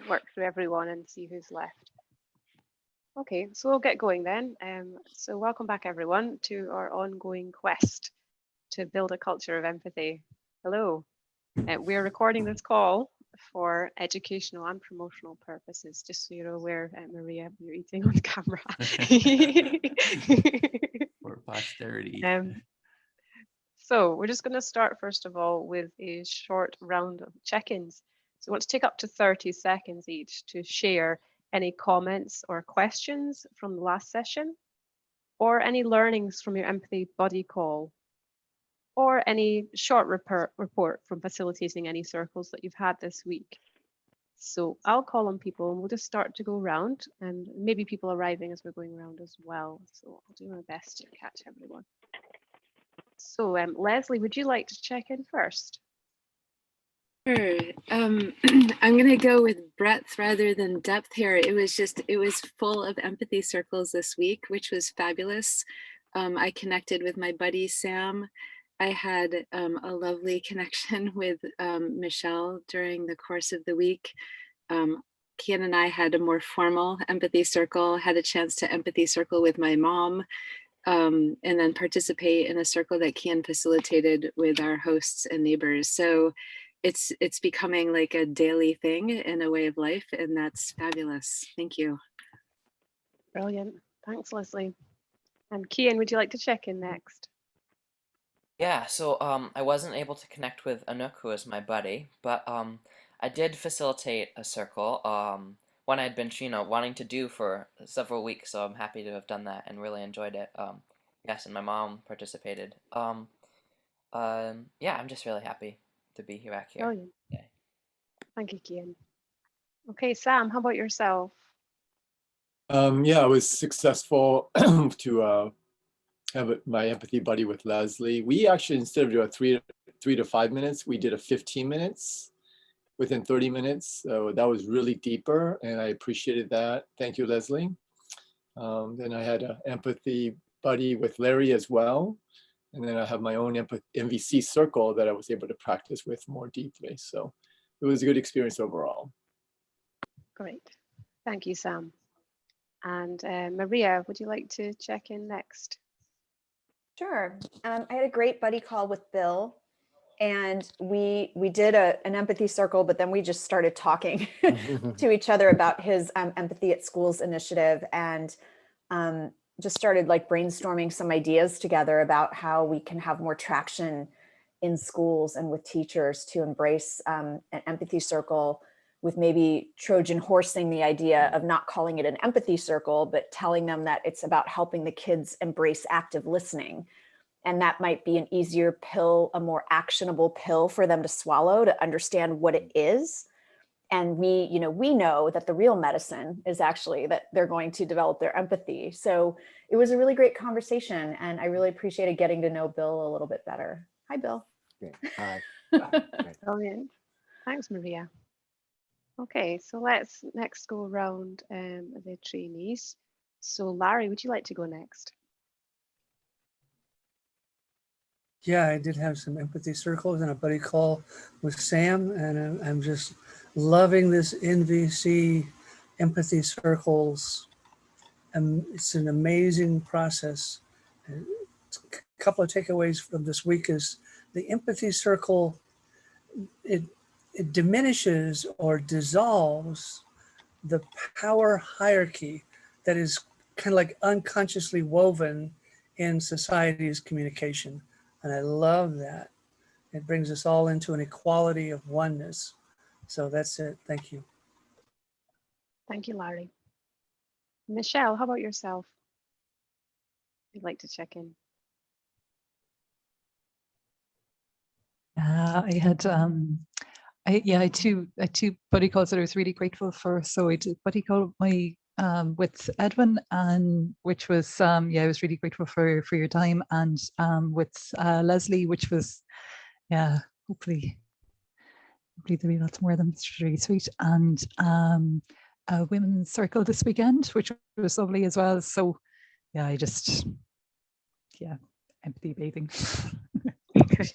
work through everyone and see who's left. Okay, so we'll get going then. So welcome back everyone to our ongoing quest to build a culture of empathy. Hello, we're recording this call for educational and promotional purposes, just so you're aware, Maria, you're eating on camera. For posterity. So we're just going to start first of all with a short round of check-ins. So we want to take up to 30 seconds each to share any comments or questions from the last session, or any learnings from your empathy buddy call, or any short report from facilitating any circles that you've had this week. So I'll call on people and we'll just start to go around, and maybe people arriving as we're going around as well. So I'll do my best to catch everyone. So Leslie, would you like to check in first? Sure. I'm going to go with breadth rather than depth here. It was full of empathy circles this week, which was fabulous. I connected with my buddy, Sam. I had a lovely connection with Michelle during the course of the week. Kian and I had a more formal empathy circle, had a chance to empathy circle with my mom, and then participate in a circle that Kian facilitated with our hosts and neighbors. So it's becoming like a daily thing in a way of life, and that's fabulous. Thank you. Brilliant. Thanks, Leslie. And Kian, would you like to check in next? Yeah, so I wasn't able to connect with Anouk, who is my buddy, but I did facilitate a circle, one I'd been, wanting to do for several weeks, so I'm happy to have done that and really enjoyed it. Yes, and my mom participated. Yeah, I'm just really happy to be here back here. Brilliant. Yeah. Thank you, Kian. Okay, Sam, how about yourself? Yeah, I was successful to have my empathy buddy with Leslie. We actually, instead of doing 3 to 5 minutes, we did a 15 minutes within 30 minutes. So that was really deeper, and I appreciated that. Thank you, Leslie. Then I had an empathy buddy with Larry as well. And then I have my own MVC circle that I was able to practice with more deeply. So it was a good experience overall. Great. Thank you, Sam. And Maria, would you like to check in next? Sure. I had a great buddy call with Bill, and we did an empathy circle, but then we just started talking to each other about his Empathy at Schools initiative, and just started like brainstorming some ideas together about how we can have more traction in schools and with teachers to embrace an empathy circle, with maybe Trojan horsing the idea of not calling it an empathy circle, but telling them that it's about helping the kids embrace active listening. And that might be an easier pill, a more actionable pill for them to swallow, to understand what it is. And we know that the real medicine is actually that they're going to develop their empathy. So it was a really great conversation, and I really appreciated getting to know Bill a little bit better. Hi, Bill. Hi. Brilliant. Thanks, Maria. Okay, so let's next go around the trainees. So Larry, would you like to go next? Yeah, I did have some empathy circles and a buddy call with Sam, and I'm just loving this NVC empathy circles. And it's an amazing process. A couple of takeaways from this week is the empathy circle, it diminishes or dissolves the power hierarchy that is kind of like unconsciously woven in society's communication. And I love that. It brings us all into an equality of oneness. So that's it. Thank you. Thank you, Larry. Michelle, how about yourself? You'd like to check in? I had two buddy calls that I was really grateful for. So I did buddy call with Edwin, and which was I was really grateful for your time, and with Leslie, which was hopefully there'll be lots more of them. It's really sweet. And a women's circle this weekend, which was lovely as well. So I just empathy bathing. Thank you.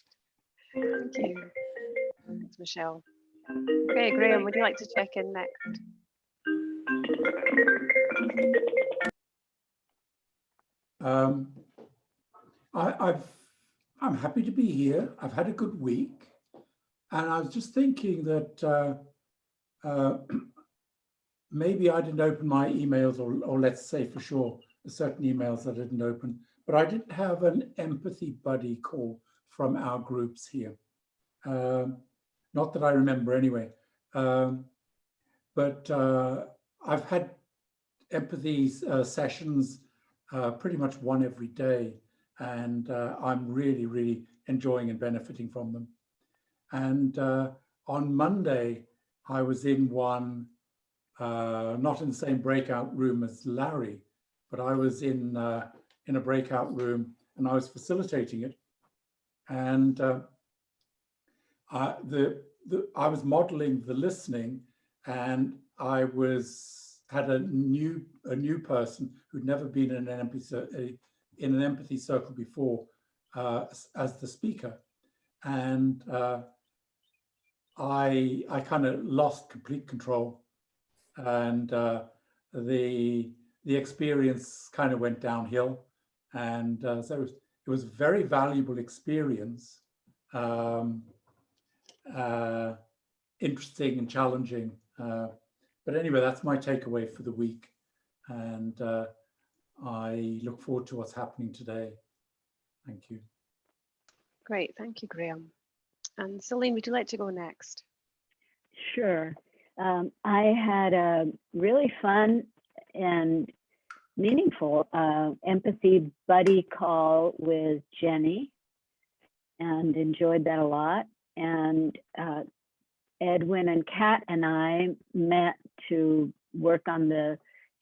Thanks, Michelle. Okay, Graham, would you like to check in next? I'm happy to be here. I've had a good week, and I was just thinking that maybe I didn't open my emails, or let's say for sure, certain emails I didn't open, but I didn't have an empathy buddy call from our groups here. Not that I remember anyway, but I've had empathy sessions pretty much one every day, and I'm really, really enjoying and benefiting from them. And on Monday, I was in one, not in the same breakout room as Larry, but I was in a breakout room, and I was facilitating it. And I was modeling the listening, and I had a new person who'd never been in an empathy circle before as the speaker, and I kind of lost complete control, and the experience kind of went downhill, and so it was a very valuable experience. Interesting and challenging. But anyway, that's my takeaway for the week. And I look forward to what's happening today. Thank you. Great, thank you, Graham. And Celine, would you like to go next? Sure. I had a really fun and meaningful empathy buddy call with Jenny, and enjoyed that a lot. And Edwin and Kat and I met to work on the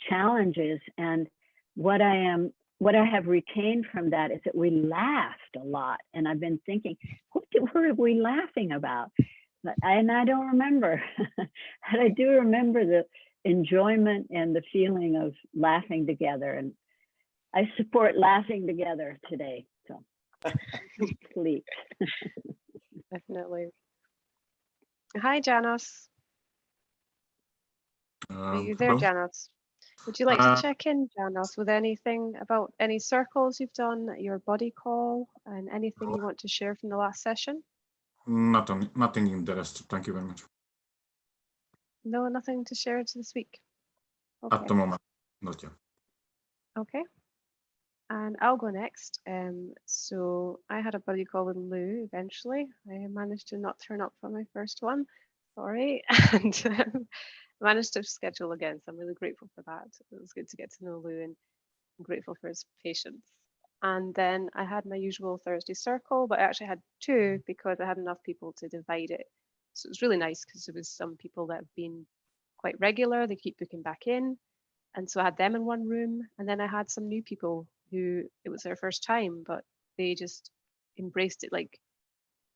challenges. And what I have retained from that is that we laughed a lot. And I've been thinking, what were we laughing about? And I don't remember. And I do remember the enjoyment and the feeling of laughing together. And I support laughing together today. So complete. Definitely. Hi, Janos. Are you there, Hello. Janos? Would you like to check in, Janos, with anything about any circles you've done, your body call, and anything you want to share from the last session? Nothing interesting. Thank you very much. No, nothing to share this week? Okay. At the moment, not yet. Okay. And I'll go next. So I had a buddy call with Lou eventually. I managed to not turn up for my first one. Sorry. And managed to schedule again. So I'm really grateful for that. It was good to get to know Lou, and I'm grateful for his patience. And then I had my usual Thursday circle, but I actually had two because I had enough people to divide it. So it was really nice because there was some people that have been quite regular. They keep booking back in. And so I had them in one room. And then I had some new people who it was their first time, but they just embraced it like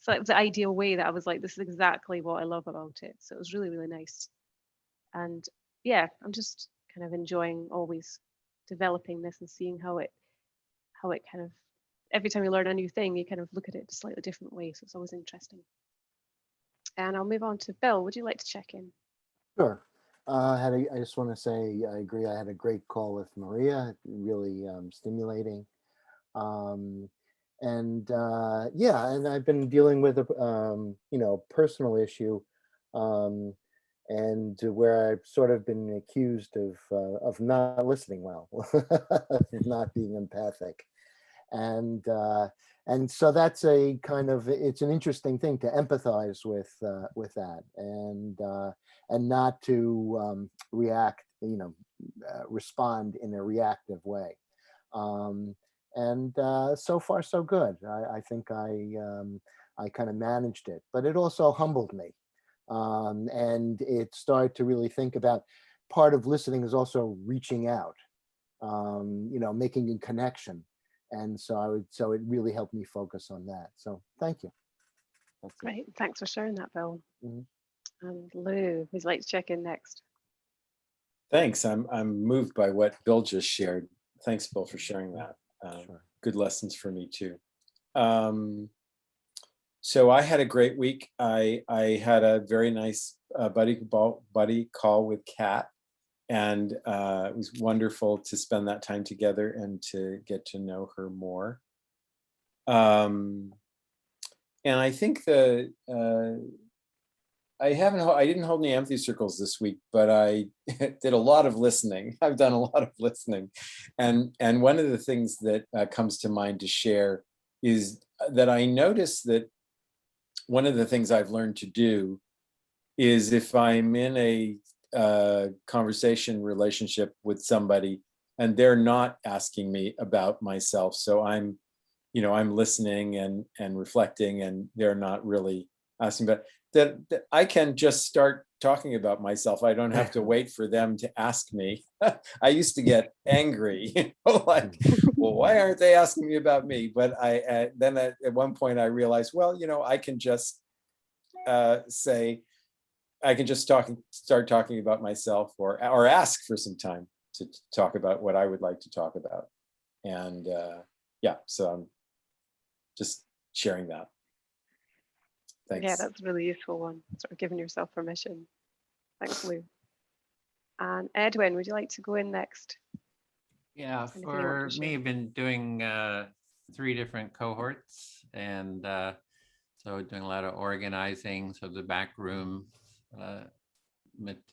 the ideal way that I was like, this is exactly what I love about it. So it was really, really nice. And yeah, I'm just kind of enjoying always developing this and seeing how it kind of, every time you learn a new thing, you kind of look at it a slightly different way. So it's always interesting. And I'll move on to Bill. Would you like to check in? Sure. I just want to say I agree. I had a great call with Maria, really stimulating. Yeah, and I've been dealing with a personal issue, and where I've sort of been accused of not listening well, not being empathic, and so that's a kind of, it's an interesting thing to empathize with that, and not to react, respond in a reactive way. So far so good. I think I kind of managed it, but it also humbled me. And it started to really think about, part of listening is also reaching out, making a connection. And so it really helped me focus on that. So thank you. That's Great. Thanks for sharing that, Bill. Mm-hmm. And Lou, would you like to check in next? Thanks. I'm moved by what Bill just shared. Thanks, Bill, for sharing that. Sure. Good lessons for me too. So I had a great week. I had a very nice buddy call with Kat, and it was wonderful to spend that time together and to get to know her more. And I think I didn't hold any empathy circles this week, but I did a lot of listening. I've done a lot of listening, and one of the things that comes to mind to share is that I noticed that one of the things I've learned to do is if I'm in a conversation relationship with somebody and they're not asking me about myself, so I'm listening and reflecting, and they're not really asking about that I can just start talking about myself. I don't have to wait for them to ask me. I used to get angry, like, well, why aren't they asking me about me? But then at one point I realized, well, I can just say, I can just start talking about myself, or ask for some time to talk about what I would like to talk about. And yeah, so I'm just sharing that. Thanks. Yeah, that's a really useful one. Sort of giving yourself permission. Thanks, Lou. And Edwin, would you like to go in next? Yeah, Anything you want for to me, share? I've been doing 3 different cohorts, and so doing a lot of organizing, so the back room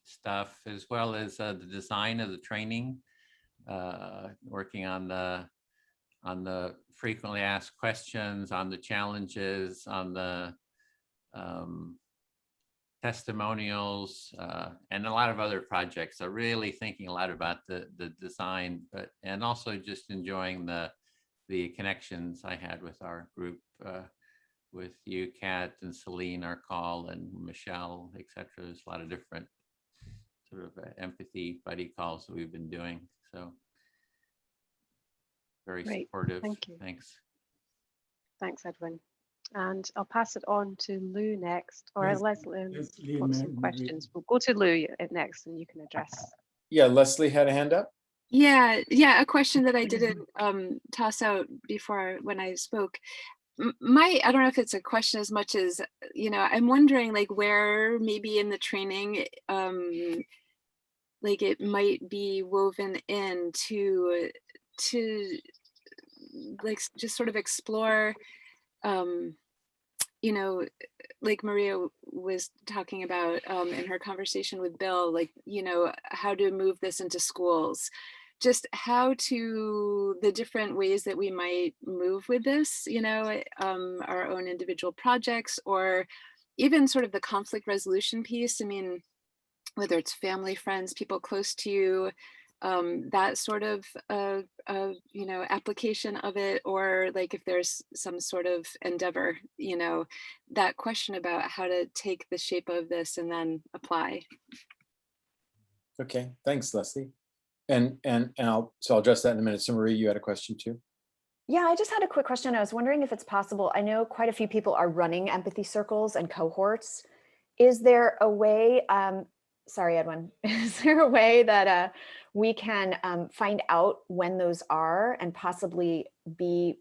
stuff, as well as the design of the training, working on the frequently asked questions, on the challenges, on the testimonials, and a lot of other projects. So really thinking a lot about the design, and also just enjoying the connections I had with our group, with you, Kat, and Celine, our call, and Michelle, etc. There's a lot of different sort of empathy buddy calls that we've been doing. So very Great. supportive. Thank you. Thanks. Thanks, Edwin. And I'll pass it on to Lou next, or Leslie. Leslie Want and some Maria. questions? We'll go to Lou next, and you can address. Yeah, Leslie had a hand up. Yeah, a question that I didn't toss out before when I spoke. I don't know if it's a question as much as, I'm wondering like where maybe in the training, like it might be woven in to like just sort of explore, like Maria was talking about in her conversation with Bill, like, how to move this into schools, just how to the different ways that we might move with this, our own individual projects, or even sort of the conflict resolution piece. I mean, whether it's family, friends, people close to you, that sort of application of it, or like if there's some sort of endeavor, that question about how to take the shape of this and then apply. Okay, thanks, Leslie. And I'll address that in a minute. So Marie, you had a question too? Yeah, I just had a quick question. I was wondering if it's possible. I know quite a few people are running empathy circles and cohorts. Is there a way, sorry, Edwin, is there a way that we can find out when those are and possibly be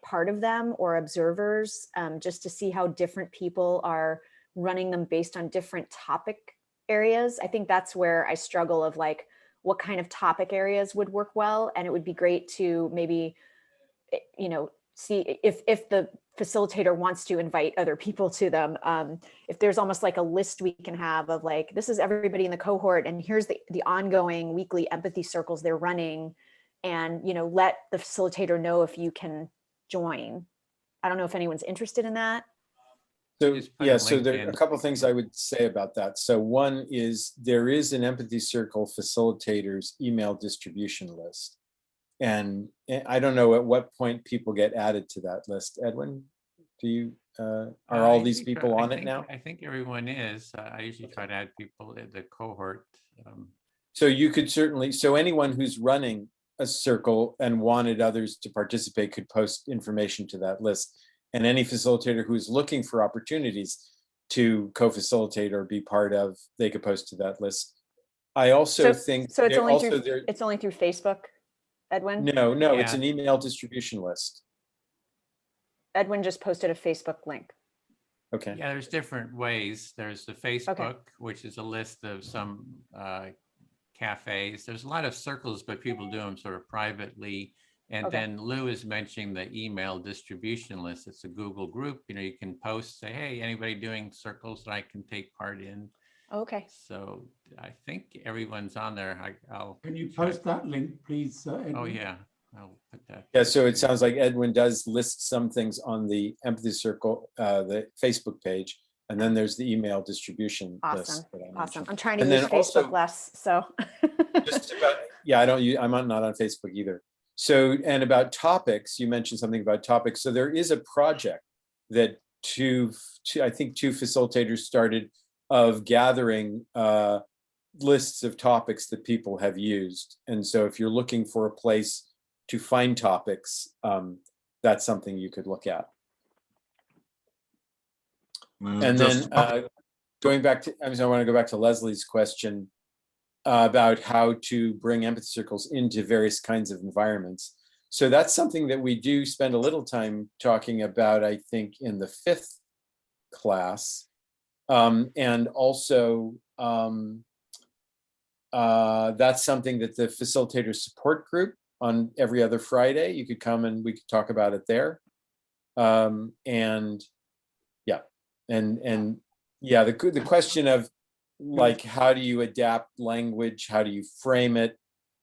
part of them or observers, just to see how different people are running them based on different topic areas? I think that's where I struggle of like, what kind of topic areas would work well. And it would be great to maybe, see if the facilitator wants to invite other people to them, if there's almost like a list we can have of like, this is everybody in the cohort and here's the ongoing weekly empathy circles they're running, and let the facilitator know if you can join. I don't know if anyone's interested in that. So yeah, so there are a couple of things I would say about that. So one is there is an Empathy Circle facilitators email distribution list. And I don't know at what point people get added to that list. Edwin, do you, are all these people on it now? I think everyone is. I usually try to add people at the cohort. So you could certainly, so anyone who's running a circle and wanted others to participate could post information to that list. And any facilitator who's looking for opportunities to co-facilitate or be part of, they could post to that list. I also think so. It's only through Facebook, Edwin? No, it's an email distribution list. Edwin just posted a Facebook link. Okay. Yeah, there's different ways. There's the Facebook, which is a list of some cafes. There's a lot of circles, but people do them sort of privately. And then Lou is mentioning the email distribution list. It's a Google group. You know, you can post, say, hey, anybody doing circles that I can take part in. Okay. So I think everyone's on there. I'll. Can you check. post that link, please, Edwin? Oh yeah, I'll put that. Yeah, so it sounds like Edwin does list some things on the Empathy Circle, the Facebook page, and then there's the email distribution list. That I Awesome. mentioned. I'm trying to And use then Facebook also, less, so. just about, yeah, I'm not on Facebook either. So, and about topics, you mentioned something about topics. So there is a project that I think two facilitators started of gathering lists of topics that people have used. And so if you're looking for a place to find topics, that's something you could look at. And then going back to, I want to go back to Leslie's question about how to bring empathy circles into various kinds of environments. So that's something that we do spend a little time talking about, I think, in the 5th class. And also, that's something that the facilitator support group on every other Friday, you could come and we could talk about it there. And yeah, and yeah, the question of like, how do you adapt language? How do you frame it?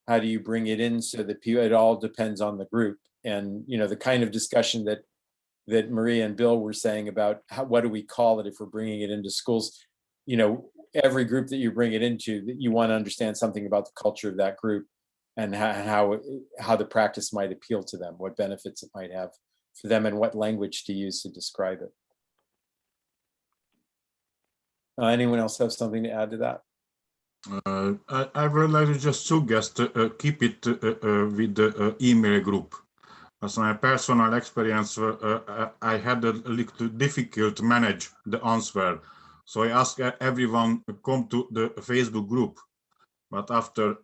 How do you bring it in so that people, it all depends on the group. And, you know, the kind of discussion that Maria and Bill were saying about what do we call it if we're bringing it into schools, you know, every group that you bring it into, that you want to understand something about the culture of that group and how the practice might appeal to them, what benefits it might have for them, and what language to use to describe it. Anyone else have something to add to that? I would like to just suggest keep it with the email group. As my personal experience, I had a little difficult to manage the answer. So I asked everyone to come to the Facebook group, but after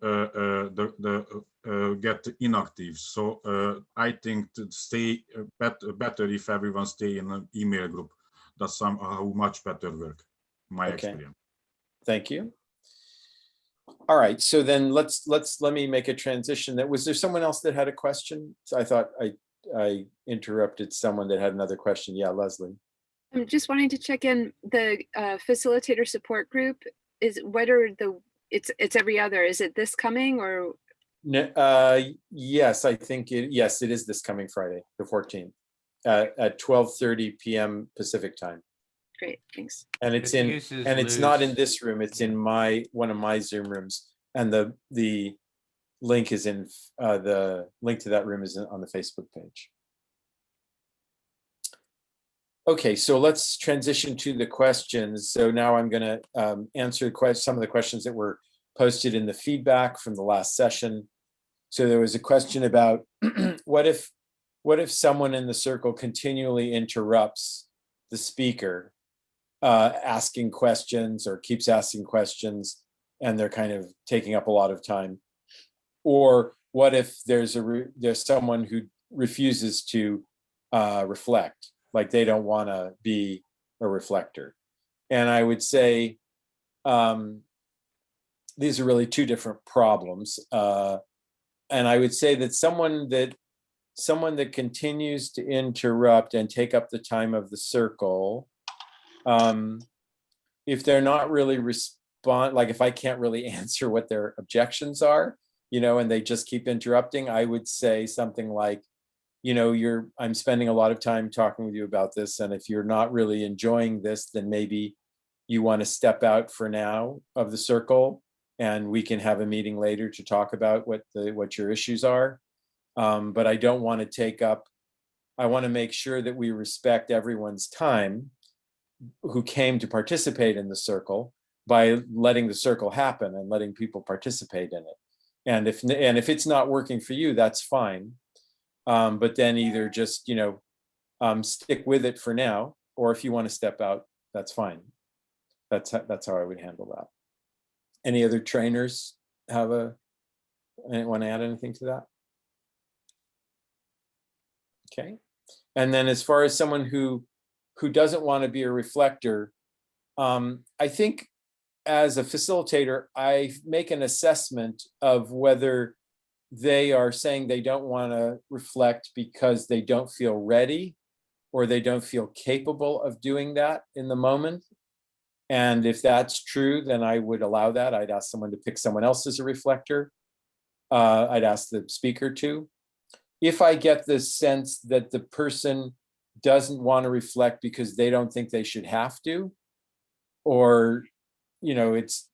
get inactive. So I think to stay better if everyone stay in an email group. That's somehow much better work, my experience. Thank you. All right, so then let me make a transition. Was there someone else that had a question? So I thought I interrupted someone that had another question. Yeah, Leslie. I'm just wanting to check in the facilitator support group. It's every other. Is it this coming or? No, yes, I think it is this coming Friday, the 14th, at 12:30 p.m. Pacific time. Great, thanks. And it's not in this room. It's in one of my Zoom rooms, and the link is in the link to that room is on the Facebook page. Okay, so let's transition to the questions. So now I'm going to answer some of the questions that were posted in the feedback from the last session. So there was a question about what if someone in the circle continually interrupts the speaker asking questions or keeps asking questions, and they're kind of taking up a lot of time? Or what if there's someone who refuses to reflect, like they don't want to be a reflector? And I would say these are really two different problems. And I would say that someone that continues to interrupt and take up the time of the circle, if they're not really like if I can't really answer what their objections are, you know, and they just keep interrupting, I would say something like, you know, I'm spending a lot of time talking with you about this, and if you're not really enjoying this, then maybe you want to step out for now of the circle, and we can have a meeting later to talk about what your issues are. But I don't want to take up, I want to make sure that we respect everyone's time who came to participate in the circle by letting the circle happen and letting people participate in it. And if it's not working for you, that's fine. But then either just, you know, stick with it for now, or if you want to step out, that's fine. That's how I would handle that. Any other trainers want to add anything to that? Okay. And then as far as someone who who doesn't want to be a reflector, I think as a facilitator, I make an assessment of whether they are saying they don't want to reflect because they don't feel ready or they don't feel capable of doing that in the moment. And if that's true, then I would allow that. I'd ask someone to pick someone else as a reflector. I'd ask the speaker to. If I get the sense that the person doesn't want to reflect because they don't think they should have to, or, it's,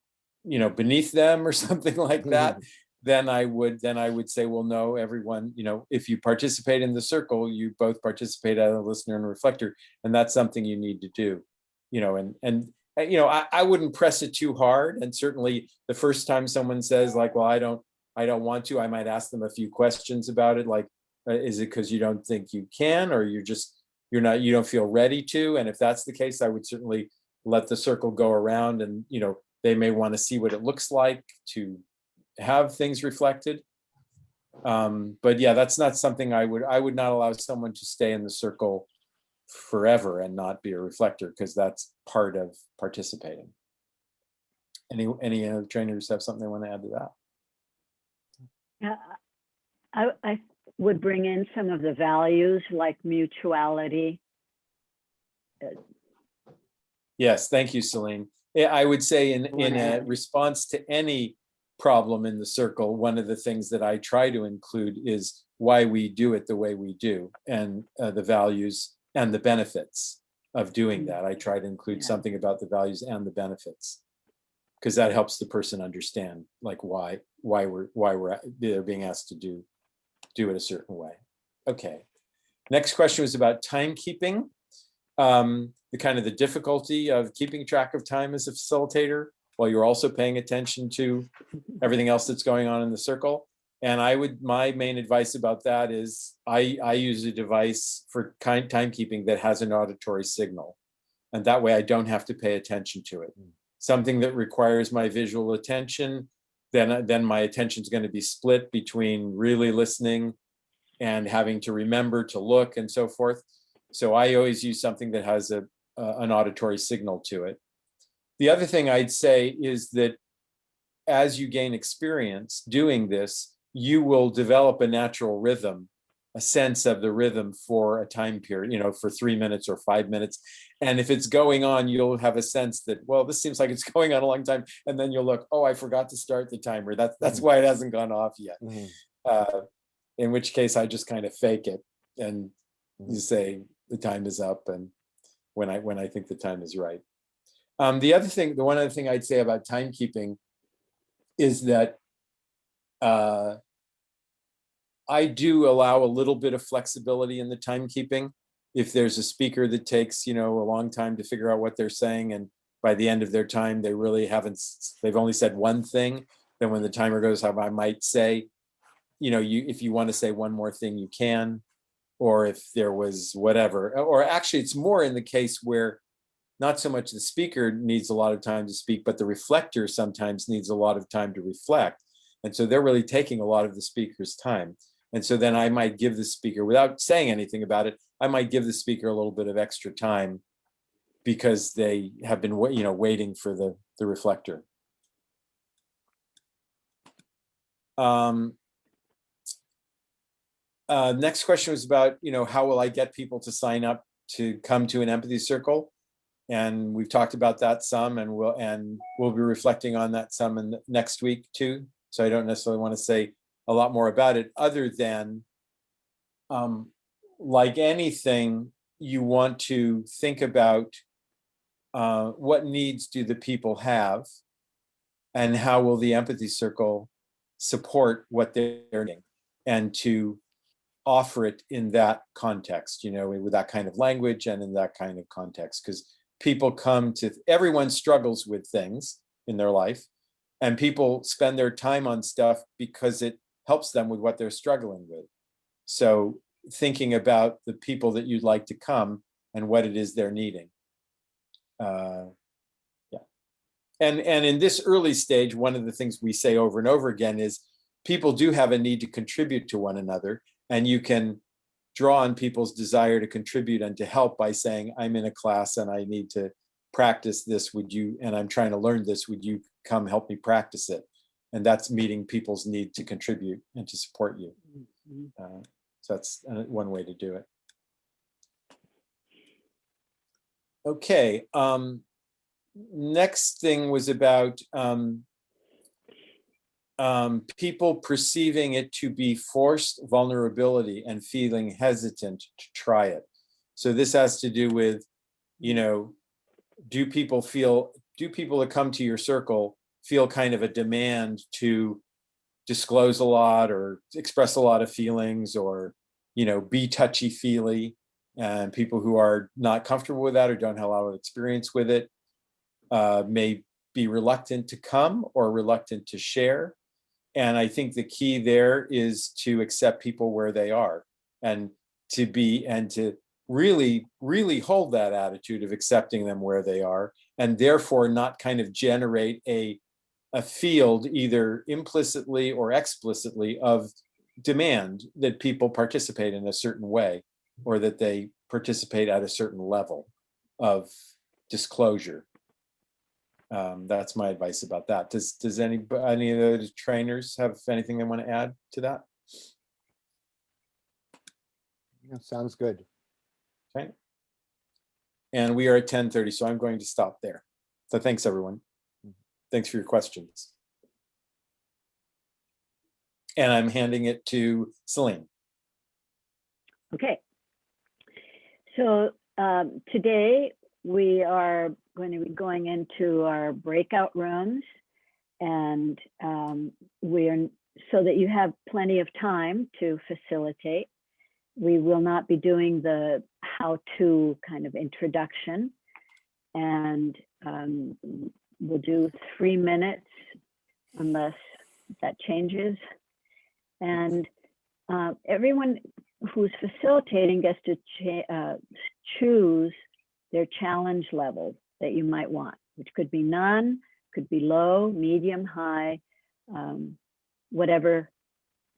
beneath them or something like that, then I would say, well, no, everyone, if you participate in the circle, you both participate as a listener and reflector, and that's something you need to do, I wouldn't press it too hard. And certainly the first time someone says like, well, I don't want to, I might ask them a few questions about it. Like, is it because you don't think you can, or you don't feel ready to? And if that's the case, I would certainly let the circle go around, and, they may want to see what it looks like to have things reflected. But yeah, that's not something I would not allow someone to stay in the circle forever and not be a reflector, because that's part of participating. Any other trainers have something they want to add to that? Yeah, I would bring in some of the values like mutuality. Yes, thank you, Celine. Yeah, I would say in a response to any problem in the circle, one of the things that I try to include is why we do it the way we do, and the values and the benefits of doing that. I try to include something about the values and the benefits, because that helps the person understand like why they're being asked to do it a certain way. Okay. Next question was about timekeeping. The kind of the difficulty of keeping track of time as a facilitator while you're also paying attention to everything else that's going on in the circle. And my main advice about that is I use a device for timekeeping that has an auditory signal. And that way I don't have to pay attention to it. Something that requires my visual attention, then my attention is going to be split between really listening and having to remember to look and so forth. So I always use something that has an auditory signal to it. The other thing I'd say is that as you gain experience doing this, you will develop a natural rhythm, a sense of the rhythm for a time period, for 3 minutes or 5 minutes. And if it's going on, you'll have a sense that, well, this seems like it's going on a long time. And then you'll look, oh, I forgot to start the timer. That's why it hasn't gone off yet. In which case I just kind of fake it and you say the time is up, and when I think the time is right. The one other thing I'd say about timekeeping is that I do allow a little bit of flexibility in the timekeeping. If there's a speaker that takes, a long time to figure out what they're saying, and by the end of their time, they've only said one thing, then when the timer goes up, I might say, if you want to say one more thing, you can, or if there was whatever, or actually it's more in the case where not so much the speaker needs a lot of time to speak, but the reflector sometimes needs a lot of time to reflect. And so they're really taking a lot of the speaker's time. And so then I might give the speaker, without saying anything about it, I might give the speaker a little bit of extra time because they have been, waiting for the reflector. Next question was about, how will I get people to sign up to come to an empathy circle? And we've talked about that some, and we'll be reflecting on that some in next week too. So I don't necessarily want to say a lot more about it, other than like anything, you want to think about what needs do the people have, and how will the empathy circle support what they're needing, and to offer it in that context, with that kind of language and in that kind of context, because everyone struggles with things in their life, and people spend their time on stuff because it helps them with what they're struggling with. So thinking about the people that you'd like to come and what it is they're needing. And in this early stage, one of the things we say over and over again is people do have a need to contribute to one another, and you can draw on people's desire to contribute and to help by saying, I'm in a class and I need to practice this. Would you, and I'm trying to learn this, would you come help me practice it? And that's meeting people's need to contribute and to support you. So that's one way to do it. Okay, next thing was about people perceiving it to be forced vulnerability and feeling hesitant to try it. So this has to do with, you know, do people that come to your circle feel kind of a demand to disclose a lot or express a lot of feelings, or, you know, be touchy-feely? And people who are not comfortable with that or don't have a lot of experience with it may be reluctant to come or reluctant to share. And I think the key there is to accept people where they are, and to really, really hold that attitude of accepting them where they are, and therefore not kind of generate a field, either implicitly or explicitly, of demand that people participate in a certain way, or that they participate at a certain level of disclosure. That's my advice about that. Does any of the trainers have anything they want to add to that? Yeah, sounds good. Okay. And we are at 10:30, so I'm going to stop there. So thanks, everyone. Thanks for your questions. And I'm handing it to Celine. Okay. So today we are going to be going into our breakout rooms, and so that you have plenty of time to facilitate. We will not be doing the how-to kind of introduction, and we'll do 3 minutes unless that changes. And everyone who's facilitating gets to choose their challenge level that you might want, which could be none, could be low, medium, high, whatever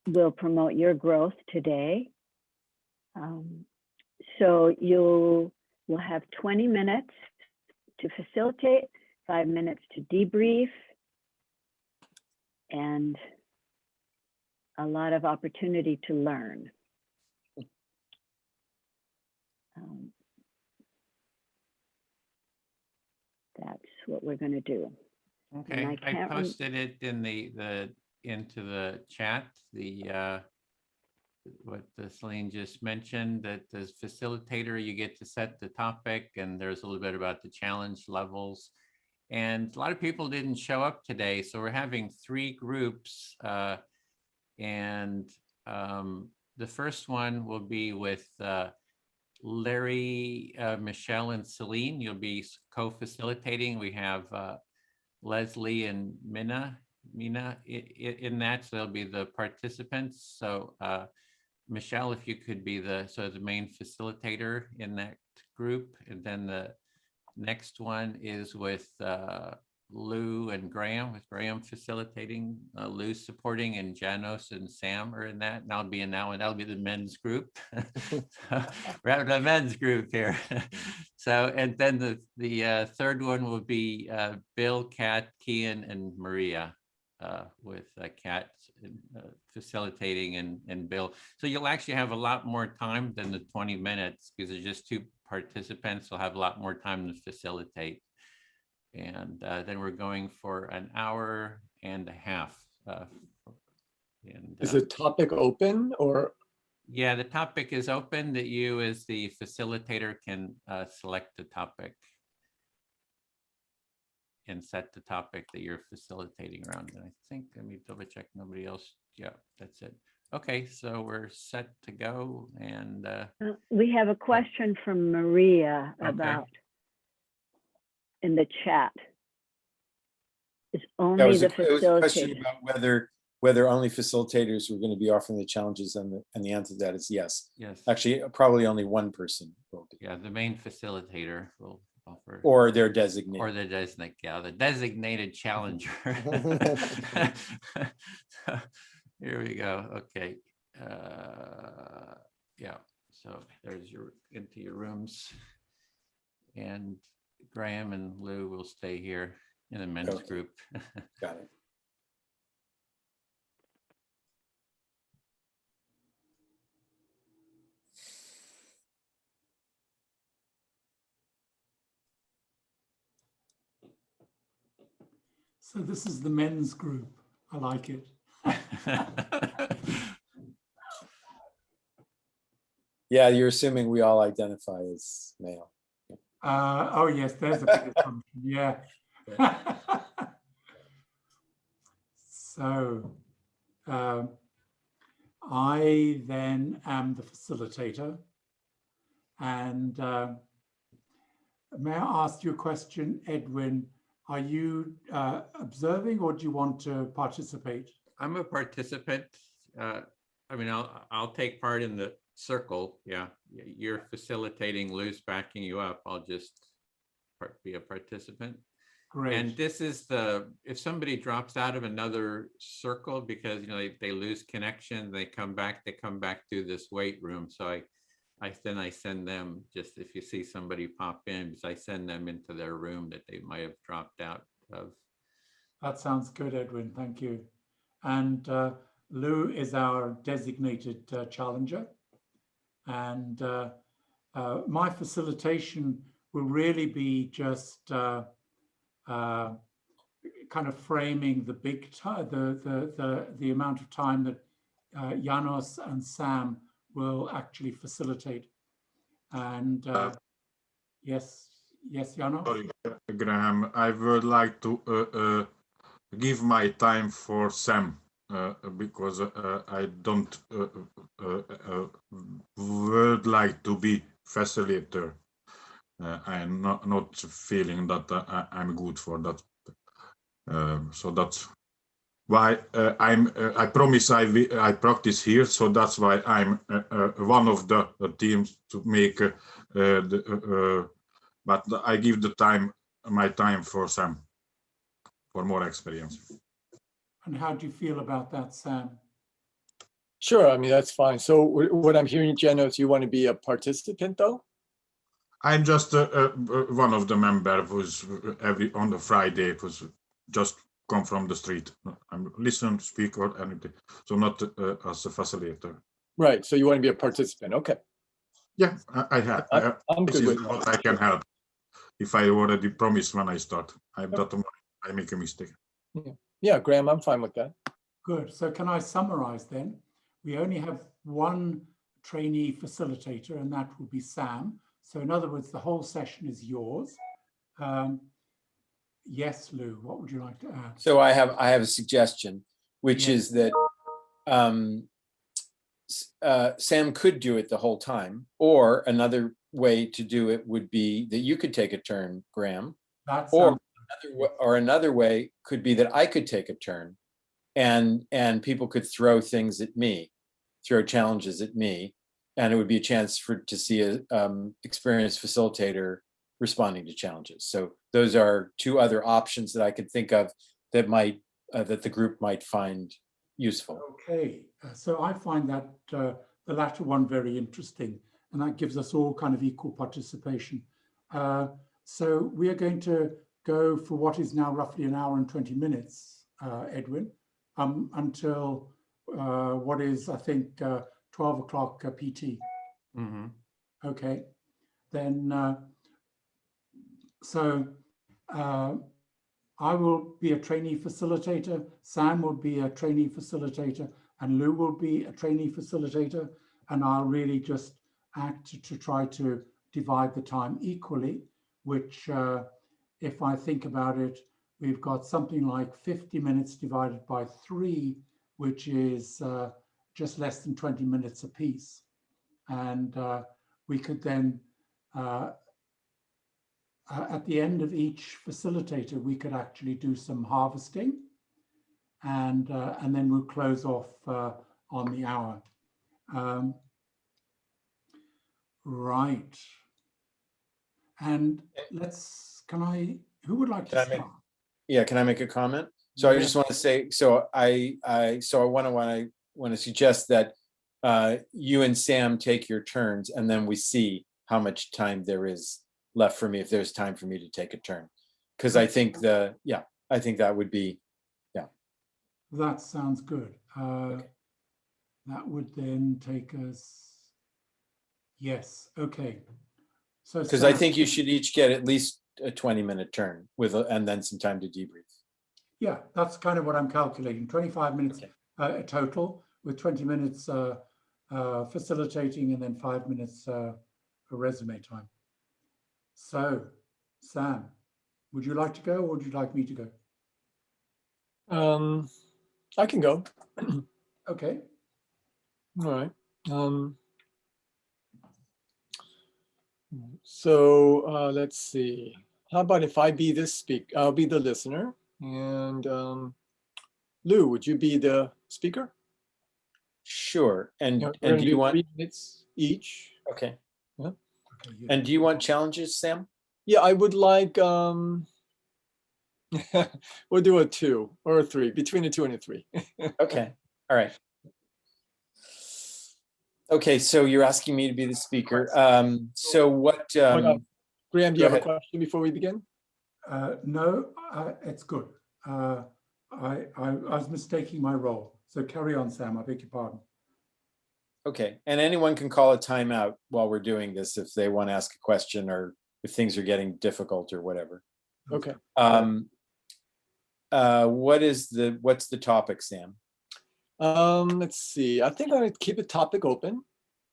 will promote your growth today. So you'll have 20 minutes to facilitate, 5 minutes to debrief, and a lot of opportunity to learn. That's what we're going to do. Okay, I posted it in into the chat, what Celine just mentioned, that as facilitator, you get to set the topic, and there's a little bit about the challenge levels. And a lot of people didn't show up today, so we're having 3 groups. And the first one will be with Larry, Michelle, and Celine. You'll be co-facilitating. We have Leslie and Mina in that, so they'll be the participants. So Michelle, if you could be the main facilitator in that group. And then the next one is with Lou and Graham, with Graham facilitating, Lou supporting, and Janos and Sam are in that. And I'll be in that one. That'll be the men's group. We're having a men's group here. So, and then the third one will be Bill, Kat, Kian, and Maria, with Kat facilitating and Bill. So you'll actually have a lot more time than the 20 minutes, because there's just 2 participants. Will have a lot more time to facilitate. And then we're going for an hour and a half. Is the topic open, or? Yeah, the topic is open, that you as the facilitator can select the topic and set the topic that you're facilitating around. And I think, let me double check, nobody else. Yeah, that's it. Okay, so we're set to go. And we have a question from Maria about in the chat. Is only the facilitator. It was a question about whether only facilitators were going to be offering the challenges, and the answer to that is yes. Yes. Actually, probably only one person will be. Yeah, the main facilitator will offer. Or their designated. Or the designated, yeah, the designated challenger. Here we go. Okay. Yeah. So there's your into your rooms. And Graham and Lou will stay here in a men's Okay. group. Got it. So this is the men's group. I like it. Yeah, you're assuming we all identify as male. Oh yes, there's a big assumption. Yeah. So I then am the facilitator, and may I ask you a question, Edwin? Are you observing, or do you want to participate? I'm a participant. I mean, I'll take part in the circle. Yeah, you're facilitating, Lou's backing you up. I'll just be a participant. Great. And this is if somebody drops out of another circle because they lose connection, they come back through this weight room. So I send them, just if you see somebody pop in, I send them into their room that they might have dropped out of. That sounds good, Edwin. Thank you. And Lou is our designated challenger. And my facilitation will really be just kind of framing the big the amount of time that Janos and Sam will actually facilitate. And yes, Janos. Sorry, Graham, I would like to give my time for Sam because I don't would like to be facilitator. I'm not feeling that I'm good for that. So that's why I promise I practice here. So that's why I'm one of the teams to make but I give my time for Sam for more experience. And how do you feel about that, Sam? Sure, I mean, that's fine. So what I'm hearing, Jenna, is you want to be a participant though? I'm just one of the members who's on the Friday who's just come from the street. I'm listen, speak or anything. So not as a facilitator. Right, so you want to be a participant, okay. Yeah, I'm good with what I can help. If I already promised when I start, I make a mistake. Yeah, Graham, I'm fine with that. Good. So can I summarize then? We only have one trainee facilitator, and that will be Sam. So in other words, the whole session is yours. Yes, Lou, what would you like to add? So I have a suggestion, which is that Sam could do it the whole time, or another way to do it would be that you could take a turn, Graham, or another way could be that I could take a turn, and people could throw things at me, throw challenges at me, and it would be a chance to see a experienced facilitator responding to challenges. So those are two other options that I could think of that might that the group might find useful. Okay, so I find that the latter one very interesting, and that gives us all kind of equal participation. So we are going to go for what is now roughly an hour and 20 minutes, Edwin, until what is, I think, 12 o'clock PT. Mm-hmm. Okay, then I will be a trainee facilitator, Sam will be a trainee facilitator, and Lou will be a trainee facilitator, and I'll really just act to try to divide the time equally, which if I think about it, we've got something like 50 minutes divided by 3, which is just less than 20 minutes apiece. And we could then at the end of each facilitator, we could actually do some harvesting, and then we'll close off on the hour. Right. And who would like to start? Can I make a comment? So I just want to say, so I want to suggest that you and Sam take your turns, and then we see how much time there is left for me, if there's time for me to take a turn. Because I think I think that would be, That sounds good. Okay. That would then take us, yes, okay. So Because I Sam, think you should each get at least a 20-minute turn with, and then some time to debrief. yeah, that's kind of what I'm calculating. 25 minutes total, with 20 minutes facilitating and then 5 minutes resume time. So, Sam, would you like to go, or would you like me to go? I can go. Okay. All right. So let's see. How about if I be this speaker? I'll be the listener, and Lou, would you be the speaker? Sure. And We're and gonna do you want 3 minutes each? Okay. Yeah. Okay. Yeah. And do you want challenges, Sam? Yeah, I would like. We'll do a 2 or a 3, between a 2 and a 3. Okay. All right. Okay, so you're asking me to be the speaker. So what? Hold on. Graham, do you Go have a ahead. question before we begin? No, it's good. I was mistaking my role. So carry on, Sam. I beg your pardon. Okay, and anyone can call a timeout while we're doing this if they want to ask a question or if things are getting difficult or whatever. Okay. What's the topic, Sam? Let's see. I think I'm gonna keep the topic open.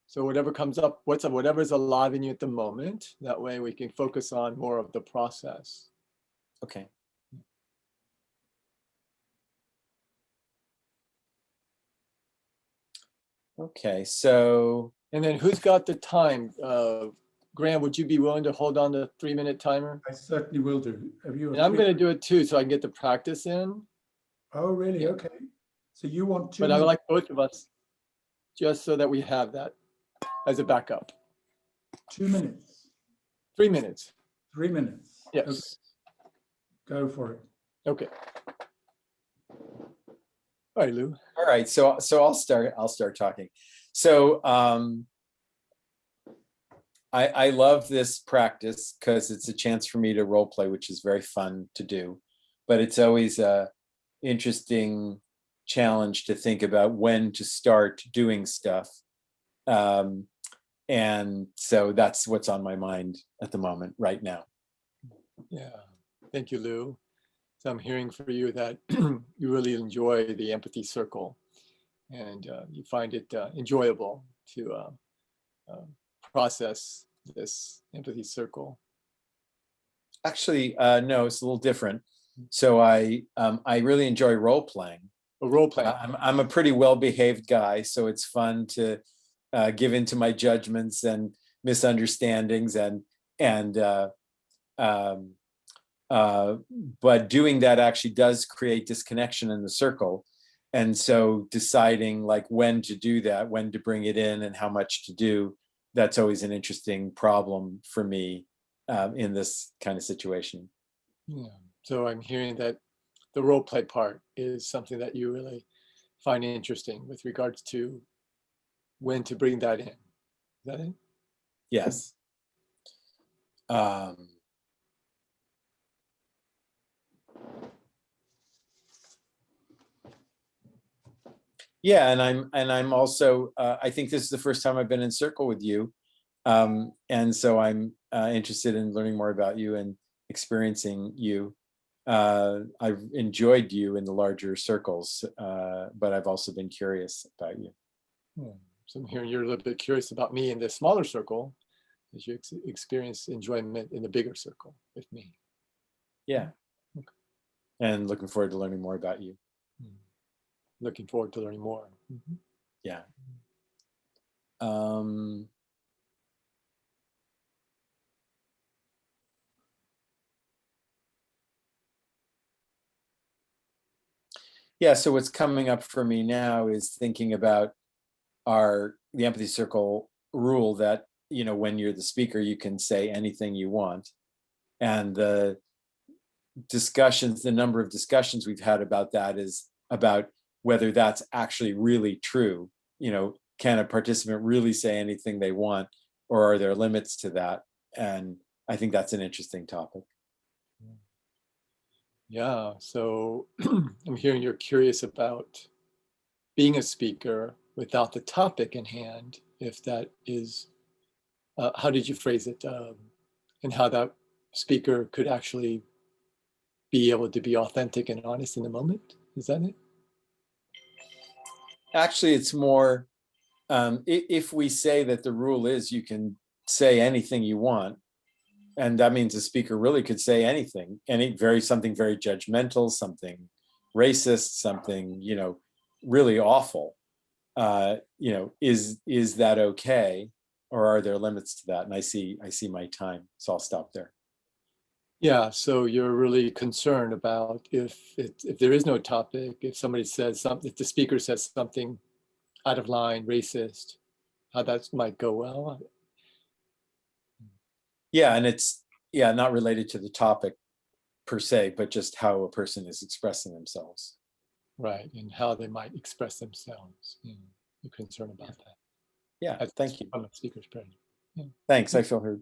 So whatever comes up, whatever's alive in you at the moment, that way we can focus on more of the process. Okay. Okay, so. And then who's got the time? Graham, would you be willing to hold on the 3-minute timer? I certainly will do. Have you? And I'm going to do it too, so I can get the practice in. Oh, really? Yeah. Okay. So you want 2 But minutes? I would like both of us, just so that we have that as a backup. 2 minutes. 3 minutes. 3 minutes. Yes. Okay. Go for it. Okay. All right, Lou. All right, so I'll start talking. So I love this practice because it's a chance for me to role play, which is very fun to do. But it's always a interesting challenge to think about when to start doing stuff. And so that's what's on my mind at the moment right now. Yeah, thank you, Lou. So I'm hearing for you that you really enjoy the Empathy Circle, and you find it enjoyable to process this Empathy Circle. Actually, no, it's a little different. So I really enjoy role playing. Role playing. I'm a pretty well-behaved guy, so it's fun to give into my judgments and misunderstandings but doing that actually does create disconnection in the circle. And so deciding like when to do that, when to bring it in and how much to do, that's always an interesting problem for me in this kind of situation. Yeah. So I'm hearing that the role play part is something that you really find interesting with regards to when to bring that in. Is that it? Yes. Yeah, and I'm also I think this is the first time I've been in circle with you, and so I'm interested in learning more about you and experiencing you. I've enjoyed you in the larger circles, but I've also been curious about you. So I'm hearing you're a little bit curious about me in the smaller circle, as you experience enjoyment in the bigger circle with me. Yeah. Okay. And looking forward to learning more about you. Looking forward to learning more. Mm-hmm. Yeah. Yeah, so what's coming up for me now is thinking about the Empathy Circle rule that, you know, when you're the speaker, you can say anything you want. And the number of discussions we've had about that is about whether that's actually really true. You know, can a participant really say anything they want, or are there limits to that? And I think that's an interesting topic. Yeah, so I'm hearing you're curious about being a speaker without the topic in hand, if that is, how did you phrase it? And how that speaker could actually be able to be authentic and honest in the moment? Is that it? Actually, it's more, if we say that the rule is you can say anything you want, and that means the speaker really could say anything, something very judgmental, something racist, something, really awful. Is that okay? Or are there limits to that? And I see my time, so I'll stop there. Yeah, so you're really concerned about if there is no topic, if somebody says something, if the speaker says something out of line, racist, how that might go well. Yeah, and it's not related to the topic per se, but just how a person is expressing themselves. Right, and how they might express themselves. You're concerned about that. Yeah, thank you. I'm a speaker's present. Yeah. Thanks, I feel heard.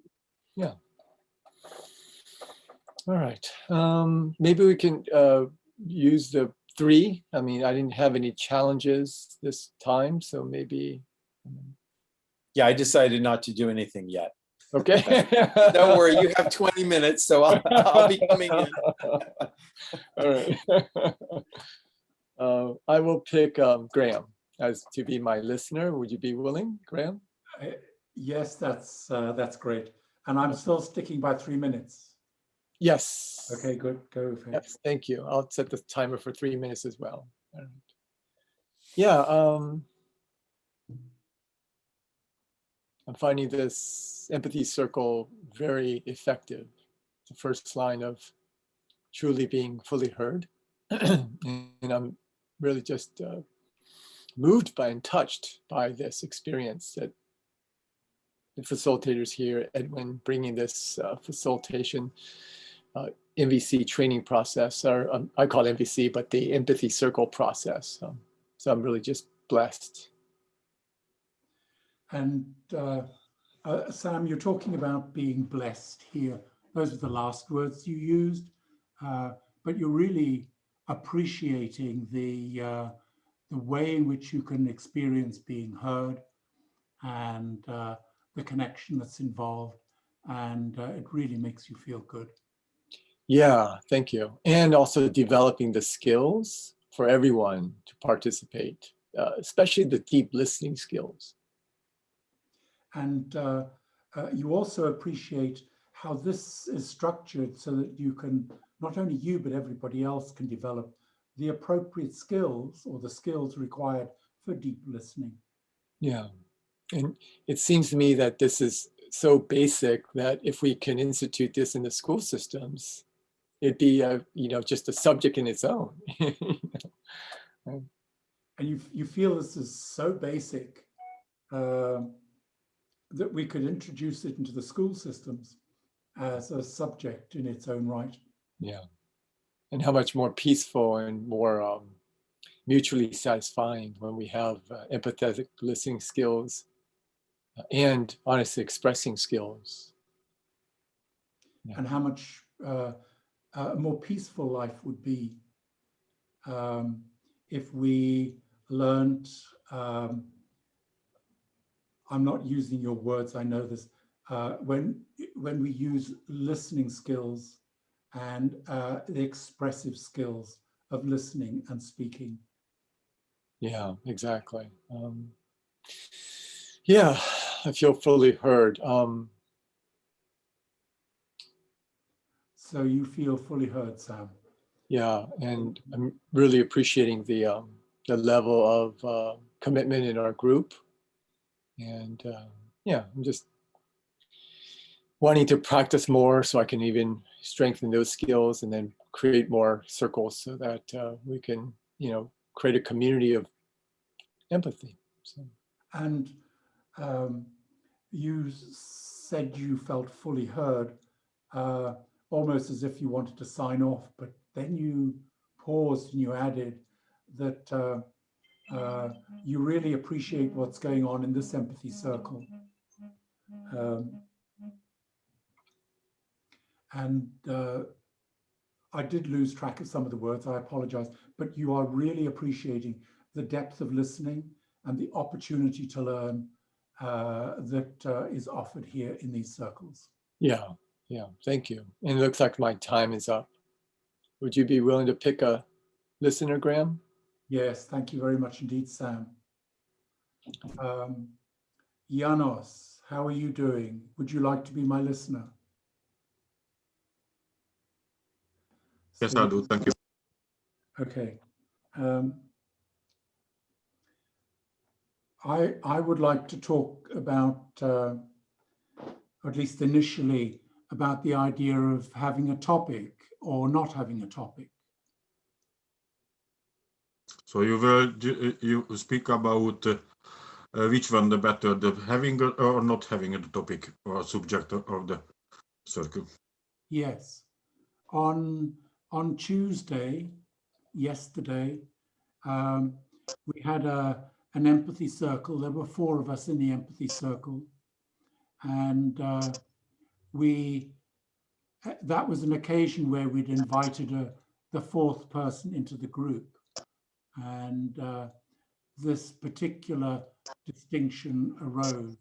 Yeah. All right, maybe we can use the 3. I mean, I didn't have any challenges this time, so maybe. Yeah, I decided not to do anything yet. Okay. Don't worry, you have 20 minutes, so I'll be coming in. All right. I will pick Graham as to be my listener. Would you be willing, Graham? Yes, that's great. And I'm still sticking by 3 minutes. Yes. Okay, good. Go for it. Yes, thank you. I'll set the timer for 3 minutes as well. All right. Yeah. I'm finding this empathy circle very effective. The first line of truly being fully heard. And I'm really just moved by and touched by this experience that the facilitators here, Edwin, bringing this facilitation MVC training process, or I call it MVC, but the empathy circle process. So I'm really just blessed. And Sam, you're talking about being blessed here. Those are the last words you used, but you're really appreciating the way in which you can experience being heard and the connection that's involved. And it really makes you feel good. Yeah, thank you. And also developing the skills for everyone to participate, especially the deep listening skills. And you also appreciate how this is structured so that you can, not only you, but everybody else can develop the appropriate skills or the skills required for deep listening. Yeah. And it seems to me that this is so basic that if we can institute this in the school systems, it'd be just a subject in its own. And you feel this is so basic that we could introduce it into the school systems as a subject in its own right. Yeah. And how much more peaceful and more mutually satisfying when we have empathetic listening skills and honestly expressing skills. Yeah. And how much a more peaceful life would be if we learned, I'm not using your words, I know this, when we use listening skills and the expressive skills of listening and speaking. Yeah, exactly. Yeah, I feel fully heard. So you feel fully heard, Sam? Yeah, and I'm really appreciating the level of commitment in our group. And yeah, I'm just wanting to practice more so I can even strengthen those skills and then create more circles so that we can, create a community of empathy. So. And you said you felt fully heard, almost as if you wanted to sign off, but then you paused and you added that you really appreciate what's going on in this empathy circle. And I did lose track of some of the words, I apologize, but you are really appreciating the depth of listening and the opportunity to learn that is offered here in these circles. Yeah, yeah, thank you. And it looks like my time is up. Would you be willing to pick a listener, Graham? Yes, thank you very much indeed, Sam. Janos, how are you doing? Would you like to be my listener? Yes, I do. Thank you. Okay. I would like to talk about, at least initially, about the idea of having a topic or not having a topic. So you speak about which one the better, the having or not having a topic or subject of the circle. Yes. On Tuesday, yesterday, we had an empathy circle. There were 4 of us in the empathy circle. And that was an occasion where we'd invited the 4th person into the group. And this particular distinction arose.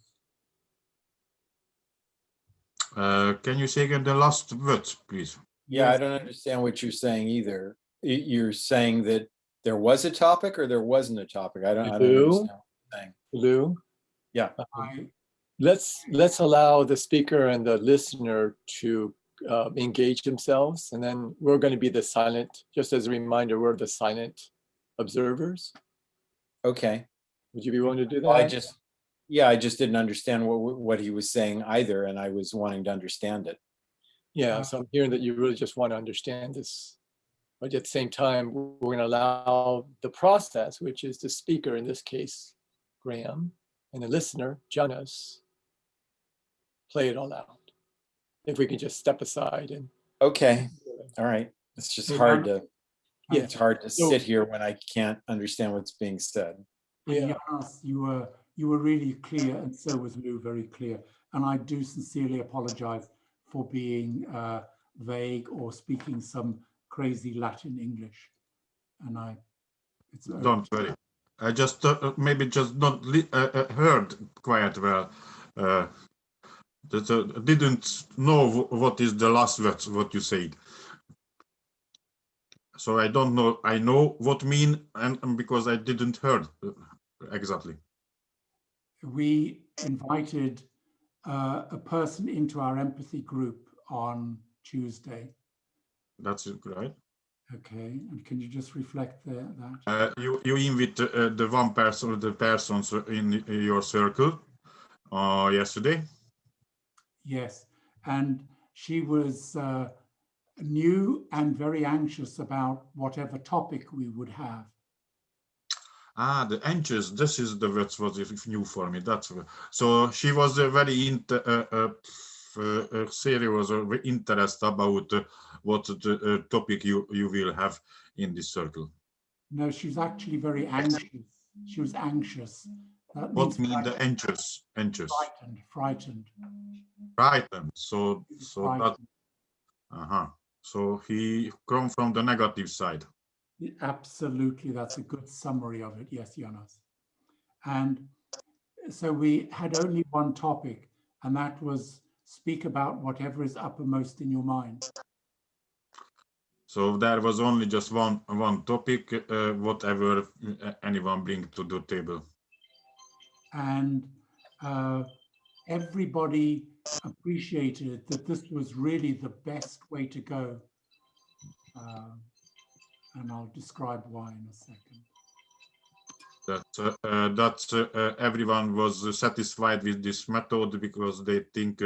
Can you say again the last words, please? Yeah, Yes. I don't understand what you're saying either. You're saying that there was a topic or there wasn't a topic. I don't understand what you're saying. Lou? Yeah. Let's allow the speaker and the listener to engage themselves, and then we're going to be the silent, just as a reminder, we're the silent observers. Okay. Would you be willing to do that? Well, I just didn't understand what he was saying either, and I was wanting to understand it. Yeah, so I'm hearing that you really just want to understand this, but at the same time, we're going to allow the process, which is the speaker, in this case, Graham, and the listener, Jonas, play it all out. If we can just step aside and. Okay, all right. It's just hard to. Yeah. It's hard to sit here when I can't understand what's being said. Yeah, you were really clear, and so was Lou, very clear. And I do sincerely apologize for being vague or speaking some crazy Latin English. And it's Don't worry. I just maybe just not heard quite well. Didn't know what is the last words what you said. So I don't know. I know what mean, and because I didn't heard exactly. We invited a person into our empathy group on Tuesday. That's right. Okay, and can you just reflect that? You invite the one person or the persons in your circle yesterday. Yes, and she was new and very anxious about whatever topic we would have. The anxious. This is the words was new for me. That's so she was very serious or interested about what the topic you will have in this circle. No, she's actually very anxious. She was anxious. That What means mean the anxious? Anxious. Frightened. So that. So he come from the negative side. Absolutely, that's a good summary of it. Yes, Jonas. And so we had only one topic, and that was speak about whatever is uppermost in your mind. So there was only just one topic, whatever anyone bring to the table. And everybody appreciated that this was really the best way to go. And I'll describe why in a second. That everyone was satisfied with this method because they think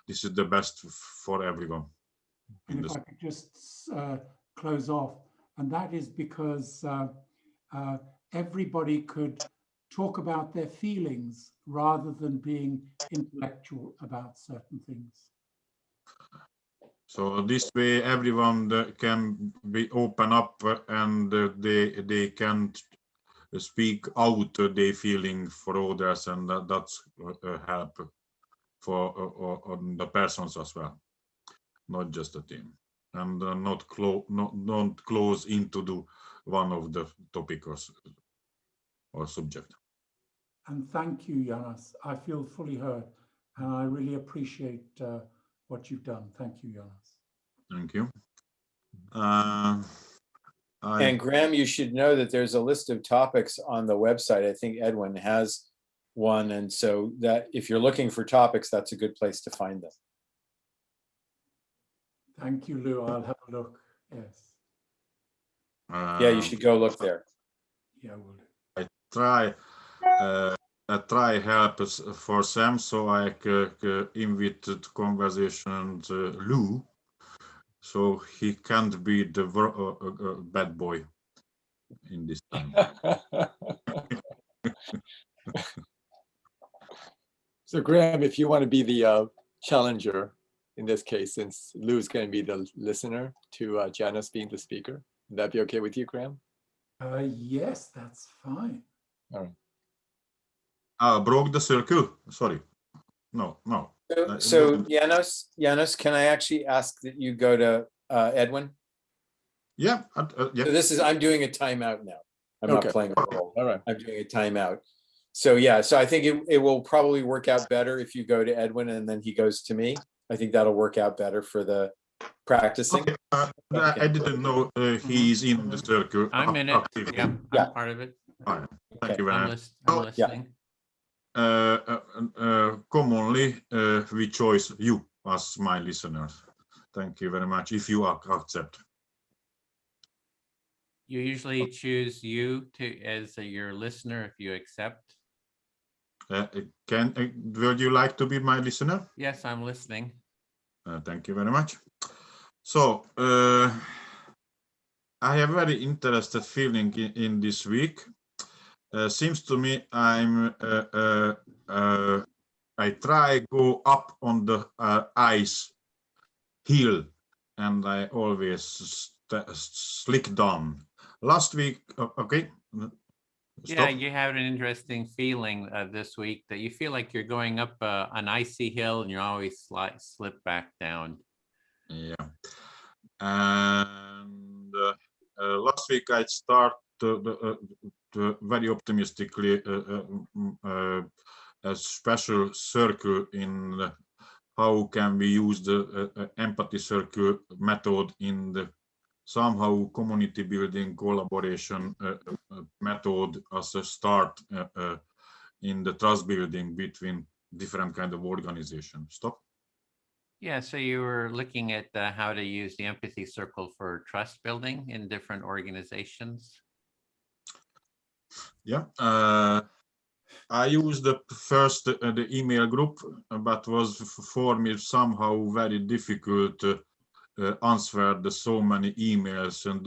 this is the best for everyone. And if I could just close off, and that is because everybody could talk about their feelings rather than being intellectual about certain things. So this way, everyone can be open up and they can speak out their feeling for others, and that's help for on the persons as well, not just the team, and not close into the one of the topics or subject. And thank you, Jonas. I feel fully heard, and I really appreciate what you've done. Thank you, Jonas. Thank you. And Graham, you should know that there's a list of topics on the website. I think Edwin has one, and so that if you're looking for topics, that's a good place to find them. Thank you, Lou. I'll have a look. Yes. Yeah, you should go look there. Yeah, I will. I try help for Sam, so I invited conversation Lou, so he can't be the bad boy in this time. So Graham, if you want to be the challenger in this case, since Lou's going to be the listener to Janice being the speaker, would that be okay with you, Graham? Yes, that's fine. All right. Broke the circle. Sorry. No. So Janos, can I actually ask that you go to Edwin? Yeah. So this is, I'm doing a timeout now. I'm not playing a role. All right. I'm doing a timeout. So yeah, so I think it will probably work out better if you go to Edwin and then he goes to me. I think that'll work out better for the practicing. Okay. I didn't know he's in the circle. I'm in it. Yeah, I'm part of it. All right. Thank you very much. I'm listening. Commonly, we choose you as my listeners. Thank you very much. If you accept. You usually choose you as your listener if you accept. Would you like to be my listener? Yes, I'm listening. Thank you very much. So I have very interested feeling in this week. Seems to me I try go up on the ice hill, and I always slick down. Last week, okay. Stop. Yeah, you have an interesting feeling this week that you feel like you're going up an icy hill and you always slip back down. Yeah. And last week I started very optimistically a special circle in how can we use the empathy circle method in the somehow community building collaboration method as a start in the trust building between different kind of organizations. Stop. Yeah, so you were looking at how to use the empathy circle for trust building in different organizations. Yeah, I used the first the email group, but was for me somehow very difficult to answer the so many emails and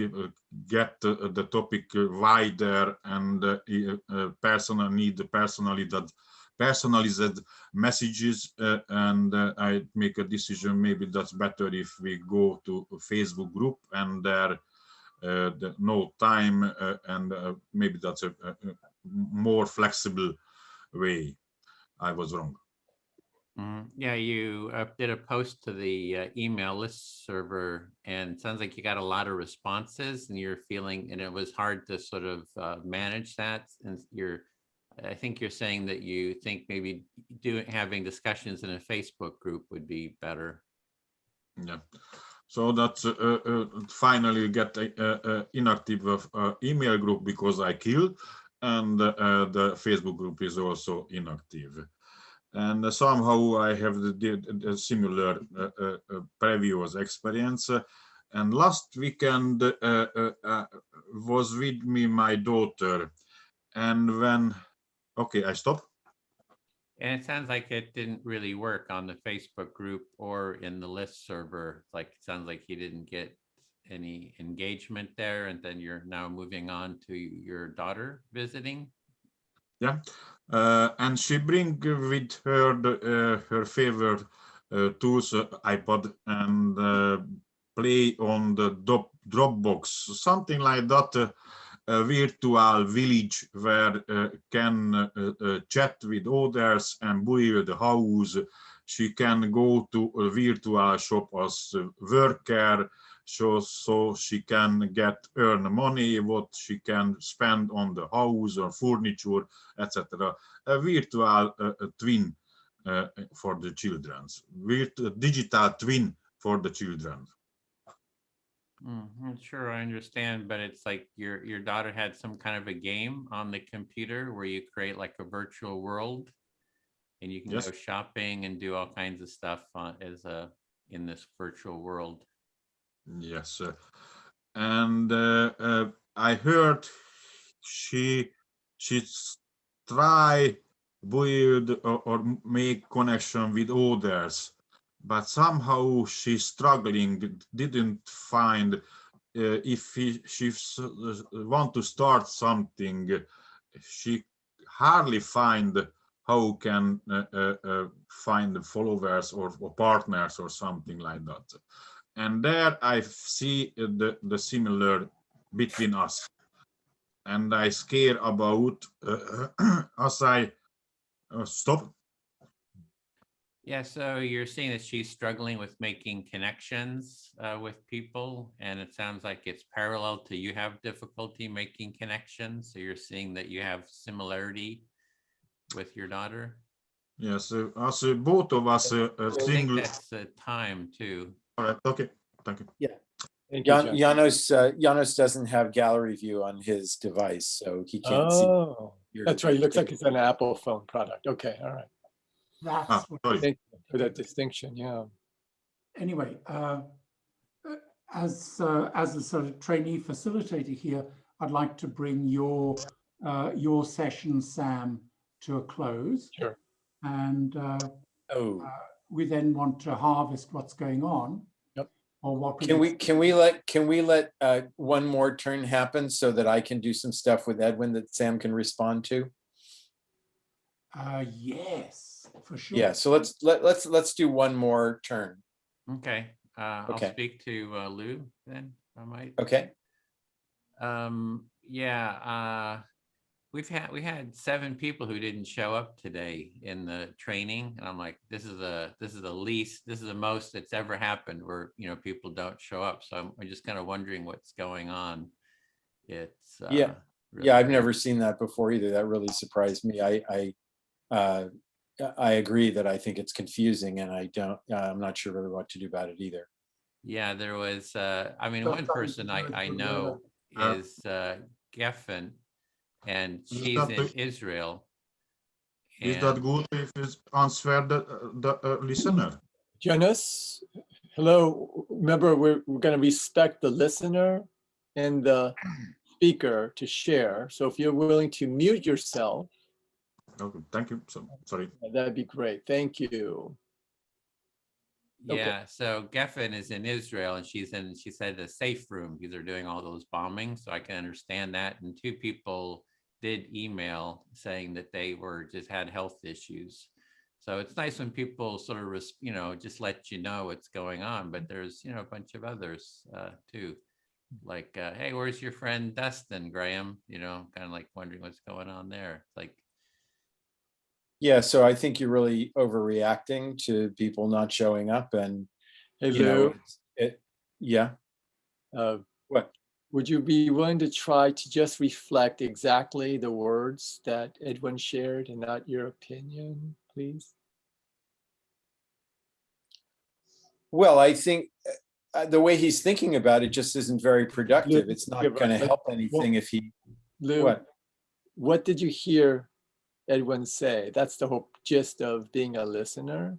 get the topic wider and personal need personalized messages, and I make a decision. Maybe that's better if we go to a Facebook group and there no time and maybe that's a more flexible way. I was wrong. Yeah, you did a post to the email list server, and it sounds like you got a lot of responses, and you're feeling, and it was hard to sort of manage that. And I think you're saying that you think maybe having discussions in a Facebook group would be better. Yeah. So that's finally get inactive email group because I killed, and the Facebook group is also inactive. And somehow I have a similar previous experience. And last weekend was with me my daughter, and when I stop. And it sounds like it didn't really work on the Facebook group or in the list server. Like it sounds like you didn't get any engagement there, and then you're now moving on to your daughter visiting. Yeah, and she bring with her her favorite tools, iPod, and play on the Dropbox, something like that. a virtual village where can chat with others and build a house. She can go to a virtual shop as a worker, so she can earn money, what she can spend on the house or furniture, etc. A virtual twin for the children, digital twin for the children. I'm sure I understand, but it's like your daughter had some kind of a game on the computer where you create like a virtual world, and you can Yes. go shopping and do all kinds of stuff in this virtual world. Yes, and I heard she try build or make connection with others, but somehow she's struggling. Didn't find if she want to start something, she hardly find how can find followers or partners or something like that. And there I see the similar between us. And I scare about as I stop. Yeah, so you're seeing that she's struggling with making connections with people, and it sounds like it's parallel to you have difficulty making connections. So you're seeing that you have similarity with your daughter. Yes, as both of us I think single. that's time too. All right, okay, thank you. Yeah. Thank you, John. Janos doesn't have gallery view on his device, so he can't see. Oh, that's right. It looks like it's an Apple phone product. Okay, all right. That's Sorry. Thank you for that distinction. Yeah. anyway. As a sort of trainee facilitator here, I'd like to bring your session, Sam, to a close. Sure. And we then want to harvest what's going on. Yep. Or what Can we let one more turn happen so that I can do some stuff with Edwin that Sam can respond to? Yes, for sure. Yeah. So let's do one more turn. Okay. I'll speak to Lou then, if I might. Okay. Yeah. We had 7 people who didn't show up today in the training, and I'm like, this is the most that's ever happened where people don't show up. So I'm just kind of wondering what's going on. It's really really I've great. never seen that before either. That really surprised me. I agree that I think it's confusing, and I'm not sure really what to do about it either. Yeah, there was one person I know is Geffen, and she's in Israel. Is that good if it's answer the listener? Jonas, hello. Remember, we're going to respect the listener and the speaker to share. So if you're willing to mute yourself. Okay, thank you. So sorry. That'd be great. Thank you. Yeah, Okay. so Geffen is in Israel, and she said the safe room because they're doing all those bombings, so I can understand that. And 2 people did email saying that they just had health issues. So it's nice when people sort of just let you know what's going on. But there's a bunch of others too, like hey, where's your friend Dustin, Graham? Kind of like wondering what's going on there. It's like, Yeah, so I think you're really overreacting to people not showing up, and Hey, Lou. Yeah. What? Would you be willing to try to just reflect exactly the words that Edwin shared and not your opinion, please? Well, I think the way he's thinking about it just isn't very productive. Lou, it's not going to help anything if he. Lou, what did you hear Edwin say? That's the whole gist of being a listener.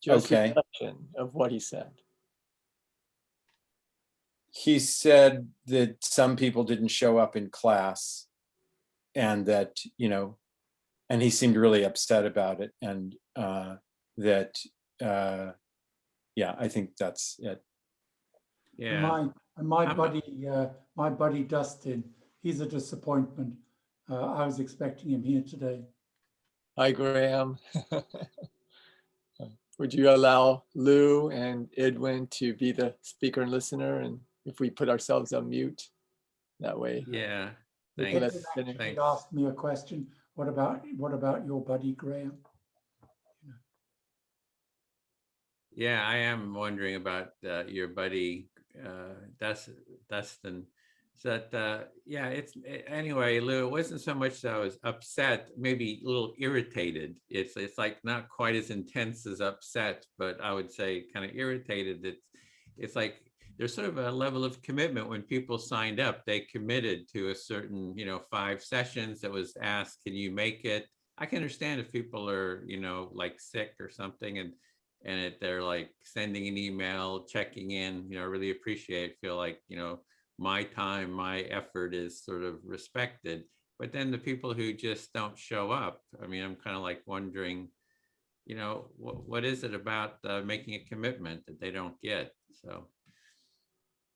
Just reflection of what he said. He said that some people didn't show up in class, and that, and he seemed really upset about it, and I think that's it. Yeah. My buddy Dustin, he's a disappointment. I was expecting him here today. Hi, Graham. Would you allow Lou and Edwin to be the speaker and listener, and if we put ourselves on mute? that way. Yeah. The Thanks. let's David finish. actually Thanks. asked me a question. What about your buddy Graham? Yeah, I am wondering about your buddy Dustin. So that anyway, Lou, it wasn't so much that I was upset, maybe a little irritated. It's like not quite as intense as upset, but I would say kind of irritated. It's like there's sort of a level of commitment when people signed up. They committed to a certain 5 sessions that was asked, can you make it? I can understand if people are like sick or something and they're like sending an email, checking in, really appreciate, feel like, my time, my effort is sort of respected. But then the people who just don't show up, I mean, I'm kind of like wondering, what is it about making a commitment that they don't get? So.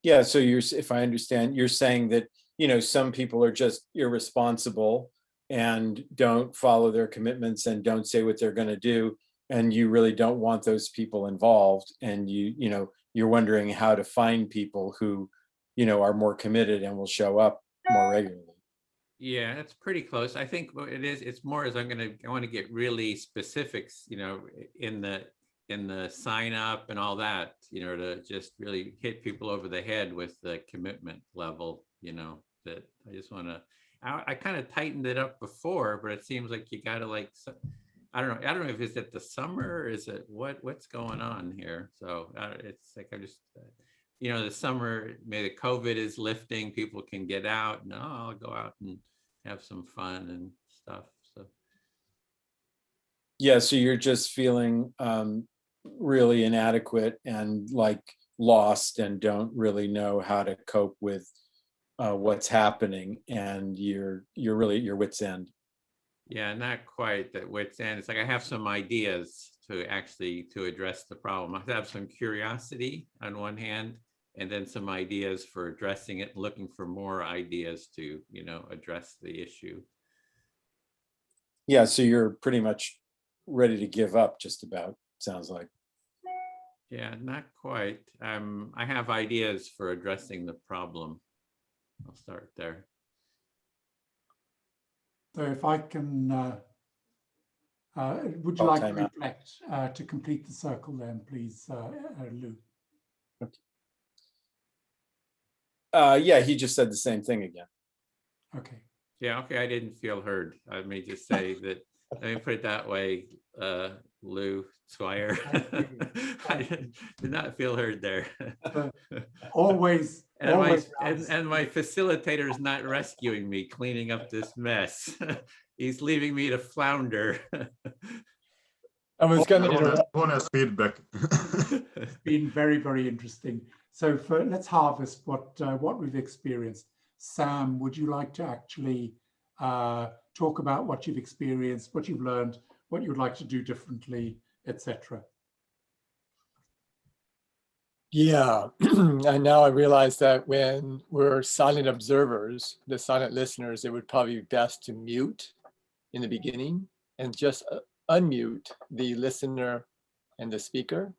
Yeah, so if I understand, you're saying that, some people are just irresponsible and don't follow their commitments and don't say what they're going to do. And you really don't want those people involved. And you're wondering how to find people who, are more committed and will show up more regularly. Yeah, that's pretty close. I think what it is, it's more as I want to get really specifics, in the sign up and all that, to just really hit people over the head with the commitment level, that I just want to, I kind of tightened it up before, but it seems like you got to I don't know if it's at the summer or is it what's going on here? So it's like, I just, the summer, maybe the COVID is lifting, people can get out. No, I'll go out and have some fun and stuff. So. Yeah, so you're just feeling really inadequate and like lost and don't really know how to cope with what's happening, and you're really at your wit's end. Yeah, not quite at wit's end. It's like I have some ideas to address the problem. I have some curiosity on one hand, and then some ideas for addressing it, looking for more ideas to, address the issue. Yeah, so you're pretty much ready to give up, just about, sounds like. Yeah, not quite. I have ideas for addressing the problem. I'll start there. So if I can, would you like to reflect to complete the circle then, please, Lou? Yeah, he just said the same thing again. Okay. Yeah, okay, I didn't feel heard. I may just say that, let me put it that way, Lou Swire. I did not feel heard there. Always. And my facilitator is not rescuing me, cleaning up this mess. He's leaving me to flounder. I was going to interrupt. Bonus feedback. It's been very, very interesting. So let's harvest what we've experienced. Sam, would you like to actually talk about what you've experienced, what you've learned, what you'd like to do differently, etc.? Yeah, and now I realize that when we're silent observers, the silent listeners, it would probably be best to mute in the beginning and just unmute the listener and the speaker.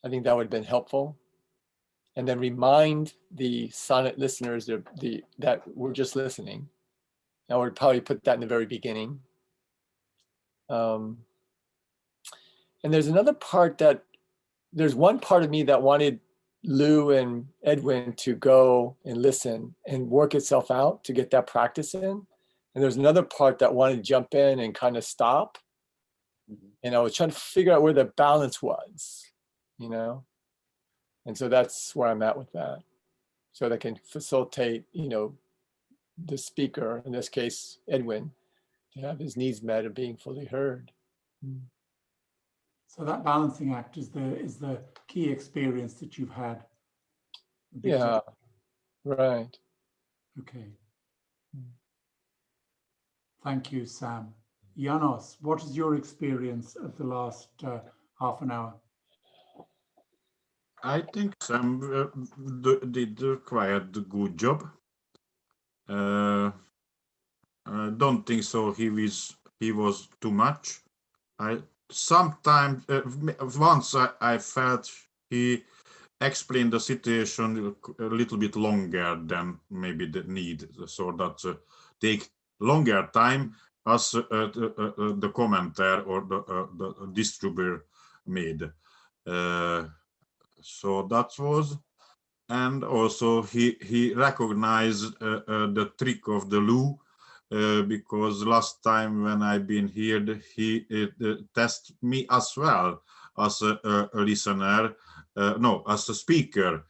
I think that would have been helpful. And then remind the silent listeners that we're just listening. I would probably put that in the very beginning. And there's another part there's one part of me that wanted Lou and Edwin to go and listen and work itself out to get that practice in. And there's another part that wanted to jump in and kind of stop. And I was trying to figure out where the balance was, And so that's where I'm at with that. So that I can facilitate, the speaker, in this case, Edwin, to have his needs met and being fully heard. So that balancing act is the key experience that you've had. Yeah, right. Okay. Thank you, Sam. Janos, what is your experience of the last half an hour? I think Sam did quite a good job. I don't think so. He was too much. Sometimes once I felt he explain the situation a little bit longer than maybe the need, so that take longer time as the commenter or the distributor made. So that was, and also he recognized the trick of the Lou, because last time when I've been here, he tested me as well as a listener, no, as a speaker.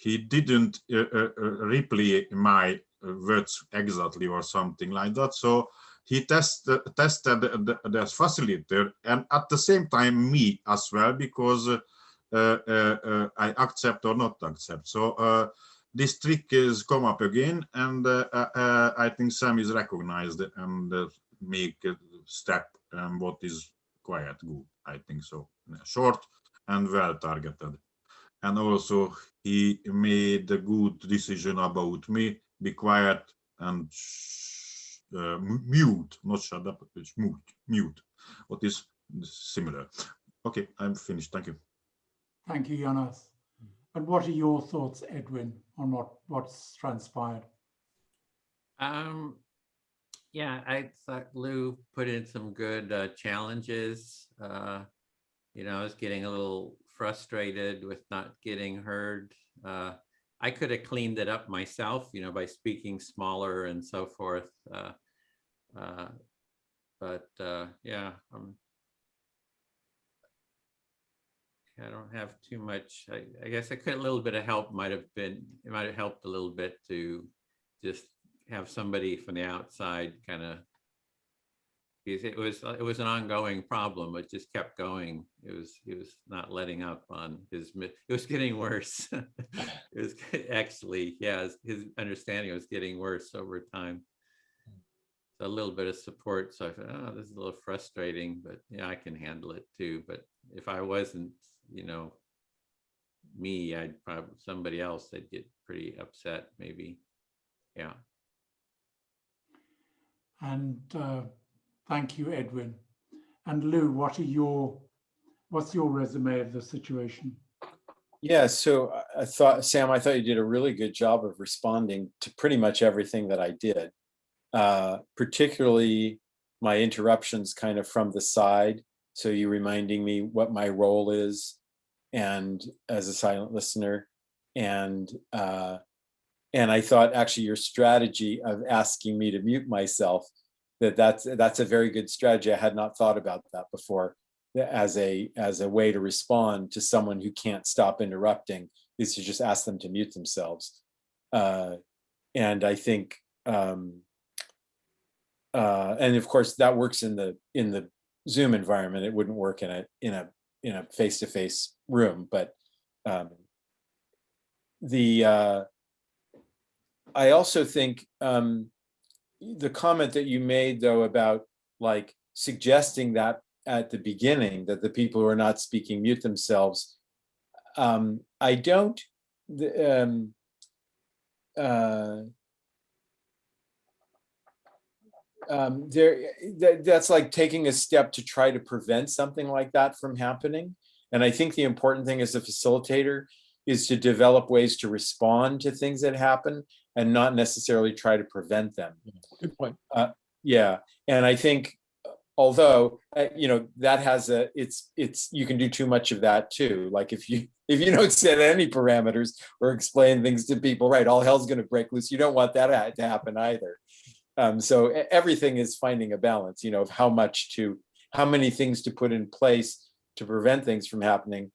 He didn't reply my words exactly or something like that. So he tested the facilitator and at the same time me as well, because I accept or not accept. So this trick is come up again, and I think Sam is recognized and make a step what is quite good. I think so. Short and well targeted. And also he made a good decision about me, be quiet and mute, not shut up, it's mute. What is similar. Okay, I'm finished. Thank you. Thank you, Jonas. And what are your thoughts, Edwin, on what's transpired? Yeah, I thought Lou put in some good challenges. You know, I was getting a little frustrated with not getting heard. I could have cleaned it up myself, you know, by speaking smaller and so forth. Yeah, I don't have too much. I guess a little bit of help might have helped a little bit to just have somebody from the outside kind of, because it was an ongoing problem. It just kept going. It was not letting up on his. It was getting worse. It was actually, yeah, his understanding was getting worse over time. So a little bit of support. So I thought, oh, this is a little frustrating, but yeah, I can handle it too. But if I wasn't, you know, me, I'd probably somebody else. I'd get pretty upset, maybe. Yeah. And thank you, Edwin. And Lou, what's your resume of the situation? Yeah, so I thought, Sam, I thought you did a really good job of responding to pretty much everything that I did, particularly my interruptions kind of from the side. So you reminding me what my role is, and as a silent listener, and I thought actually your strategy of asking me to mute myself, that's a very good strategy. I had not thought about that before. As a way to respond to someone who can't stop interrupting, is to just ask them to mute themselves. And I think, and of course that works in the Zoom environment. It wouldn't work in a face-to-face room. But I also think the comment that you made though about like suggesting that at the beginning that the people who are not speaking mute themselves. I don't. That's like taking a step to try to prevent something like that from happening. And I think the important thing as a facilitator is to develop ways to respond to things that happen and not necessarily try to prevent them. Good point. Yeah, and I think, although you know, that has it's you can do too much of that too. Like if you don't set any parameters or explain things to people, right, all hell's going to break loose. You don't want that to happen either. So everything is finding a balance, you know, of how many things to put in place to prevent things from happening,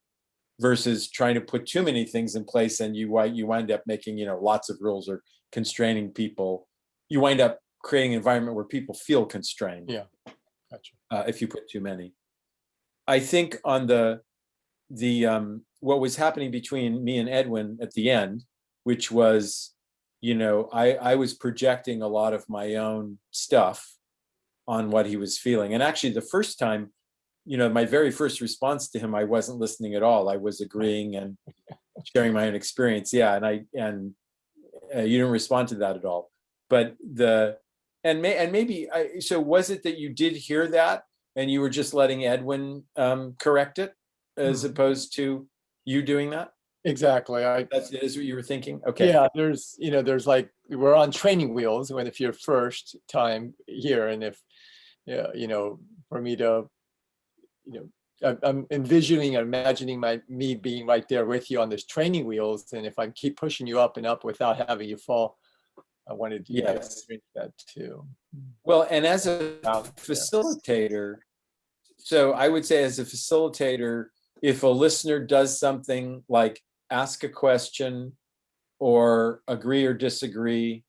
versus trying to put too many things in place and you wind up making, you know, lots of rules or constraining people. You wind up creating an environment where people feel constrained. Yeah. Gotcha. If you put too many. I think on the what was happening between me and Edwin at the end, which was, you know, I was projecting a lot of my own stuff on what he was feeling. And actually the first time, you know, my very first response to him, I wasn't listening at all. I was agreeing and sharing my own experience. Yeah, and you didn't respond to that at all. But maybe so was it that you did hear that and you were just letting Edwin correct it, as opposed to you doing that? Exactly. That is what you were thinking? Okay. Yeah, there's like, we're on training wheels when if you're first time here, and if, yeah, for me to, I'm envisioning and imagining me being right there with you on this training wheels, and if I keep pushing you up and up without having you fall, I wanted to experience that too. Well, and as a facilitator, so I would say as a facilitator, if a listener does something like ask a question or agree or disagree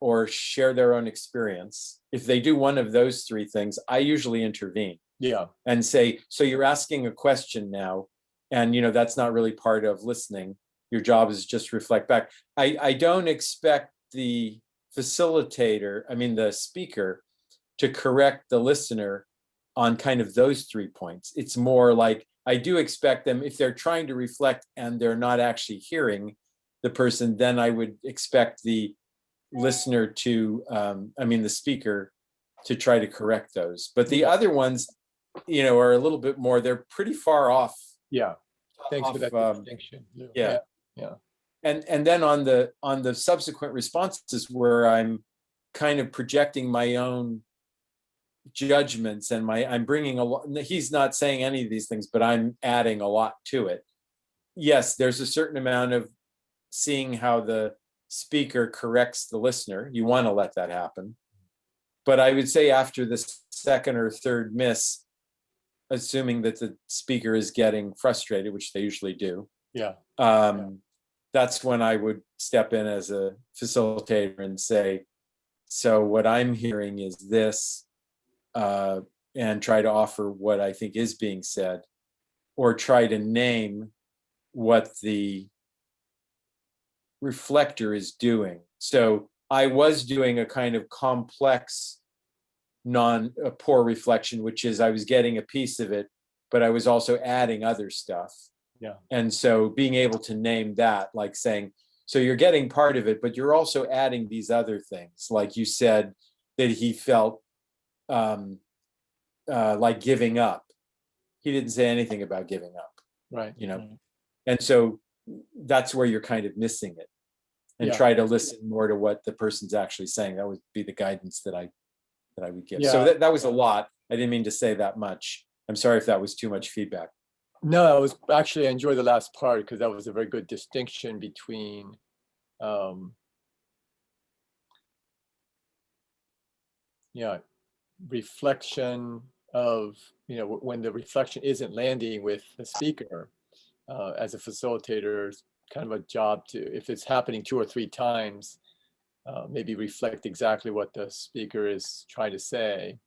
or share their own experience, if they do one of those three things, I usually intervene. Yeah. And say, so you're asking a question now, and that's not really part of listening. Your job is just reflect back. I don't expect the facilitator, the speaker, to correct the listener on kind of those 3 points. It's more like, I do expect them, if they're trying to reflect and they're not actually hearing the person, then I would expect the listener to, the speaker, to try to correct those. But the other ones, are a little bit more, they're pretty far off. Yeah. Thanks for that distinction. Yeah. And then on the subsequent responses where I'm kind of projecting my own judgments and I'm bringing a lot, he's not saying any of these things, but I'm adding a lot to it. Yes, there's a certain amount of seeing how the speaker corrects the listener. You want to let that happen. But I would say after the second or third miss, assuming that the speaker is getting frustrated, which they usually do. Yeah. That's when I would step in as a facilitator and say, so what I'm hearing is this, and try to offer what I think is being said, or try to name what the reflector is doing. So I was doing a kind of complex poor reflection, which is I was getting a piece of it, but I was also adding other stuff. Yeah. And so being able to name that, like saying, so you're getting part of it, but you're also adding these other things. Like you said that he felt like giving up. He didn't say anything about giving up. Right. And so that's where you're kind of missing it, and try to listen more to what the person's actually saying. That would be the guidance that I would give. So that was a lot. I didn't mean to say that much. I'm sorry if that was too much feedback. No, I was actually, I enjoyed the last part because that was a very good distinction between reflection of, when the reflection isn't landing with the speaker, as a facilitator, it's kind of a job to, if it's happening 2 or 3 times, maybe reflect exactly what the speaker is trying to say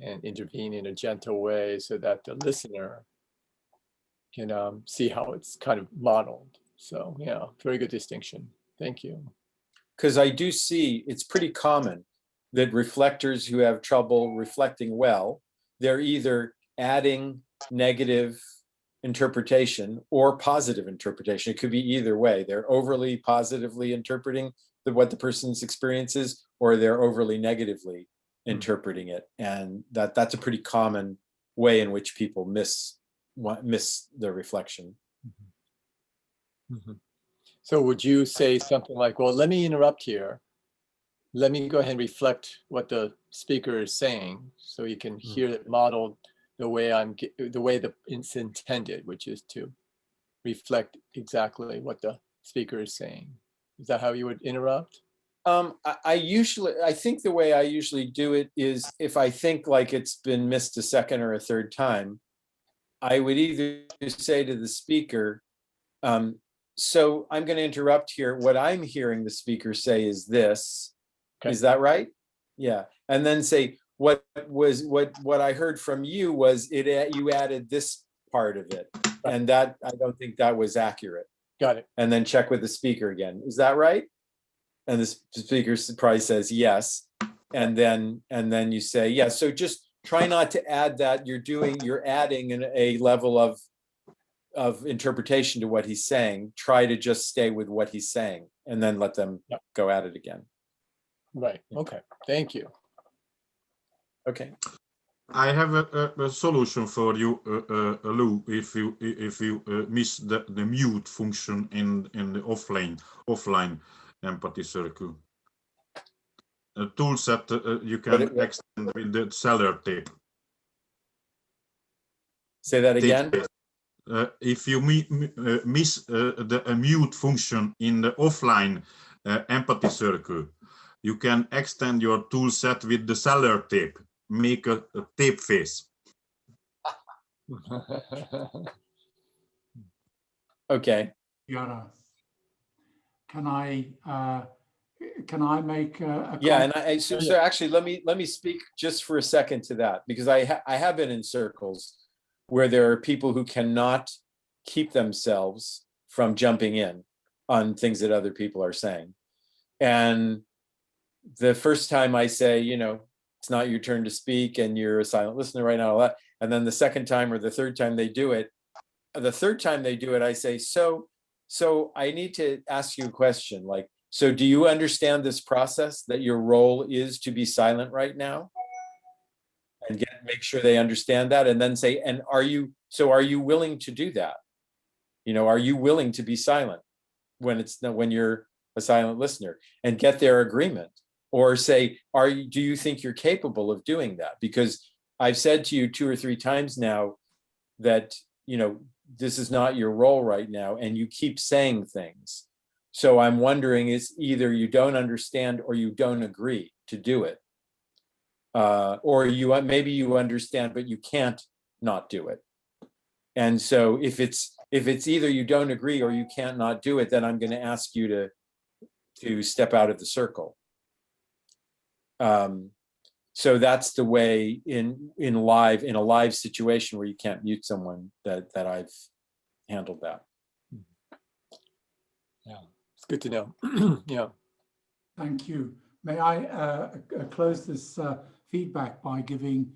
and intervene in a gentle way so that the listener can see how it's kind of modeled. So yeah, very good distinction. Thank you. Because I do see it's pretty common that reflectors who have trouble reflecting well, they're either adding negative interpretation or positive interpretation. It could be either way. They're overly positively interpreting what the person's experience is, or they're overly negatively interpreting it. And that's a pretty common way in which people miss the reflection. So would you say something like, well, let me interrupt here. Let me go ahead and reflect what the speaker is saying so you can hear it modeled the way it's intended, which is to reflect exactly what the speaker is saying. Is that how you would interrupt? I think the way I usually do it is, if I think like it's been missed a second or a third time, I would either say to the speaker, so I'm going to interrupt here. What I'm hearing the speaker say is this. Okay. Is that right? Yeah. And then say, what I heard from you was you added this part of it. And that, I don't think that was accurate. Got it. And then check with the speaker again. Is that right? And the speaker probably says yes. And then you say, yeah. So just try not to add that. You're adding a level of interpretation to what he's saying. Try to just stay with what he's saying, and then let them go at it again. Right. Okay. Thank you. Okay. I have a solution for you, Lou. If you miss the mute function in the offline empathy circle, a tool set you can extend with the seller tape. Say that again. If you miss the mute function in the offline empathy circle, you can extend your tool set with the seller tape. Make a tape face. Okay. Yana, can I make a Yeah, comment? and so actually let me speak just for a second to that, because I have been in circles where there are people who cannot keep themselves from jumping in on things that other people are saying. And the first time I say, you know, it's not your turn to speak and you're a silent listener right now, all that. And then the second time or the third time they do it, I say, so I need to ask you a question. Like, so do you understand this process that your role is to be silent right now? And make sure they understand that, and then say, and are you willing to do that? You know, are you willing to be silent when you're a silent listener, and get their agreement? Or say, do you think you're capable of doing that? Because I've said to you 2 or 3 times now that, you know, this is not your role right now, and you keep saying things. So I'm wondering, is either you don't understand or you don't agree to do it. Or maybe you understand, but you can't not do it. And so if it's either you don't agree or you can't not do it, then I'm going to ask you to step out of the circle. So that's the way in a live situation where you can't mute someone that I've handled that. Yeah, it's good to know. Yeah. Thank you. May I close this feedback by giving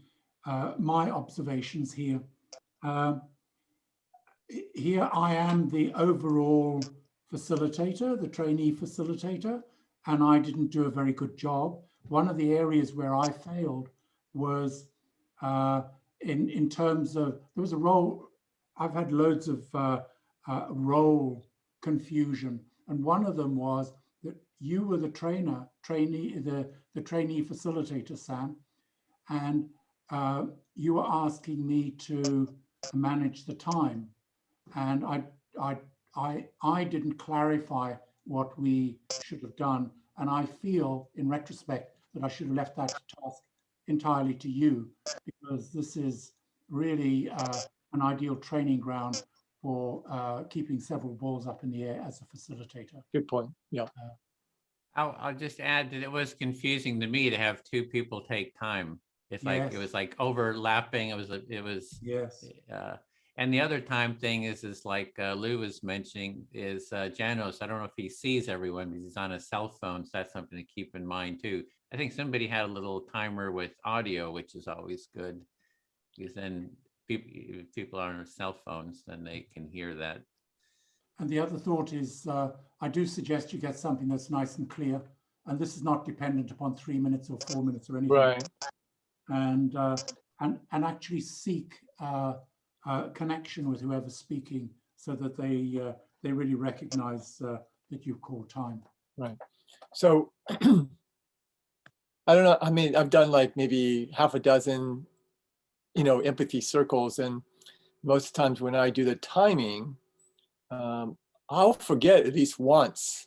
my observations here. Here I am the overall facilitator, the trainee facilitator, and I didn't do a very good job. One of the areas where I failed was in terms of, there was a role, I've had loads of role confusion, and one of them was that you were the trainee facilitator, Sam, and you were asking me to manage the time, and I didn't clarify what we should have done, and I feel in retrospect that I should have left that task entirely to you, because this is really an ideal training ground for keeping several balls up in the air as a facilitator. Good point. Yeah. I'll just add that it was confusing to me to have 2 people take time. It's like, Yes. it was like overlapping. It was Yes. And the other time thing is like Lou was mentioning is Janos. I don't know if he sees everyone because he's on a cell phone. So that's something to keep in mind too. I think somebody had a little timer with audio, which is always good, because then if people are on their cell phones, then they can hear that. And the other thought is, I do suggest you get something that's nice and clear, and this is not dependent upon 3 minutes or 4 minutes or anything. Right. And actually seek connection with whoever's speaking, so that they really recognize that you've called time. Right. So I don't know. I mean, I've done like maybe half a dozen, you know, empathy circles, and most times when I do the timing, I'll forget at least once.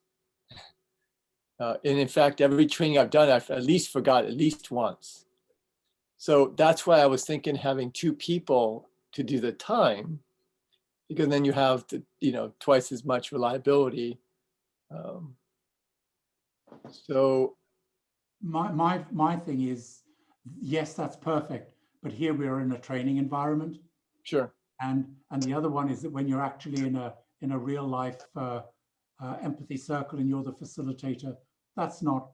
And in fact, every training I've done, I've at least forgot at least once. So that's why I was thinking having 2 people to do the time, because then you have the, you know, twice as much reliability. So my thing is, yes, that's perfect, but here we are in a training environment. Sure. And the other one is that when you're actually in a real life empathy circle and you're the facilitator, that's not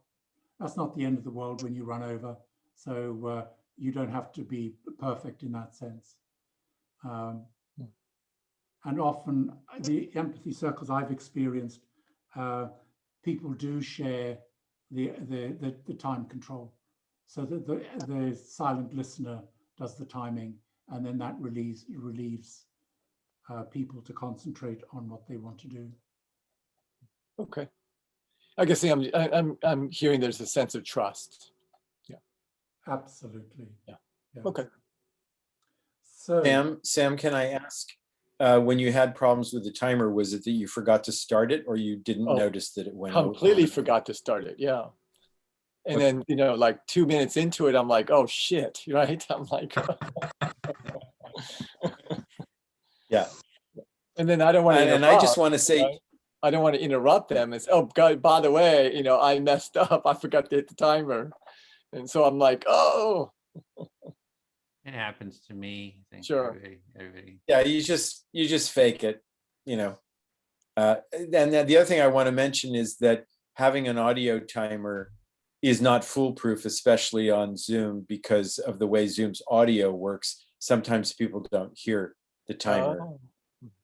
the end of the world when you run over. So you don't have to be perfect in that sense. And often the empathy circles I've experienced, people do share the time control, so that the silent listener does the timing, and then that relieves people to concentrate on what they want to do. Okay. I guess I'm hearing there's a sense of trust. Yeah. Absolutely. Yeah. Yeah. Okay. So Sam, can I ask, when you had problems with the timer, was it that you forgot to start it, or you didn't notice that it went out? Completely forgot to start it. Yeah. And then, you know, like 2 minutes into it, I'm like, oh shit, right? I'm like, yeah. And then I don't want to interrupt. And I just want to say, right? I don't want to interrupt them. It's, oh God, by the way, you know, I messed up. I forgot to hit the timer. And so I'm like, oh. It happens to me. I think Sure. everybody. Yeah, you just fake it, you know. And then the other thing I want to mention is that having an audio timer is not foolproof, especially on Zoom, because of the way Zoom's audio works. Sometimes people don't hear the timer,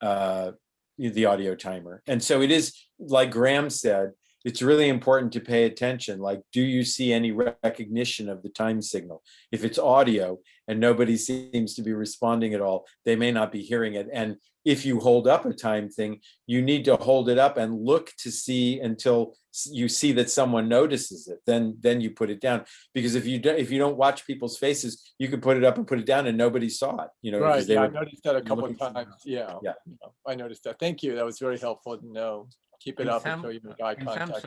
the audio timer. And so it is, like Graham said, it's really important to pay attention. Like, do you see any recognition of the time signal? If it's audio and nobody seems to be responding at all, they may not be hearing it. And if you hold up a time thing, you need to hold it up and look to see until you see that someone notices it. Then you put it down. Because if you don't watch people's faces, you could put it up and put it down and nobody saw it. You know, right? Yeah, I noticed that a couple of times. Yeah, yeah. You know, I noticed that. Thank you. That was very helpful to know. Keep it up until you make eye contact.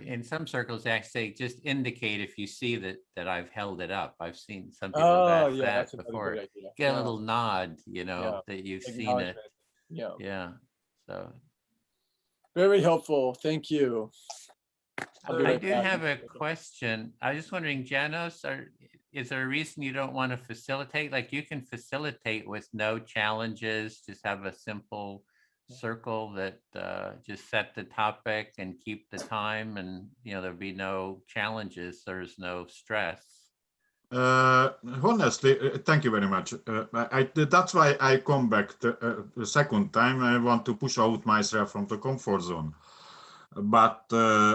In some circles, they actually just indicate if you see that I've held it up. I've seen some people oh, have yeah, asked that's that before. good idea. Get a little nod, you know, that you've seen it. Yeah. Yeah. So very helpful. Thank you. I do have a question. I was just wondering, Janos, is there a reason you don't want to facilitate? Like, you can facilitate with no challenges, just have a simple circle that just set the topic and keep the time, and you know there'll be no challenges, there's no stress. Honestly, thank you very much. That's why I come back the second time. I want to push out myself from the comfort zone. But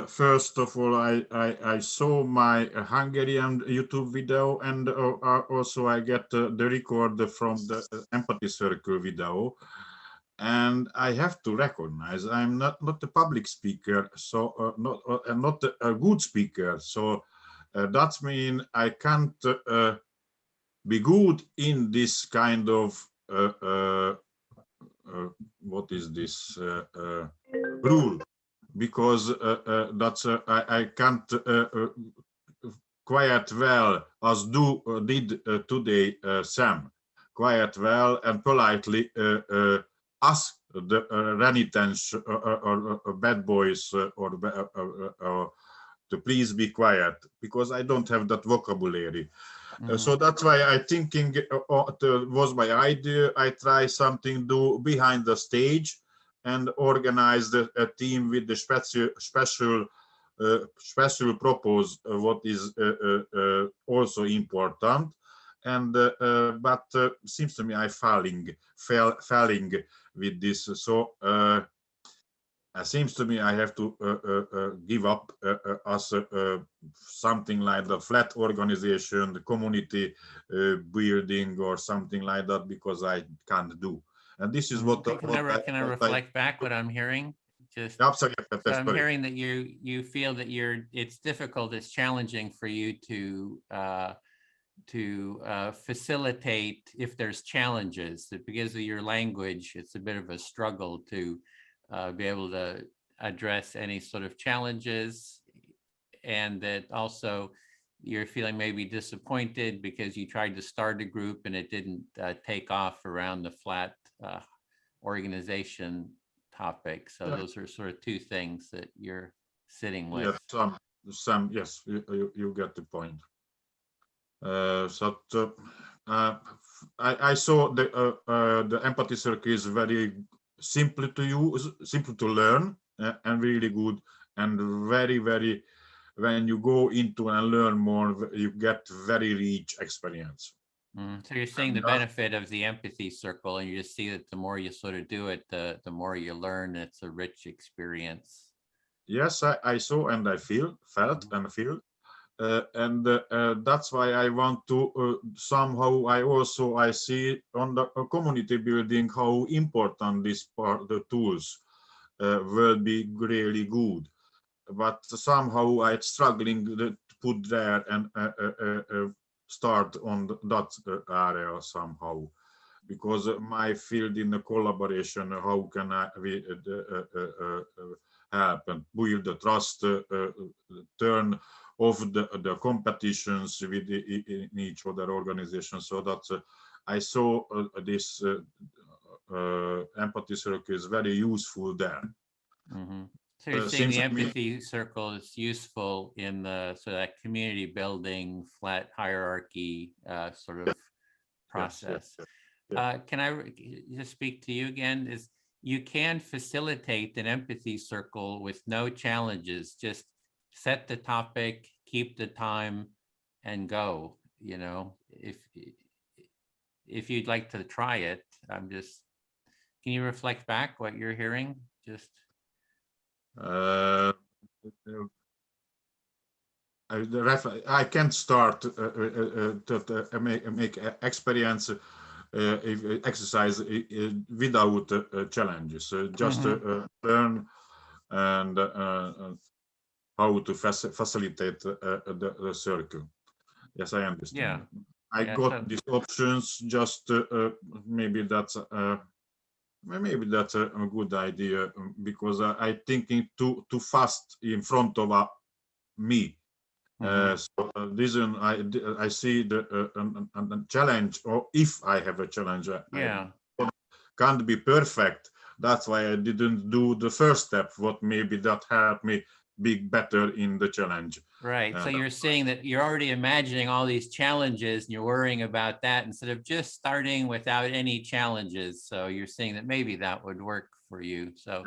first of all, I saw my Hungarian YouTube video, and also I get the record from the Empathy Circle video. And I have to recognize I'm not a public speaker, so not a good speaker. So that means I can't be good in this kind of what is this rule, because that's I can't quite well as did today Sam, quite well and politely ask the renitents or bad boys or to please be quiet, because I don't have that vocabulary. So that's why I thinking was my idea. I try something do behind the stage and organize a team with the special propose what is also important. And but seems to me I failing with this. So it seems to me I have to give up as something like the flat organization, the community building or something like that, because I can't do. And this is what can I reflect back what I'm hearing? Just absolutely. So I'm hearing that you feel that it's difficult, it's challenging for you to facilitate if there's challenges, that because of your language, it's a bit of a struggle to be able to address any sort of challenges, and that also you're feeling maybe disappointed because you tried to start a group and it didn't take off around the flat organization topic. So those are sort of two things that you're sitting with. Yes, Sam, yes, you get the point. I saw the Empathy Circle is very simple to use, simple to learn, and really good, and very, very, when you go into and learn more, you get very rich experience. So you're seeing the benefit of the Empathy Circle, and you just see that the more you sort of do it, the more you learn. It's a rich experience. Yes, I saw and I felt and feel. That's why I want to somehow I see on the community building how important this part, the tools will be really good, but somehow I'm struggling to put there and start on that area somehow, because my field in the collaboration, how can I help and build the trust, turn off the competitions with in each other organization. So that I saw this empathy circle is very useful there. Mm-hmm. So you're saying the empathy circle is useful in the sort of that community building, flat hierarchy sort of process. Yes, yes. Can I just speak to you again? Is you can facilitate an empathy circle with no challenges. Just set the topic, keep the time, and go. You know, if you'd like to try it, I'm just. Can you reflect back what you're hearing? Just. I can start to make experience exercise without challenges. Just learn and how to facilitate the circle. Yes, I understand. Yeah. I got these options. Just maybe that's a good idea, because I thinking too fast in front of me. So this one I see the challenge, or if I have a challenge, I can't be perfect. That's why I didn't do the first step. What maybe that helped me be better in the challenge. Right. So you're saying that you're already imagining all these challenges and you're worrying about that instead of just starting without any challenges. So you're saying that maybe that would work for you. So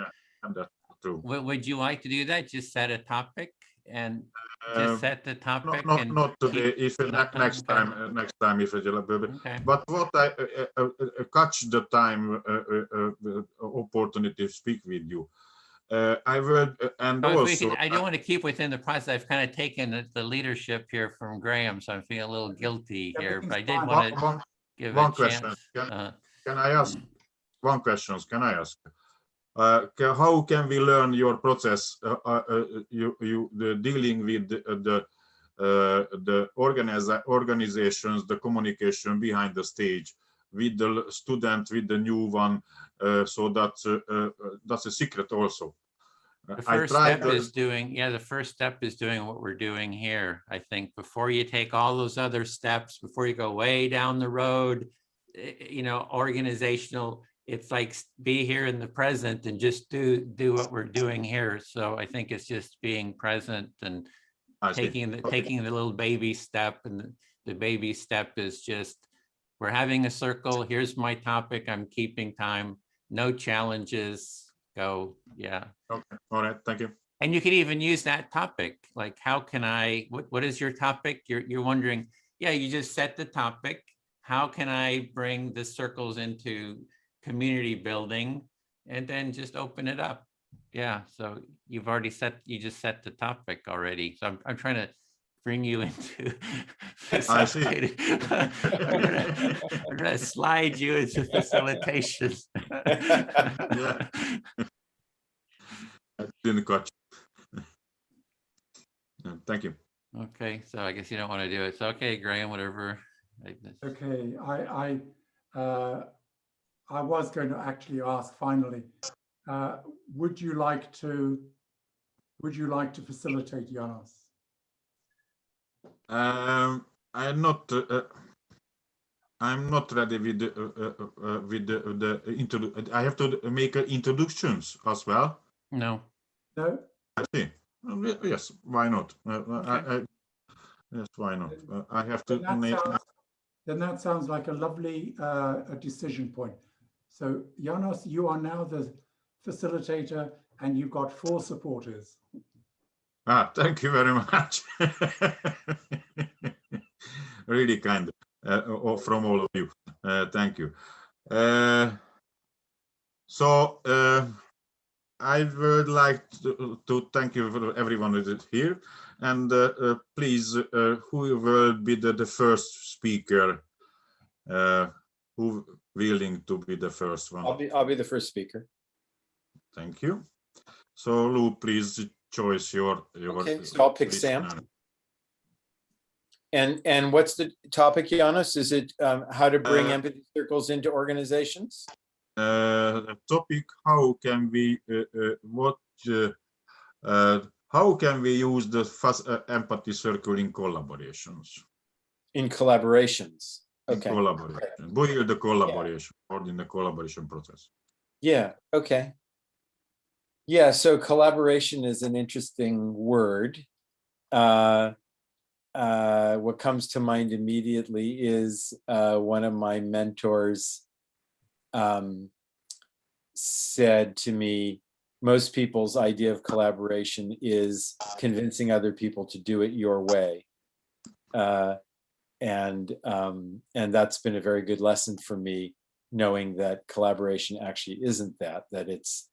that's true. Would you like to do that? Just set a topic and just set the topic. Not today. If next time, if but what I catch the time opportunity to speak with you. I will, and also I don't want to keep within the process. I've kind of taken the leadership here from Graham, so I'm feeling a little guilty here. But I did want to give a chance. Can I ask one question? Can I ask? How can we learn your process? Dealing with the organizations, the communication behind the stage, with the student, with the new one, so that's a secret also. The first step is doing, the first step is doing what we're doing here. I think before you take all those other steps, before you go way down the road, you know, organizational, it's like be here in the present and just do what we're doing here. So I think it's just being present and taking the little baby step, and the baby step is just, we're having a circle. Here's my topic. I'm keeping time. No challenges. Go. Yeah. Okay. All right. Thank you. And you could even use that topic. Like, how can I, what is your topic? You're wondering, you just set the topic. How can I bring the circles into community building, and then just open it up? Yeah. So you've already you just set the topic already. So I'm trying to bring you into facilitating. I'm gonna slide you into facilitation. Yeah. I didn't catch. Thank you. Okay, so I guess you don't want to do it. So okay, Graham, whatever. Okay, I was going to actually ask finally, would you like to facilitate, Janos? I'm not ready with the I have to make introductions as well. No. No. I see. Yes. Why not? Okay. Yes. Why not? I have to make. Then that sounds like a lovely a decision point. So Janos, you are now the facilitator, and you've got 4 supporters. Thank you very much. Really kind from all of you. Thank you. I would like to thank you for everyone who is here, And please, who will be the first speaker? Who willing to be the first one? I'll be the first speaker. Thank you. So Lou, please choose your Okay, so I'll pick Sam. listener. And what's the topic, Janos? Is it how to bring empathy circles into organizations? Topic: how can we how can we use the empathy circle in collaborations? In collaborations. Okay. In collaboration. Build the collaboration or in the collaboration process. Yeah. Okay. Yeah. So collaboration is an interesting word. What comes to mind immediately is one of my mentors said to me, most people's idea of collaboration is convincing other people to do it your way. And that's been a very good lesson for me, knowing that collaboration actually isn't that it's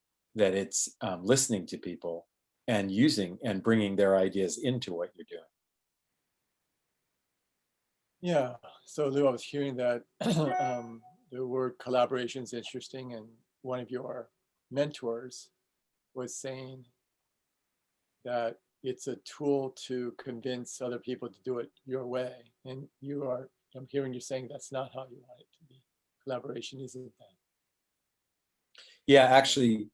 listening to people and using and bringing their ideas into what you're doing. Yeah, so Lou, I was hearing that the word collaboration is interesting, and one of your mentors was saying that it's a tool to convince other people to do it your way. And I'm hearing you saying that's not how you want it to be. Collaboration isn't that. Yeah, actually,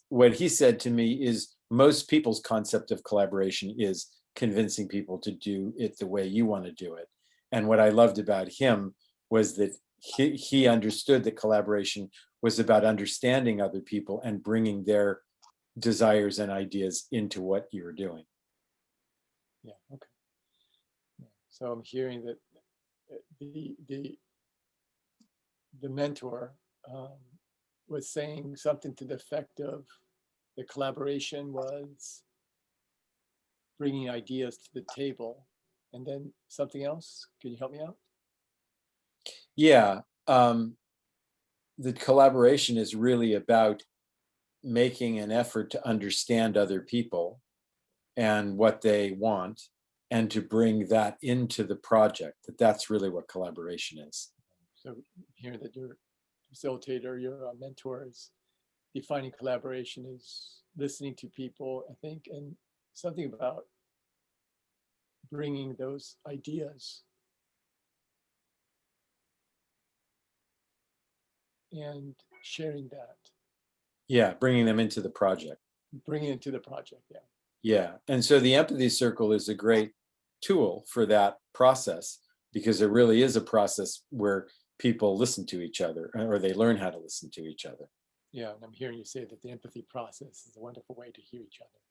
what he said to me is most people's concept of collaboration is convincing people to do it the way you want to do it. And what I loved about him was that he understood that collaboration was about understanding other people and bringing their desires and ideas into what you're doing. Yeah, okay. Yeah. So I'm hearing that the mentor was saying something to the effect of the collaboration was bringing ideas to the table, and then something else. Can you help me out? Yeah, the collaboration is really about making an effort to understand other people and what they want, and to bring that into the project. That's really what collaboration is. So hearing that your facilitator, your mentor is defining collaboration is listening to people, I think, and something about bringing those ideas and sharing that. Yeah, bringing them into the project. Bringing it into the project, yeah. Yeah, and so the empathy circle is a great tool for that process, because it really is a process where people listen to each other, or they learn how to listen to each other. Yeah, and I'm hearing you say that the empathy process is a wonderful way to hear each other.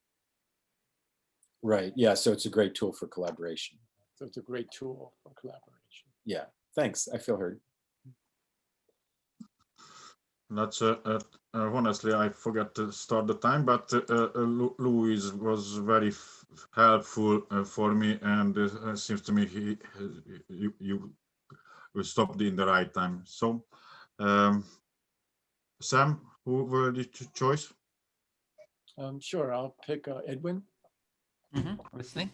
Right, yeah, so it's a great tool for collaboration. So it's a great tool for collaboration. Yeah, thanks, I feel heard. That's honestly, I forgot to start the time, but Louis was very helpful for me, and it seems to me you stopped in the right time. So, Sam, who will you choose? Sure, I'll pick Edwin. Listening.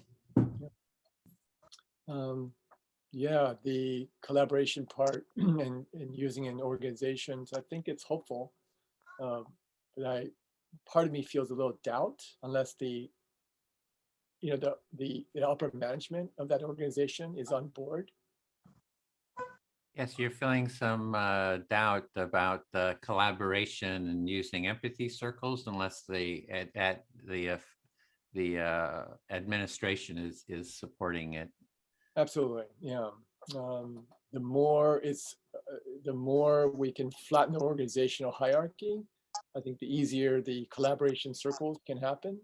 Yeah, the collaboration part and using in organizations, I think it's hopeful. But part of me feels a little doubt unless the upper management of that organization is on board. Yes, you're feeling some doubt about the collaboration and using empathy circles, unless the administration is supporting it. Absolutely, yeah. The more we can flatten the organizational hierarchy, I think the easier the collaboration circles can happen.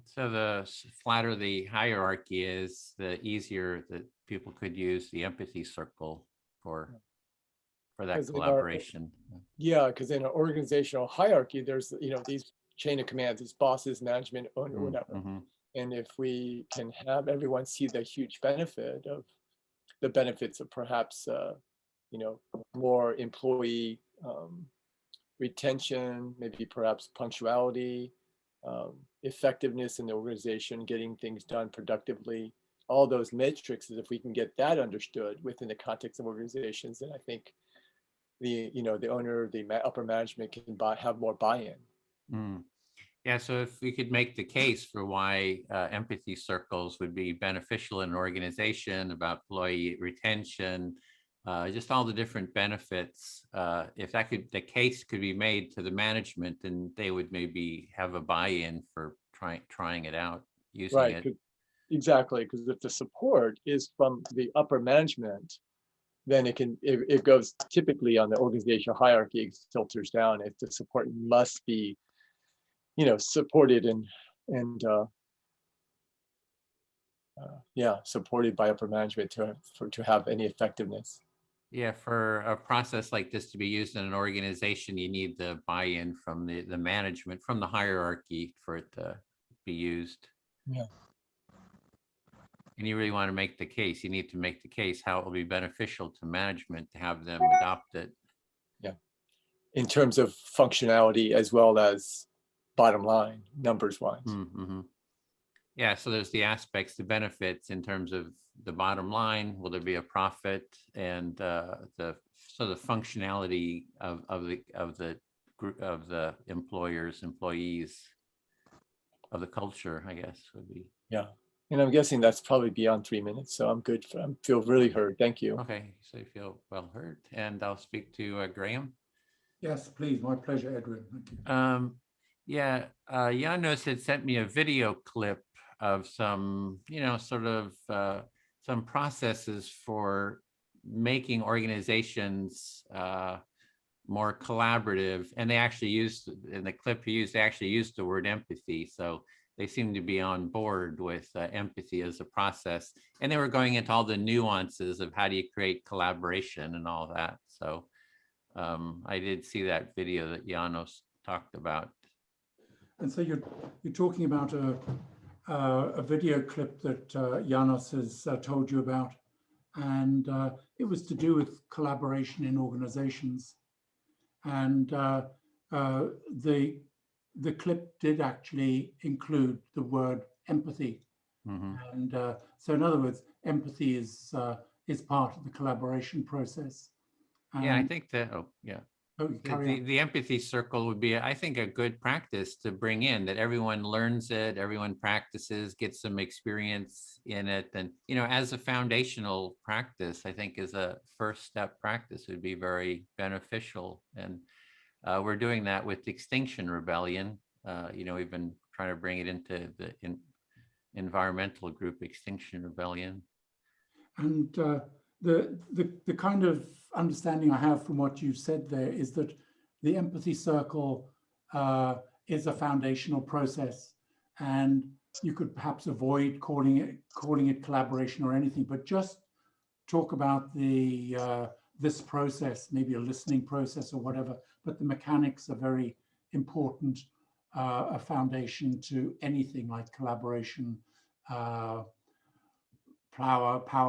So the flatter the hierarchy is, the easier that people could use the empathy circle for that collaboration. Yeah, because in an organizational hierarchy, there's these chain of commands, these bosses, management, owner, whatever. And if we can have everyone see the huge benefit of the benefits of perhaps more employee retention, maybe perhaps punctuality, effectiveness in the organization, getting things done productively, all those metrics, if we can get that understood within the context of organizations, then I think the owner, the upper management can have more buy-in. Mm. Yeah, so if we could make the case for why empathy circles would be beneficial in an organization, about employee retention, just all the different benefits, if the case could be made to the management, then they would maybe have a buy-in for trying it out, using it. Exactly, because if the support is from the upper management, then it goes typically on the organizational hierarchy, it filters down. If the support must be, supported and supported by upper management to have any effectiveness. Yeah, for a process like this to be used in an organization, you need the buy-in from the management, from the hierarchy, for it to be used. Yeah. And you really want to make the case. You need to make the case how it will be beneficial to management to have them adopt it. Yeah. In terms of functionality as well as bottom line, numbers wise. Mm-hmm. Yeah, so there's the aspects, the benefits in terms of the bottom line. Will there be a profit, and the functionality of the group, of the employees, of the culture, I guess, would be. Yeah, and I'm guessing that's probably beyond 3 minutes, so I'm good. I feel really heard. Thank you. Okay, so you feel well heard, and I'll speak to Graham. Yes, please. My pleasure, Edwin. Thank you. Yeah, Janos had sent me a video clip of some, some processes for making organizations more collaborative. And they actually used, in the clip he used, they actually used the word empathy. So they seem to be on board with empathy as a process. And they were going into all the nuances of how do you create collaboration and all that. So I did see that video that Janos talked about. And so you're talking about a video clip that Janos has told you about, and it was to do with collaboration in organizations. And the clip did actually include the word empathy. Mm-hmm. And so in other words, empathy is part of the collaboration process. Yeah, I think that, the empathy circle would be, I think, a good practice to bring in, that everyone learns it, everyone practices, gets some experience in it. And, as a foundational practice, I think as a first step practice would be very beneficial. And we're doing that with Extinction Rebellion. We've been trying to bring it into the environmental group, Extinction Rebellion. And the kind of understanding I have from what you've said there is that the empathy circle is a foundational process, and you could perhaps avoid calling it collaboration or anything, but just talk about this process, maybe a listening process or whatever. But the mechanics are very important, a foundation to anything like collaboration, power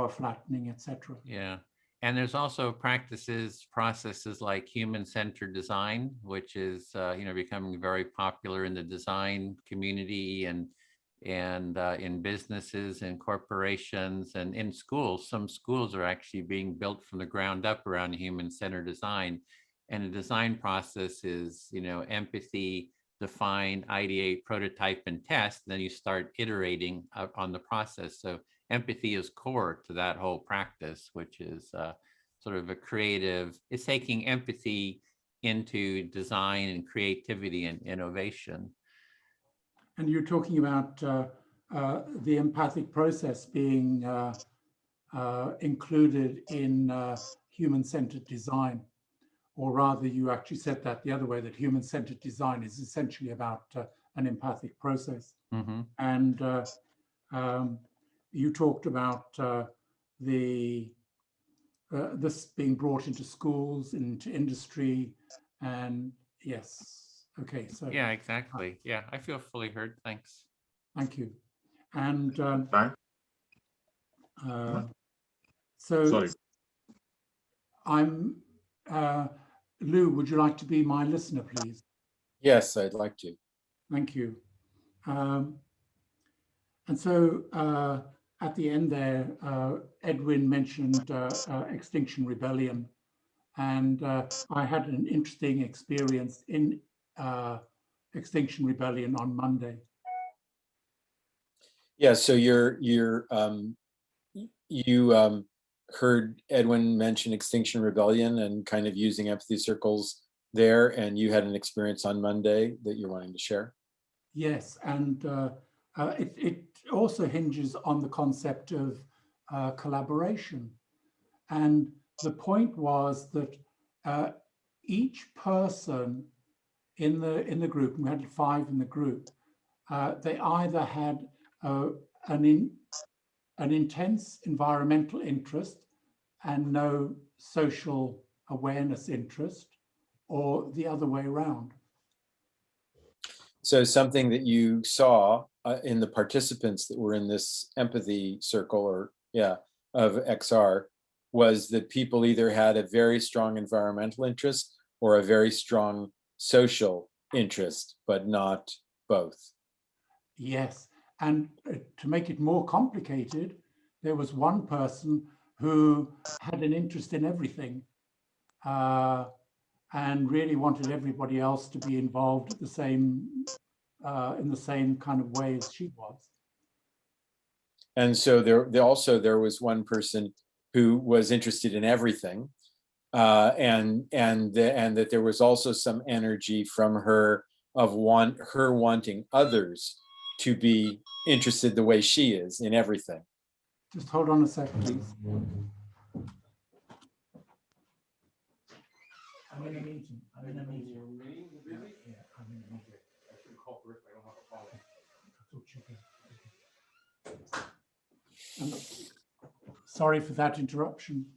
flattening, etc. Yeah. And there's also processes like human-centered design, which is becoming very popular in the design community and in businesses and corporations and in schools. Some schools are actually being built from the ground up around human-centered design. And the design process is, empathy, define, ideate, prototype, and test. Then you start iterating on the process. So empathy is core to that whole practice, which is sort of a creative, it's taking empathy into design and creativity and innovation. And you're talking about the empathic process being included in human-centered design, or rather you actually said that the other way, that human-centered design is essentially about an empathic process. Mm-hmm. And you talked about this being brought into schools, into industry, and yes, okay. So yeah, exactly. Yeah, I feel fully heard. Thanks. Thank you. And so sorry, I'm Lou. Would you like to be my listener, please? Yes, I'd like to. Thank you. And so at the end there, Edwin mentioned Extinction Rebellion. And I had an interesting experience in Extinction Rebellion on Monday. Yeah, so you heard Edwin mention Extinction Rebellion and kind of using empathy circles there, and you had an experience on Monday that you're wanting to share. Yes, and it also hinges on the concept of collaboration. And the point was that each person in the group, and we had 5 in the group, they either had an intense environmental interest and no social awareness interest, or the other way around. So something that you saw in the participants that were in this empathy circle, or of XR, was that people either had a very strong environmental interest or a very strong social interest, but not both. Yes, and to make it more complicated, there was one person who had an interest in everything and really wanted everybody else to be involved at the same, in the same kind of way as she was. And so there was one person who was interested in everything, and that there was also some energy from her of her wanting others to be interested the way she is in everything. Just hold on a second, please. I'm in a meeting. I'm in a meeting. Yeah, I'm in a meeting. I should call Rick. I don't have a call. I thought you could. Sorry for that interruption.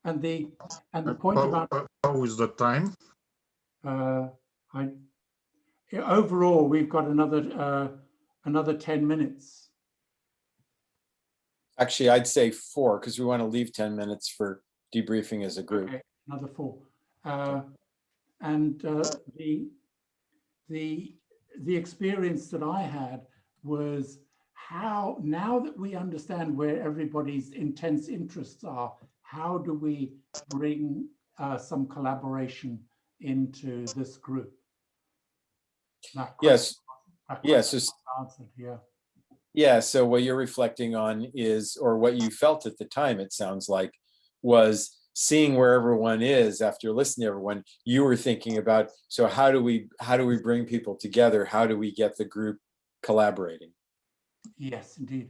And the point about how is the time? Overall, we've got another 10 minutes. Actually, I'd say 4 because we want to leave 10 minutes for debriefing as a group. Okay, another 4. And the experience that I had was how, now that we understand where everybody's intense interests are, how do we bring some collaboration into this group? Yes. Answered, yeah. Yeah, so what you're reflecting on is, or what you felt at the time, it sounds like, was seeing where everyone is after listening to everyone. You were thinking about, so how do we bring people together? How do we get the group collaborating? Yes, indeed.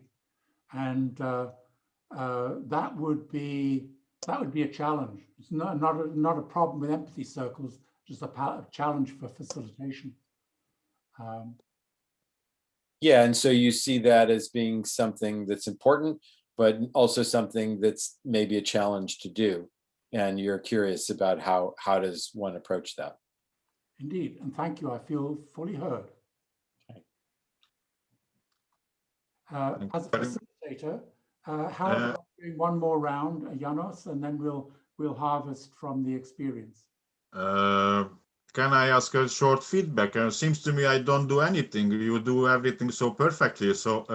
And that would be a challenge. It's not a problem with empathy circles, just a challenge for facilitation. Yeah, and so you see that as being something that's important, but also something that's maybe a challenge to do. And you're curious about how does one approach that? Indeed, and thank you. I feel fully heard. Okay. As a facilitator, how about doing one more round, Janos, and then we'll harvest from the experience. Can I ask a short feedback? Seems to me I don't do anything. You do everything so perfectly. So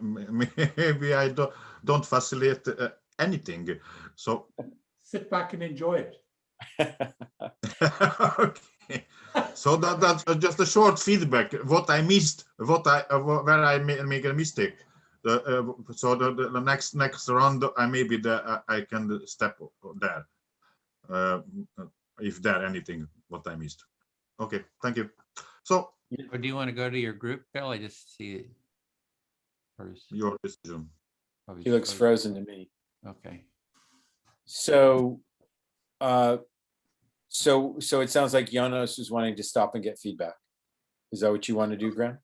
maybe I don't facilitate anything. So sit back and enjoy it. Okay. So that's just a short feedback. What I missed, where I make a mistake. So the next round, maybe I can step there. If there anything what I missed. Okay, thank you. So or do you want to go to your group, Bill? I just see it first. Your decision. He looks frozen to me. Okay. So so it sounds like Janos is wanting to stop and get feedback. Is that what you want to do, Graham?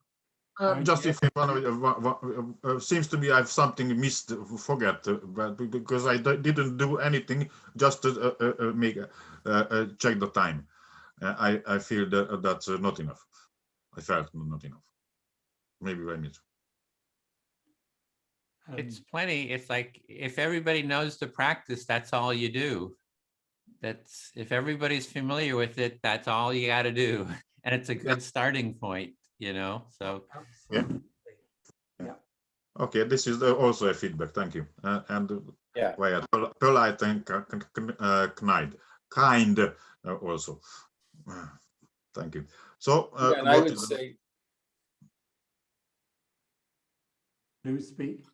Just if you want, seems to me I have something missed, forget, but because I didn't do anything, just to make check the time. I feel that that's not enough. I felt not enough. Maybe I missed. It's plenty. It's like if everybody knows the practice, that's all you do. That's if everybody's familiar with it, that's all you got to do, and it's a good starting point. you know, so. Yeah. Okay, this is also a feedback. Thank you. And Yeah. polite and kind also. Thank you. So Yeah, and I would say, Who speak?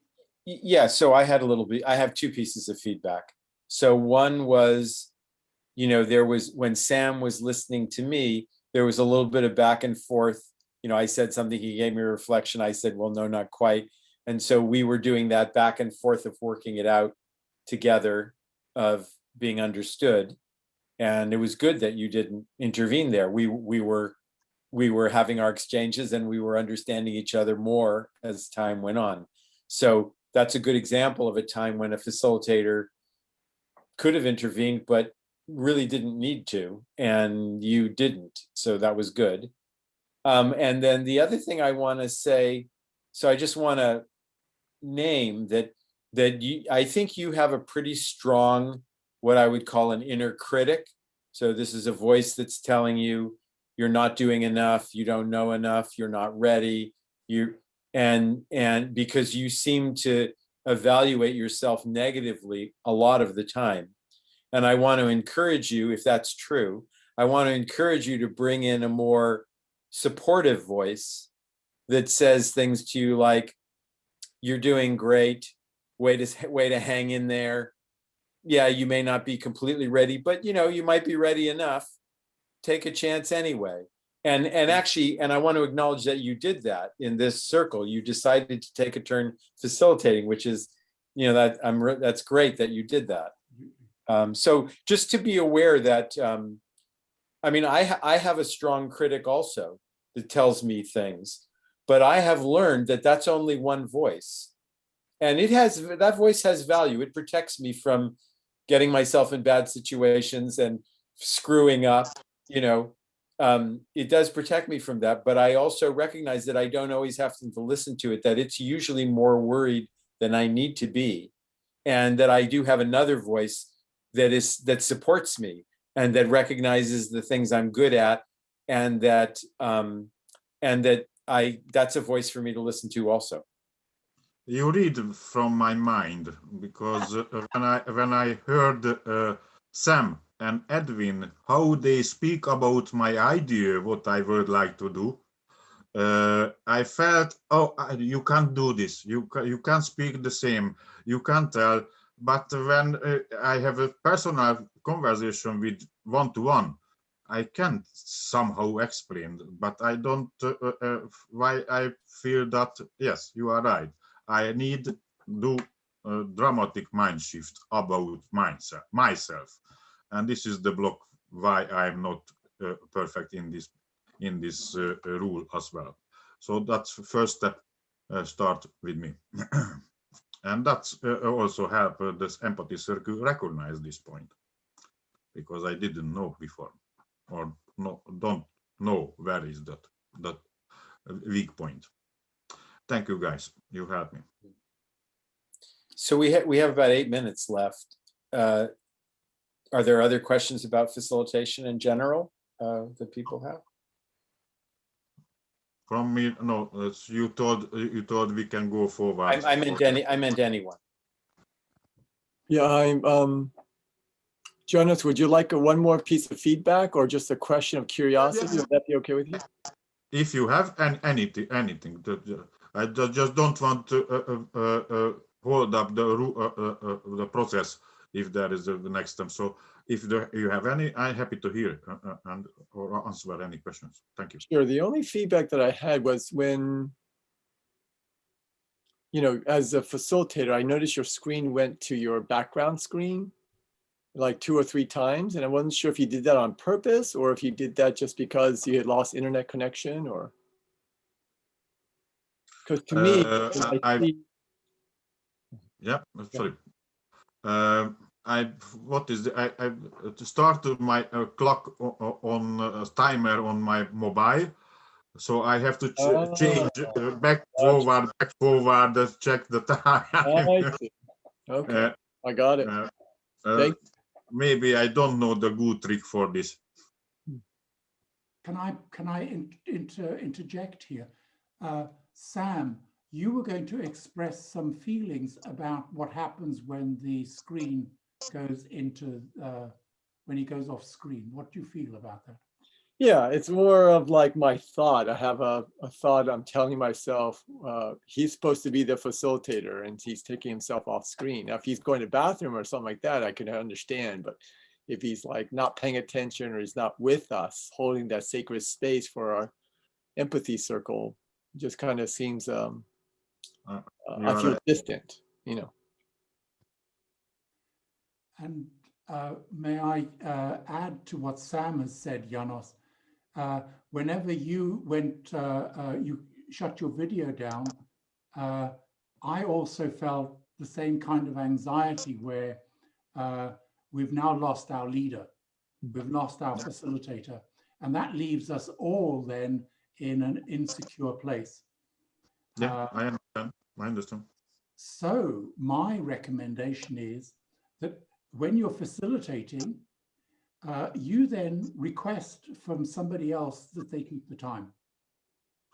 yeah, so I had a little bit, I have two pieces of feedback. So one was, you know, there was, when Sam was listening to me, there was a little bit of back and forth. You know, I said something, he gave me a reflection. I said, well, no, not quite. And so we were doing that back and forth of working it out together, of being understood. And it was good that you didn't intervene there. We were having our exchanges and we were understanding each other more as time went on. So that's a good example of a time when a facilitator could have intervened, but really didn't need to, and you didn't. So that was good. And then the other thing I want to say, so I just want to name that I think you have a pretty strong, what I would call an inner critic. So this is a voice that's telling you you're not doing enough, you don't know enough, you're not ready, and because you seem to evaluate yourself negatively a lot of the time. And I want to encourage you, if that's true, I want to encourage you to bring in a more supportive voice that says things to you like, you're doing great, way to hang in there. Yeah, you may not be completely ready, but you know, you might be ready enough. Take a chance anyway. And actually, and I want to acknowledge that you did that in this circle. You decided to take a turn facilitating, which is, you know, that's great that you did that. So just to be aware that, I mean, I have a strong critic also that tells me things, but I have learned that that's only one voice. And that voice has value. It protects me from getting myself in bad situations and screwing up, you know. It does protect me from that, but I also recognize that I don't always have to listen to it, that it's usually more worried than I need to be. And that I do have another voice that supports me and that recognizes the things I'm good at, and that that's a voice for me to listen to also. You read from my mind, because when I heard Sam and Edwin, how they speak about my idea, what I would like to do, I felt, oh, you can't do this. You can't speak the same. You can't tell. But when I have a personal conversation with one-to-one, I can't somehow explain. But I don't. Why I feel that yes, you are right. I need to do a dramatic mind shift about myself, and this is the block why I'm not perfect in this rule as well. So that's the first step. Start with me, and that's also help this empathy circle recognize this point, because I didn't know before, or don't know where is that weak point. Thank you, guys. You helped me. So we have about 8 minutes left. Are there other questions about facilitation in general that people have? From me, no. You told we can go forward. I meant anyone. Yeah, I'm Jonas, would you like one more piece of feedback or just a question of curiosity? Would that be okay with you? If you have anything, I just don't want to hold up the process if there is the next time. So if you have any, I'm happy to hear and or answer any questions. Thank you. Sure. The only feedback that I had was when, you know, as a facilitator, I noticed your screen went to your background screen like 2 or 3 times. And I wasn't sure if you did that on purpose or if you did that just because you had lost internet connection, or. Because to me, yeah, sorry. I started my clock on timer on my mobile, so I have to change back forward, check the time. I see. Okay, I got it. Maybe I don't know the good trick for this. can I interject here? Sam, you were going to express some feelings about what happens when the screen goes into, when he goes off screen. What do you feel about that? Yeah, it's more of like my thought. I have a thought I'm telling myself, he's supposed to be the facilitator and he's taking himself off screen. Now, if he's going to the bathroom or something like that, I can understand. But if he's like not paying attention or he's not with us, holding that sacred space for our empathy circle, just kind of seems, I feel distant, you know. And may I add to what Sam has said, Janos? Whenever you you shut your video down, I also felt the same kind of anxiety where we've now lost our leader, we've lost our facilitator, and that leaves us all then in an insecure place. Yeah, I understand. I understand. So my recommendation is that when you're facilitating, you then request from somebody else that they keep the time.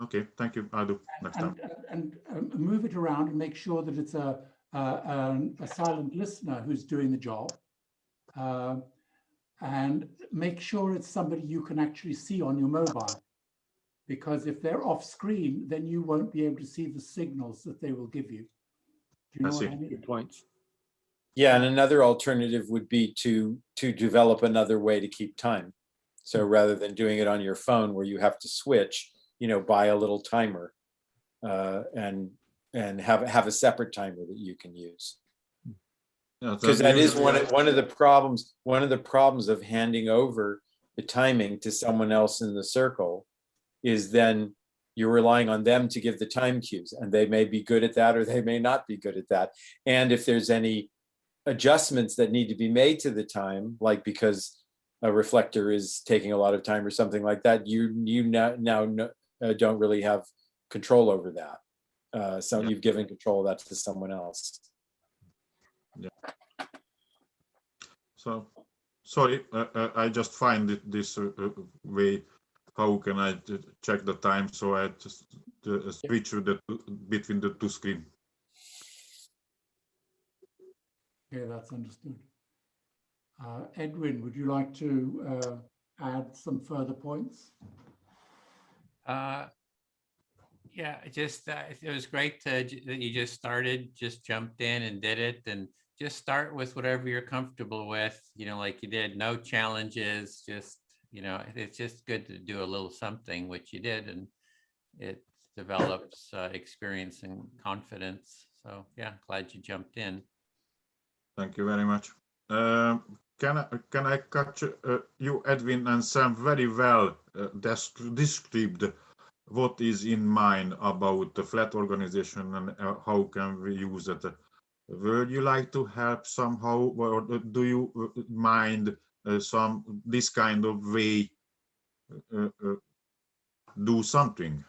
Okay, thank you. I'll do next time. And move it around and make sure that it's a silent listener who's doing the job. And make sure it's somebody you can actually see on your mobile. Because if they're off screen, then you won't be able to see the signals that they will give you. Do you know what I mean? Good points. Yeah, and another alternative would be to develop another way to keep time. So rather than doing it on your phone where you have to switch, you know, buy a little timer and have a separate timer that you can use. Because that is one of the problems of handing over the timing to someone else in the circle is then you're relying on them to give the time cues, and they may be good at that or they may not be good at that. And if there's any adjustments that need to be made to the time, like because a reflector is taking a lot of time or something like that, you now don't really have control over that. So you've given control of that to someone else. Yeah. So, sorry, I just find it this way. How can I check the time? So I just switch between the two screens. Okay, that's understood. Edwin, would you like to add some further points? Yeah, just it was great that you just jumped in and did it, and just start with whatever you're comfortable with, you know, like you did. No challenges, just, you know, it's just good to do a little something, which you did, and it develops experience and confidence. So yeah, glad you jumped in. Thank you very much. Can I catch you, Edwin and Sam, very well described what is in mind about the flat organization and how can we use it? Would you like to help somehow, or do you mind this kind of way do something?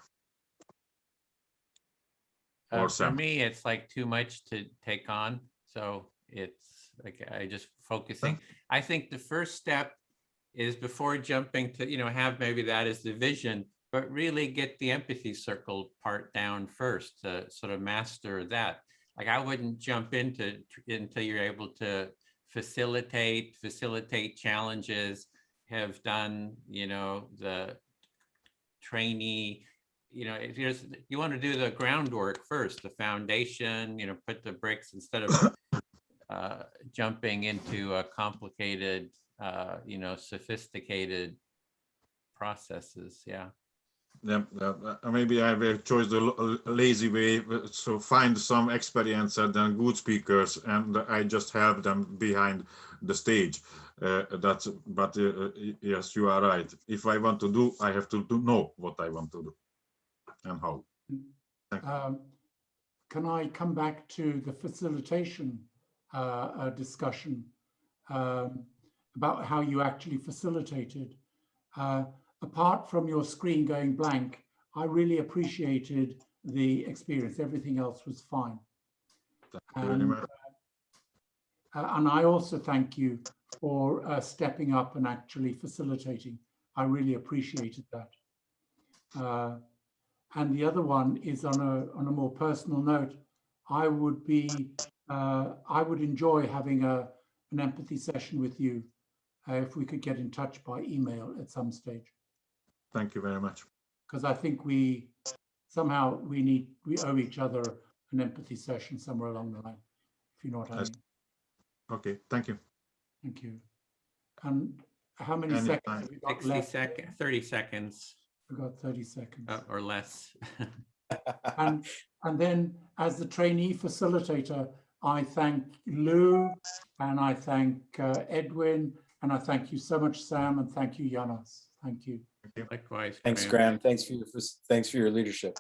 For me, it's like too much to take on, so it's like I just focusing. I think the first step is before jumping to, you know, have maybe that as the vision, but really get the empathy circle part down first to sort of master that. Like I wouldn't jump into until you're able to facilitate challenges, have done, you know, the trainee, you know, if you want to do the groundwork first, the foundation, you know, put the bricks instead of jumping into a complicated, you know, sophisticated processes. Yeah. Yeah, maybe I will choose the lazy way. So find some experience and then good speakers, and I just have them behind the stage. But yes, you are right. If I want to do, I have to know what I want to do and how. Can I come back to the facilitation discussion about how you actually facilitated? Apart from your screen going blank, I really appreciated the experience. Everything else was fine. And I also thank you for stepping up and actually facilitating. I really appreciated that. And the other one is on a more personal note. I would enjoy having an empathy session with you if we could get in touch by email at some stage. Thank you very much. Because I think we owe each other an empathy session somewhere along the line, if you know what I mean. Okay, thank you. Thank you. And how many Anytime. seconds have we got 60 left? seconds, 30 seconds. We've got 30 seconds. Or less. And then as the trainee facilitator, I thank Lou, and I thank Edwin, and I thank you so much, Sam, and thank you, Janos. Thank you. Likewise. Thanks, Graham. Thanks for your leadership.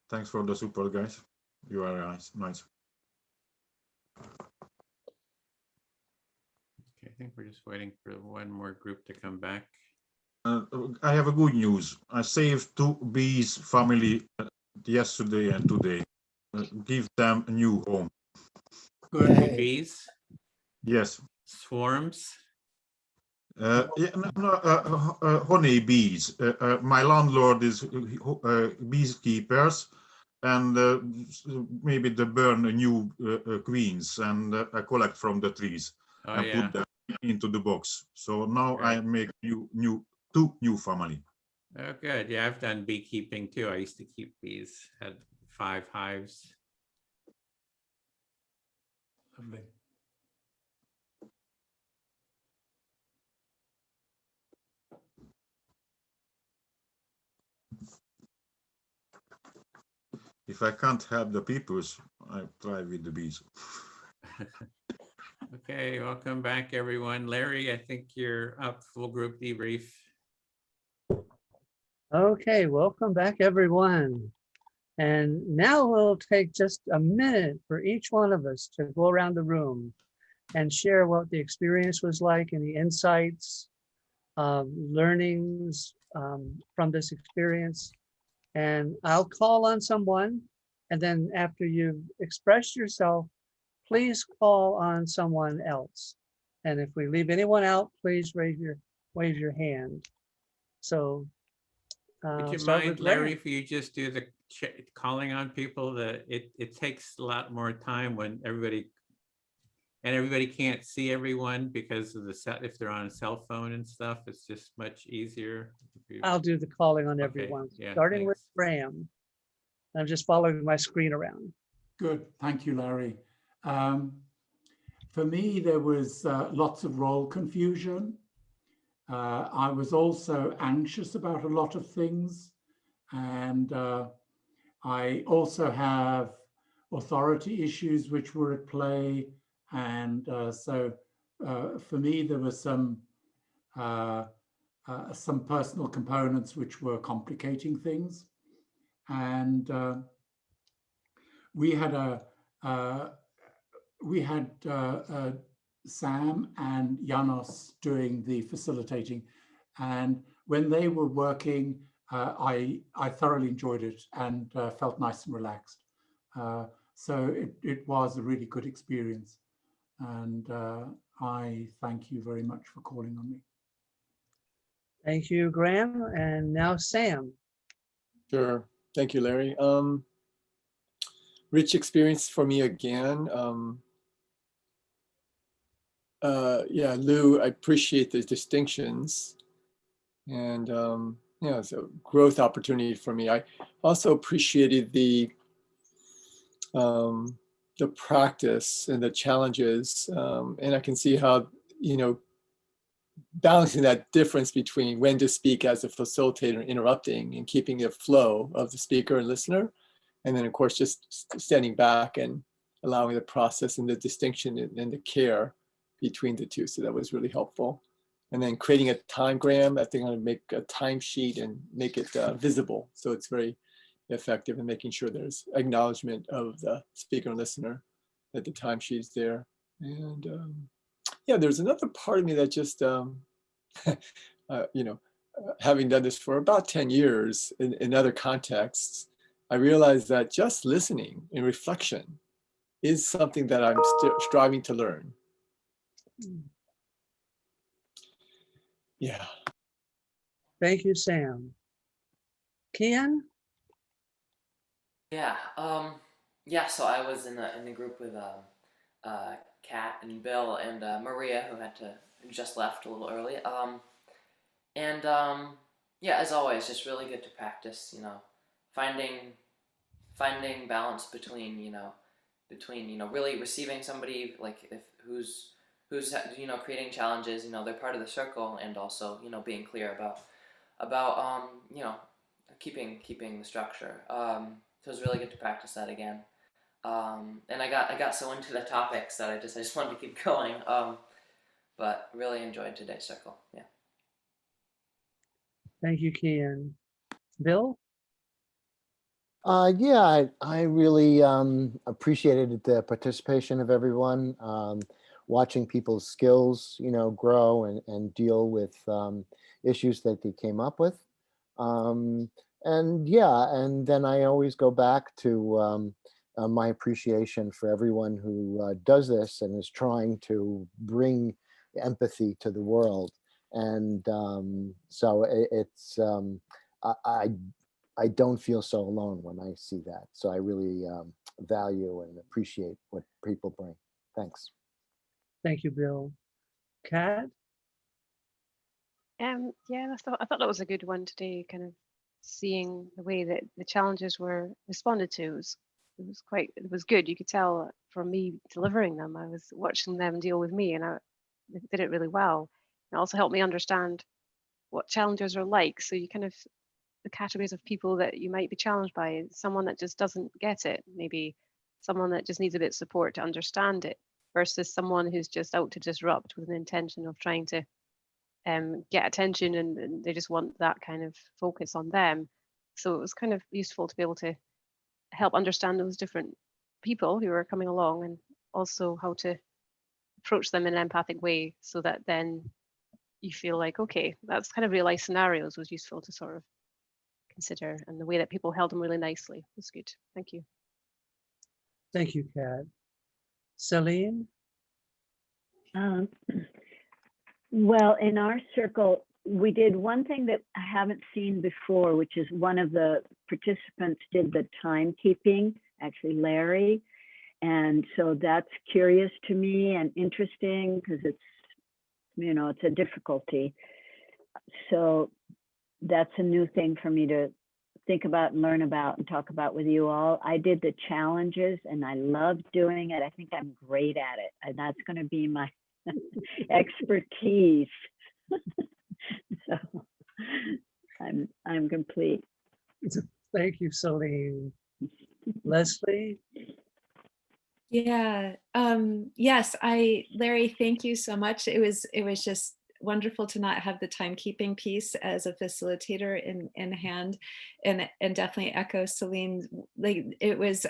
Thanks for the support, guys. You are nice. Okay, I think we're just waiting for one more group to come back. I have a good news. I saved 2 bees family yesterday and today. Give them a new home. Good. Bees? Yes. Swarms? Yeah, honey bees. My landlord is beekeepers, and maybe they burn new queens, and I collect from the trees and put them into the box. So now I make two new family. Oh, good. Yeah, I've done beekeeping too. I used to keep bees, had 5 hives. Lovely. If I can't help the peoples, I try with the bees. Okay, welcome back, everyone. Larry, I think you're up, full group debrief. Okay, welcome back, everyone. And now we'll take just a minute for each one of us to go around the room and share what the experience was like, any insights, learnings from this experience. And I'll call on someone, and then after you've expressed yourself, please call on someone else. And if we leave anyone out, please wave your hand. So Would you start mind, with Larry, Graham. if you just do the calling on people? That it takes a lot more time when everybody can't see everyone because of if they're on a cell phone and stuff. It's just much easier. I'll do the calling on everyone, starting with Graham. I'm just following my screen around. Good, thank you, Larry. For me, there was lots of role confusion. I was also anxious about a lot of things. And I also have authority issues which were at play. And so for me, there was some personal components which were complicating things. And we had Sam and Janos doing the facilitating, and when they were working, I thoroughly enjoyed it and felt nice and relaxed. So it was a really good experience, and I thank you very much for calling on me. Thank you, Graham. And now Sam. Sure. Thank you, Larry. Rich experience for me again. Yeah, Lou, I appreciate the distinctions, and yeah, it's a growth opportunity for me. I also appreciated the practice and the challenges, and I can see how, balancing that difference between when to speak as a facilitator, interrupting, and keeping the flow of the speaker and listener, and then of course just standing back and allowing the process and the distinction and the care between the two. So that was really helpful. And then creating a timegram, I think I'm going to make a timesheet and make it visible, so it's very effective in making sure there's acknowledgement of the speaker and listener, that the timesheet is there. And yeah, there's another part of me that just, having done this for about 10 years in other contexts, I realized that just listening and reflection is something that I'm striving to learn. Yeah. Thank you, Sam. Kian? Yeah, yeah. So I was in the group with Kat and Bill and Maria, who had to just left a little early. And yeah, as always, just really good to practice. Finding balance between really receiving somebody like if who's creating challenges. They're part of the circle, and also being clear about keeping the structure. So it was really good to practice that again. And I got so into the topics that I just wanted to keep going. But really enjoyed today's circle. Yeah. Thank you, Kian. Bill? Yeah, I really appreciated the participation of everyone, watching people's skills, grow and deal with issues that they came up with. And yeah, and then I always go back to my appreciation for everyone who does this and is trying to bring empathy to the world. And so it's, I don't feel so alone when I see that. So I really value and appreciate what people bring. Thanks. Thank you, Bill. Kat? Yeah, I thought that was a good one today, kind of seeing the way that the challenges were responded to. It was good. You could tell from me delivering them, I was watching them deal with me, and they did it really well. It also helped me understand what challenges are like. So you kind of, the categories of people that you might be challenged by, someone that just doesn't get it, maybe someone that just needs a bit of support to understand it, versus someone who's just out to disrupt with an intention of trying to get attention, and they just want that kind of focus on them. So it was kind of useful to be able to help understand those different people who are coming along, and also how to approach them in an empathic way, so that then you feel like, okay, that's kind of real life scenarios was useful to sort of consider, and the way that people held them really nicely was good. Thank you. Thank you, Kat. Celine? Well, in our circle, we did one thing that I haven't seen before, which is one of the participants did the timekeeping, actually Larry. And so that's curious to me and interesting, because it's, it's a difficulty. So that's a new thing for me to think about and learn about and talk about with you all. I did the challenges and I love doing it. I think I'm great at it. And that's going to be my expertise. So I'm complete. Thank you, Celine. Leslie? Yeah. Yes, Larry, thank you so much. It was just wonderful to not have the timekeeping piece as a facilitator in hand, and definitely echo Celine. Like it was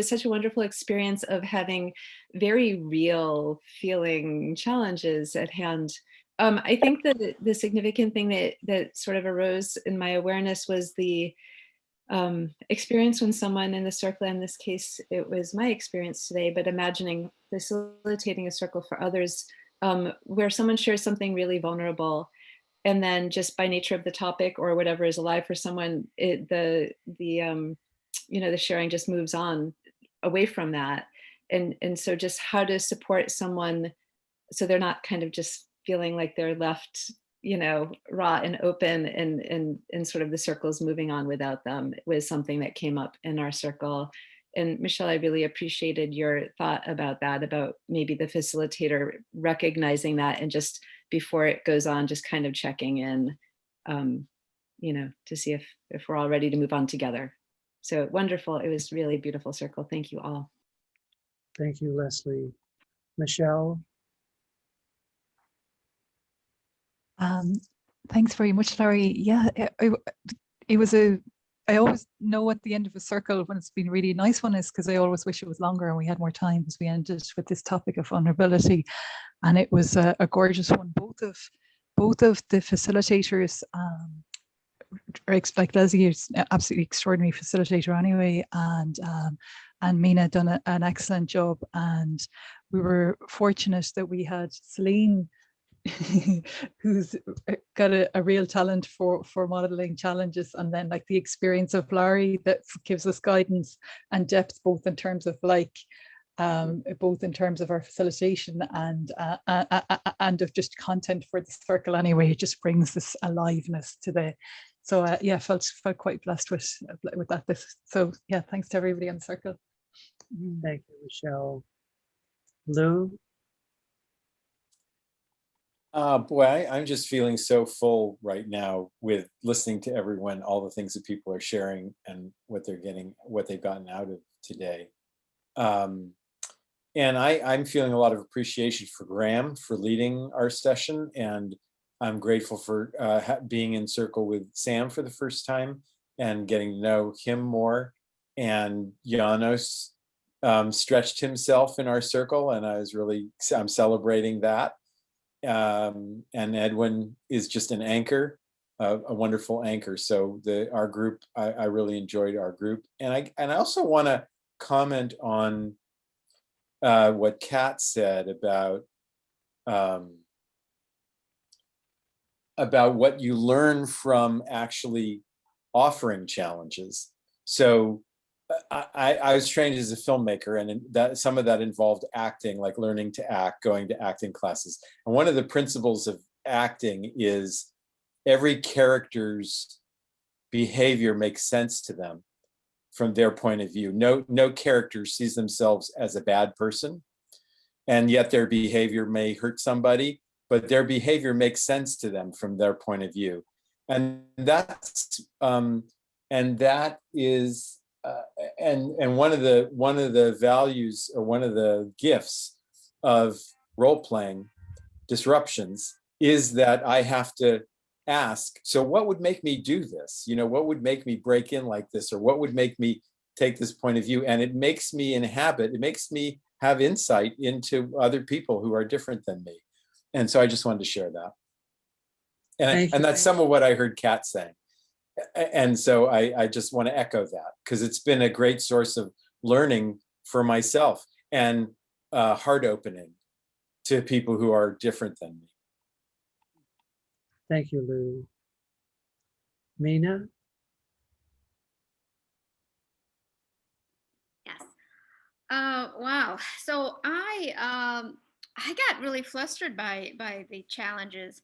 such a wonderful experience of having very real feeling challenges at hand. I think that the significant thing that sort of arose in my awareness was the experience when someone in the circle, in this case, it was my experience today, but imagining facilitating a circle for others where someone shares something really vulnerable, and then just by nature of the topic or whatever is alive for someone, the sharing just moves on away from that. And so just how to support someone so they're not kind of just feeling like they're left raw and open, and sort of the circles moving on without them was something that came up in our circle. And Michelle, I really appreciated your thought about that, about maybe the facilitator recognizing that, and just before it goes on, just kind of checking in, to see if we're all ready to move on together. So wonderful. It was really a beautiful circle. Thank you all. Thank you, Leslie. Michelle? Thanks very much, Larry. Yeah, I always know at the end of a circle when it's been a really nice one, is because I always wish it was longer and we had more time, as we ended with this topic of vulnerability. And it was a gorgeous one. Both of the facilitators like Leslie is an absolutely extraordinary facilitator anyway, and Mina done an excellent job, and we were fortunate that we had Celine who's got a real talent for modeling challenges, and then like the experience of Larry that gives us guidance and depth, both in terms of like both in terms of our facilitation and of just content for the circle anyway. It just brings this aliveness to the, so yeah, felt quite blessed with that. So yeah, thanks to everybody on the circle. Thank you, Michelle. Lou? Boy, I'm just feeling so full right now with listening to everyone, all the things that people are sharing and what they're getting, what they've gotten out of today. And I'm feeling a lot of appreciation for Graham for leading our session, and I'm grateful for being in circle with Sam for the first time and getting to know him more. And Janos stretched himself in our circle, and I'm celebrating that. And Edwin is just an anchor, a wonderful anchor. So our group, I really enjoyed our group, and I also want to comment on what Kat said about what you learn from actually offering challenges. So I was trained as a filmmaker, and that some of that involved acting, like learning to act, going to acting classes. And one of the principles of acting is every character's behavior makes sense to them from their point of view. No character sees themselves as a bad person, and yet their behavior may hurt somebody, but their behavior makes sense to them from their point of view. And that's that is and one of the values, or one of the gifts of role-playing disruptions, is that I have to ask, so what would make me do this? What would make me break in like this, or what would make me take this point of view? And it makes me it makes me have insight into other people who are different than me. And so I just wanted to share that. And that's some of what I heard Kat saying. And so I just want to echo that, because it's been a great source of learning for myself and heart opening to people who are different than me. Thank you, Lou. Mina? Yes. Wow. So I got really flustered by the challenges.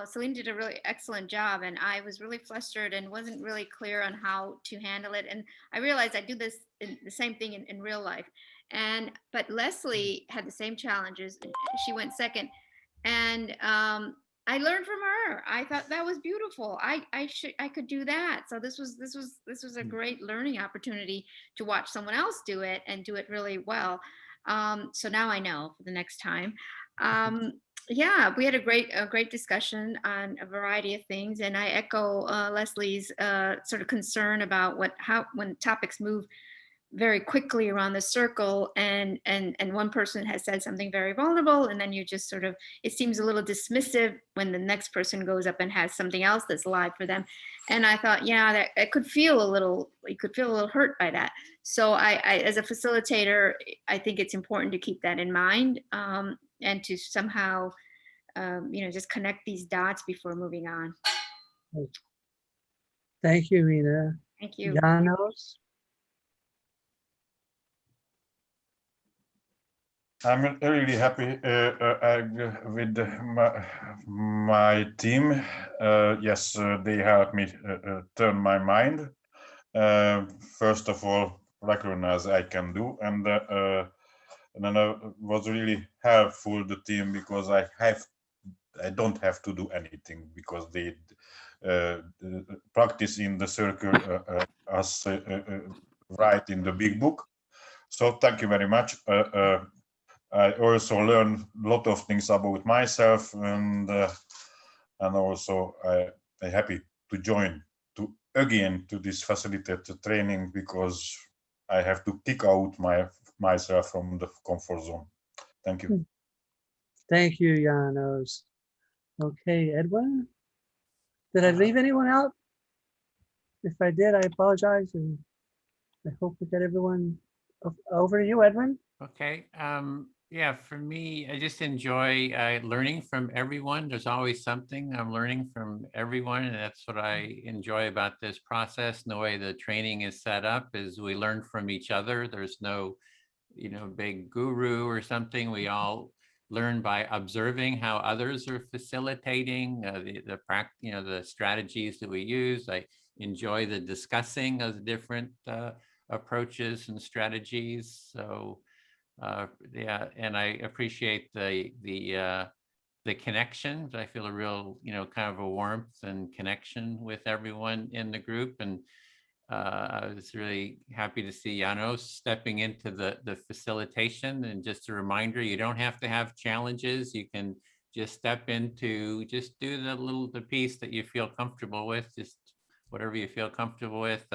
Celine did a really excellent job, and I was really flustered and wasn't really clear on how to handle it. And I realized I do the same thing in real life. But Leslie had the same challenges. She went second, and I learned from her. I thought that was beautiful. I could do that. So this was a great learning opportunity to watch someone else do it and do it really well. So now I know for the next time. Yeah, we had a great discussion on a variety of things, and I echo Leslie's sort of concern about when topics move very quickly around the circle, and one person has said something very vulnerable, and then you just sort of, it seems a little dismissive when the next person goes up and has something else that's live for them. And I thought, yeah, that it could feel a little hurt by that. So I as a facilitator, I think it's important to keep that in mind, and to somehow just connect these dots before moving on. Thank you, Mina. Thank you. Janos? I'm really happy with my team. Yes, they helped me turn my mind. First of all, recognize I can do, and then was really helpful, the team, because I don't have to do anything, because they practice in the circle as write in the big book. So thank you very much. I also learned a lot of things about myself, and also I'm happy to join again to this facilitator training, because I have to kick out myself from the comfort zone. Thank you. Thank you, Janos. Okay, Edwin? Did I leave anyone out? If I did, I apologize, and I hope we got everyone. Over to you, Edwin. Okay. Yeah, for me, I just enjoy learning from everyone. There's always something I'm learning from everyone, and that's what I enjoy about this process. And the way the training is set up is we learn from each other. There's no, big guru or something. We all learn by observing how others are facilitating the strategies that we use. I enjoy the discussing of the different approaches and strategies. So yeah, and I appreciate the connections. I feel a real, kind of a warmth and connection with everyone in the group. And I was really happy to see Janos stepping into the facilitation. And just a reminder, you don't have to have challenges. You can just step into, just do the piece that you feel comfortable with, just whatever you feel comfortable with.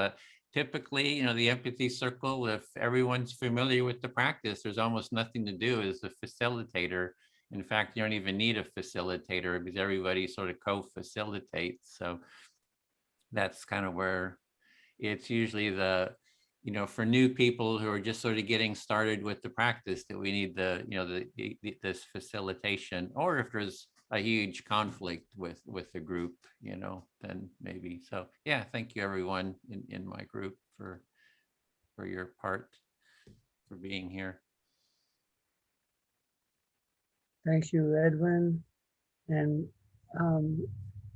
Typically, the empathy circle, if everyone's familiar with the practice, there's almost nothing to do as a facilitator. In fact, you don't even need a facilitator because everybody sort of co-facilitates. So that's kind of where it's usually for new people who are just sort of getting started with the practice that we need this facilitation, or if there's a huge conflict with the group, then maybe. So yeah, thank you everyone in my group for your part, for being here. Thank you, Edwin. And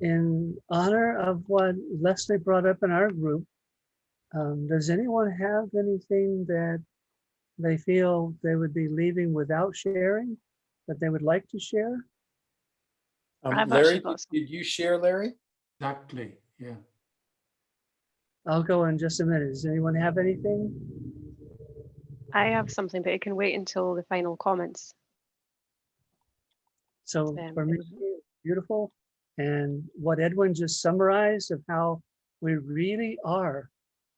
in honor of what Leslie brought up in our group, does anyone have anything that they feel they would be leaving without sharing, that they would like to share? Larry, did you share, Larry? Exactly, yeah. I'll go in just a minute. Does anyone have anything? I have something, but it can wait until the final comments. So for me, beautiful. And what Edwin just summarized of how we really are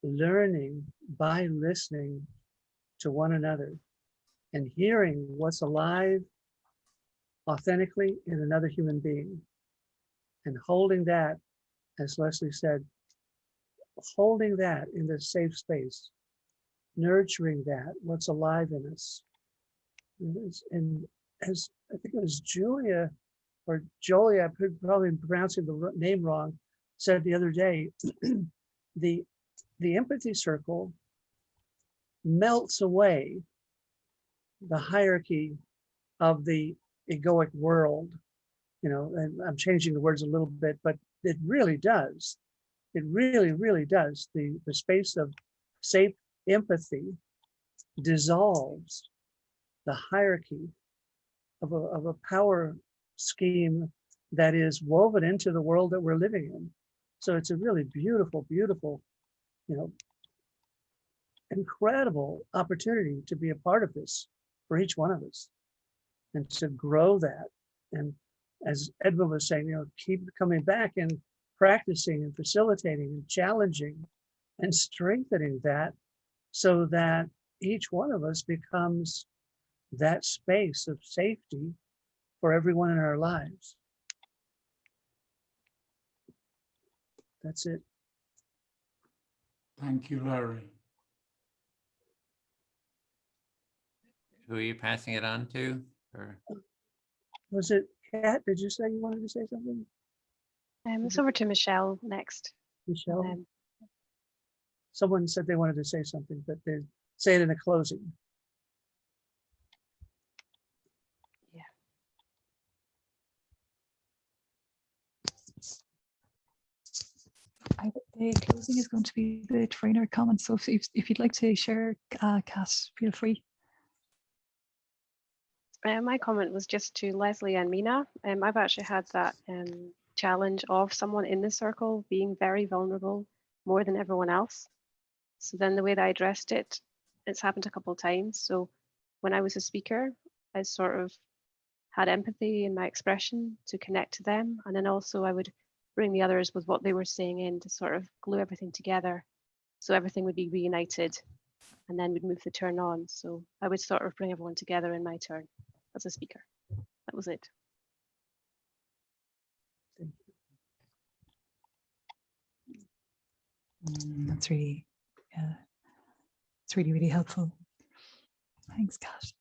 learning by listening to one another and hearing what's alive authentically in another human being, and holding that, as Leslie said, holding that in the safe space, nurturing that, what's alive in us. And as I think it was Julia or Jolia, I'm probably pronouncing the name wrong, said the other day, the empathy circle melts away the hierarchy of the egoic world, and I'm changing the words a little bit, but it really does. It really, really does. The space of safe empathy dissolves the hierarchy of a power scheme that is woven into the world that we're living in. So it's a really beautiful, beautiful, incredible opportunity to be a part of this for each one of us and to grow that. And as Edwin was saying, keep coming back and practicing and facilitating and challenging and strengthening that, so that each one of us becomes that space of safety for everyone in our lives. That's it. Thank you, Larry. Who are you passing it on to? Or Was it Kat? Did you say you wanted to say something? It's over to Michelle next. Michelle? Someone said they wanted to say something, but they say it in a closing. The closing is going to be the trainer comments. So if you'd like to share, Cass, feel free. My comment was just to Leslie and Mina. I've actually had that challenge of someone in the circle being very vulnerable more than everyone else. So then the way that I addressed it, it's happened a couple of times. So when I was a speaker, I sort of had empathy in my expression to connect to them. And then also I would bring the others with what they were saying in to sort of glue everything together. So everything would be reunited, and then we'd move the turn on. So I would sort of bring everyone together in my turn as a speaker. That was it. That's really, it's really, really helpful. Thanks, Kat.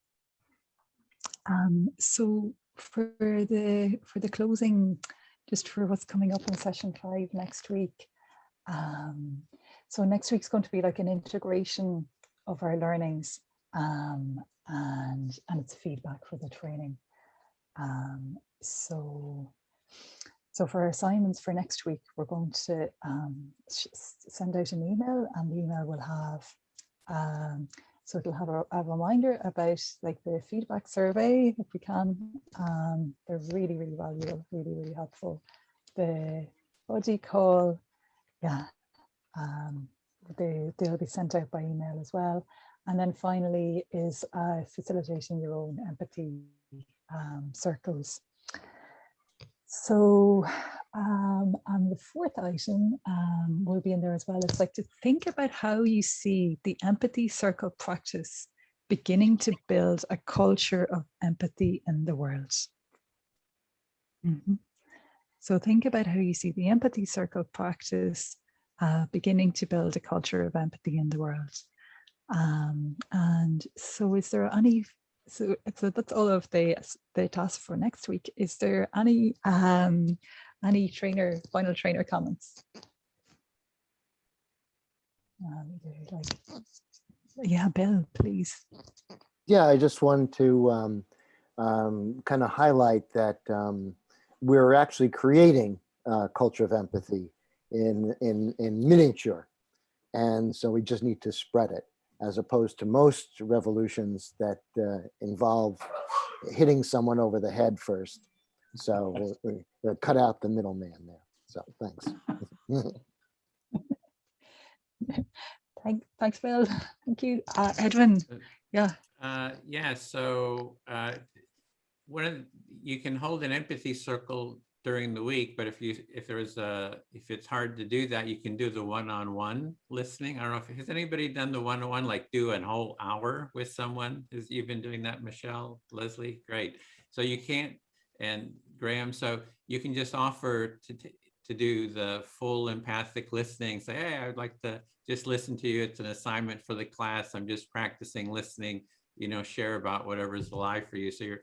So for the closing, just for what's coming up in session 5 next week. So next week's going to be like an integration of our learnings, and it's feedback for the training. So for our assignments for next week, we're going to send out an email, and the email will have so it'll have a reminder about like the feedback survey if we can. They're really, really valuable, really, really helpful. The buddy call, yeah, they'll be sent out by email as well. And then finally is facilitating your own empathy circles. So, and the fourth item will be in there as well. It's like to think about how you see the empathy circle practice beginning to build a culture of empathy in the world. So think about how you see the empathy circle practice beginning to build a culture of empathy in the world. And so is there any, so that's all of the task for next week. Is there any final trainer comments? Yeah, Bill, please. Yeah, I just want to kind of highlight that we're actually creating a culture of empathy in miniature. And so we just need to spread it, as opposed to most revolutions that involve hitting someone over the head first. So we'll cut out the middleman there. So thanks. Thanks, Bill. Thank you. Edwin, yeah. Yeah, so you can hold an empathy circle during the week, but if it's hard to do that, you can do the one-on-one listening. I don't know has anybody done the one-on-one, like do an whole hour with someone? You've been doing that, Michelle, Leslie? Great. So you can't, and Graham, so you can just offer to do the full empathic listening. Say, hey, I'd like to just listen to you. It's an assignment for the class. I'm just practicing listening, share about whatever's alive for you. So you're,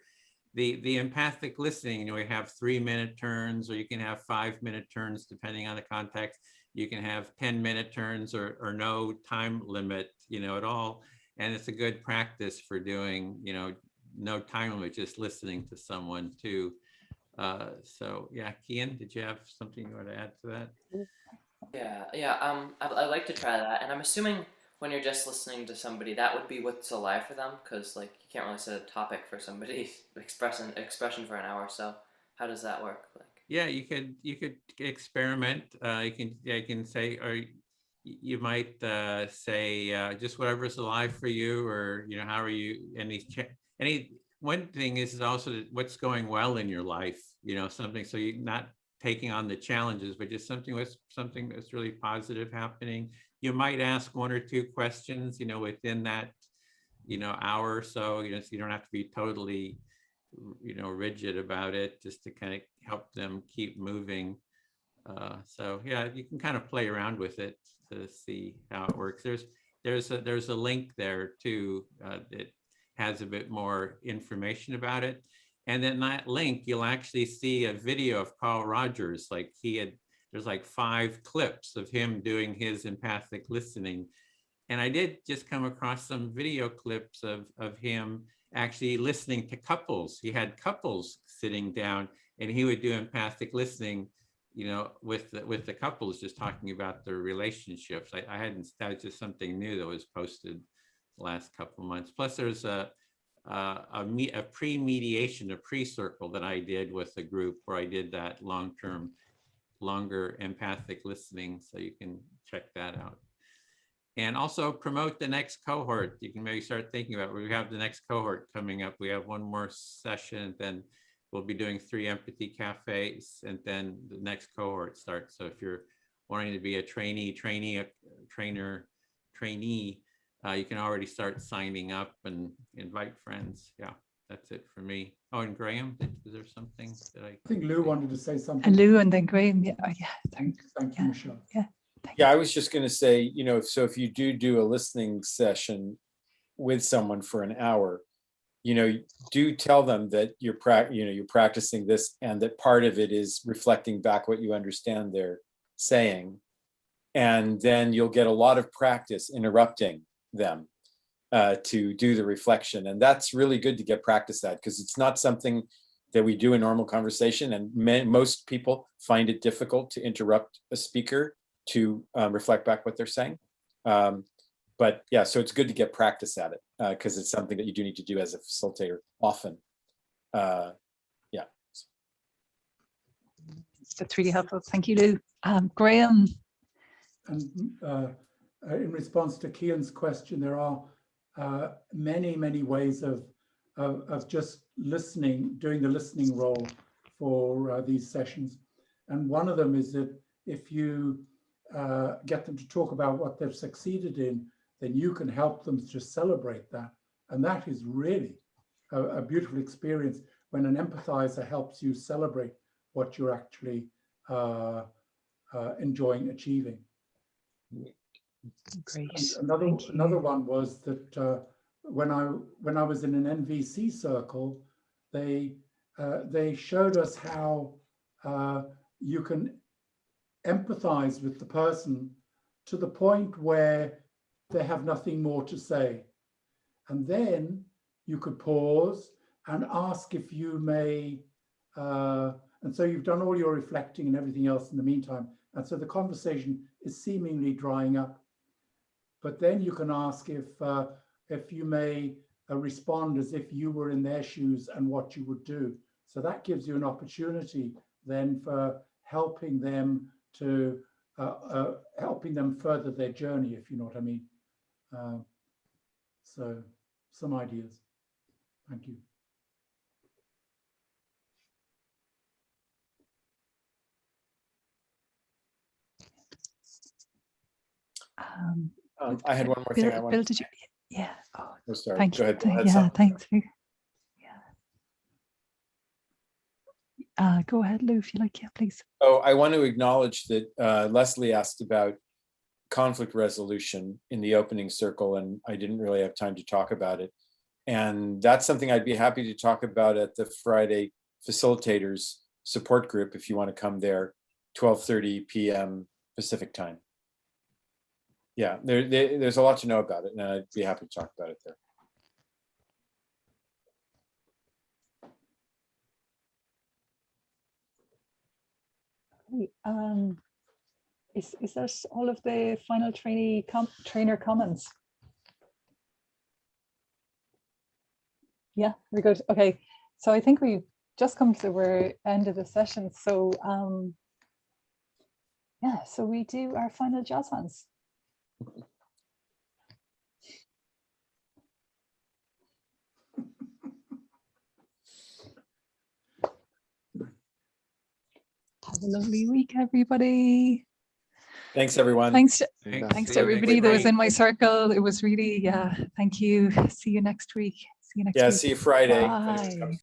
the empathic listening, we have 3-minute turns, or you can have 5-minute turns, depending on the context. You can have 10-minute turns or no time limit, at all. And it's a good practice for doing, no time limit, just listening to someone too. So yeah, Kian, did you have something you want to add to that? Yeah. I'd like to try that. And I'm assuming when you're just listening to somebody, that would be what's alive for them, because like you can't really set a topic for somebody's expression for an hour. So how does that work? Like, yeah, you could experiment. You can say, or you might say just whatever's alive for you, or how are you? One thing is also what's going well in your life. Something, so you're not taking on the challenges, but just something that's really positive happening. You might ask 1 or 2 questions, within that, hour or so, so you don't have to be totally, rigid about it, just to kind of help them keep moving. So yeah, you can kind of play around with it to see how it works. There's a link there too that has a bit more information about it. And then that link, you'll actually see a video of Carl Rogers. Like there's like 5 clips of him doing his empathic listening. And I did just come across some video clips of him actually listening to couples. He had couples sitting down and he would do empathic listening, with the couples, just talking about their relationships. That was just something new that was posted the last couple of months. Plus there's a pre-mediation, a pre-circle that I did with a group where I did that longer empathic listening. So you can check that out. And also promote the next cohort. You can maybe start thinking about, we have the next cohort coming up. We have 1 more session, then we'll be doing 3 empathy cafes, and then the next cohort starts. So if you're wanting to be a trainee, you can already start signing up and invite friends. Yeah, that's it for me. Oh, and Graham, is there something that I think Lou wanted to say something. And Lou and then Graham. Yeah, Thank you, Michelle. Yeah. Yeah, I was just going to say, you know, so if you do a listening session with someone for an hour, you know, do tell them that you're practicing this, and that part of it is reflecting back what you understand they're saying. And then you'll get a lot of practice interrupting them to do the reflection. And that's really good to get practice at, because it's not something that we do in normal conversation. And most people find it difficult to interrupt a speaker to reflect back what they're saying. But yeah, so it's good to get practice at it, because it's something that you do need to do as a facilitator often. Yeah. That's really helpful. Thank you, Lou. Graham. And in response to Kian's question, there are many ways of just listening, doing the listening role for these sessions. And one of them is that if you get them to talk about what they've succeeded in, then you can help them to celebrate that. And that is really a beautiful experience when an empathizer helps you celebrate what you're actually enjoying achieving. Great. Another one was that when I was in an NVC circle, they showed us how you can empathize with the person to the point where they have nothing more to say, and then you could pause and ask if you may. And so you've done all your reflecting and everything else in the meantime, and so the conversation is seemingly drying up. But then you can ask if you may respond as if you were in their shoes and what you would do. So that gives you an opportunity then for helping them to helping them further their journey, if you know what I mean. So some ideas. Thank you. I had one more Bill, thing I wanted. Bill, did you? Yeah. Oh, sorry. Thank Go you. ahead. Yeah, thanks. Go ahead, Lou, if you like. Yeah, please. Oh, I want to acknowledge that Leslie asked about conflict resolution in the opening circle, and I didn't really have time to talk about it. And that's something I'd be happy to talk about at the Friday Facilitators Support Group if you want to come there, 12:30 p.m. Pacific time. Yeah, there's a lot to know about it, and I'd be happy to talk about it there. Is that all of the final trainer comments? Yeah, we're good. Okay, so I think we've just come to the end of the session. So yeah, so we do our final jazz hands. Have a lovely week, everybody. Thanks, everyone. Thanks to everybody that was in my circle. It was really, yeah, thank you. See you next week. See you next week. Yeah, see you Friday. Bye.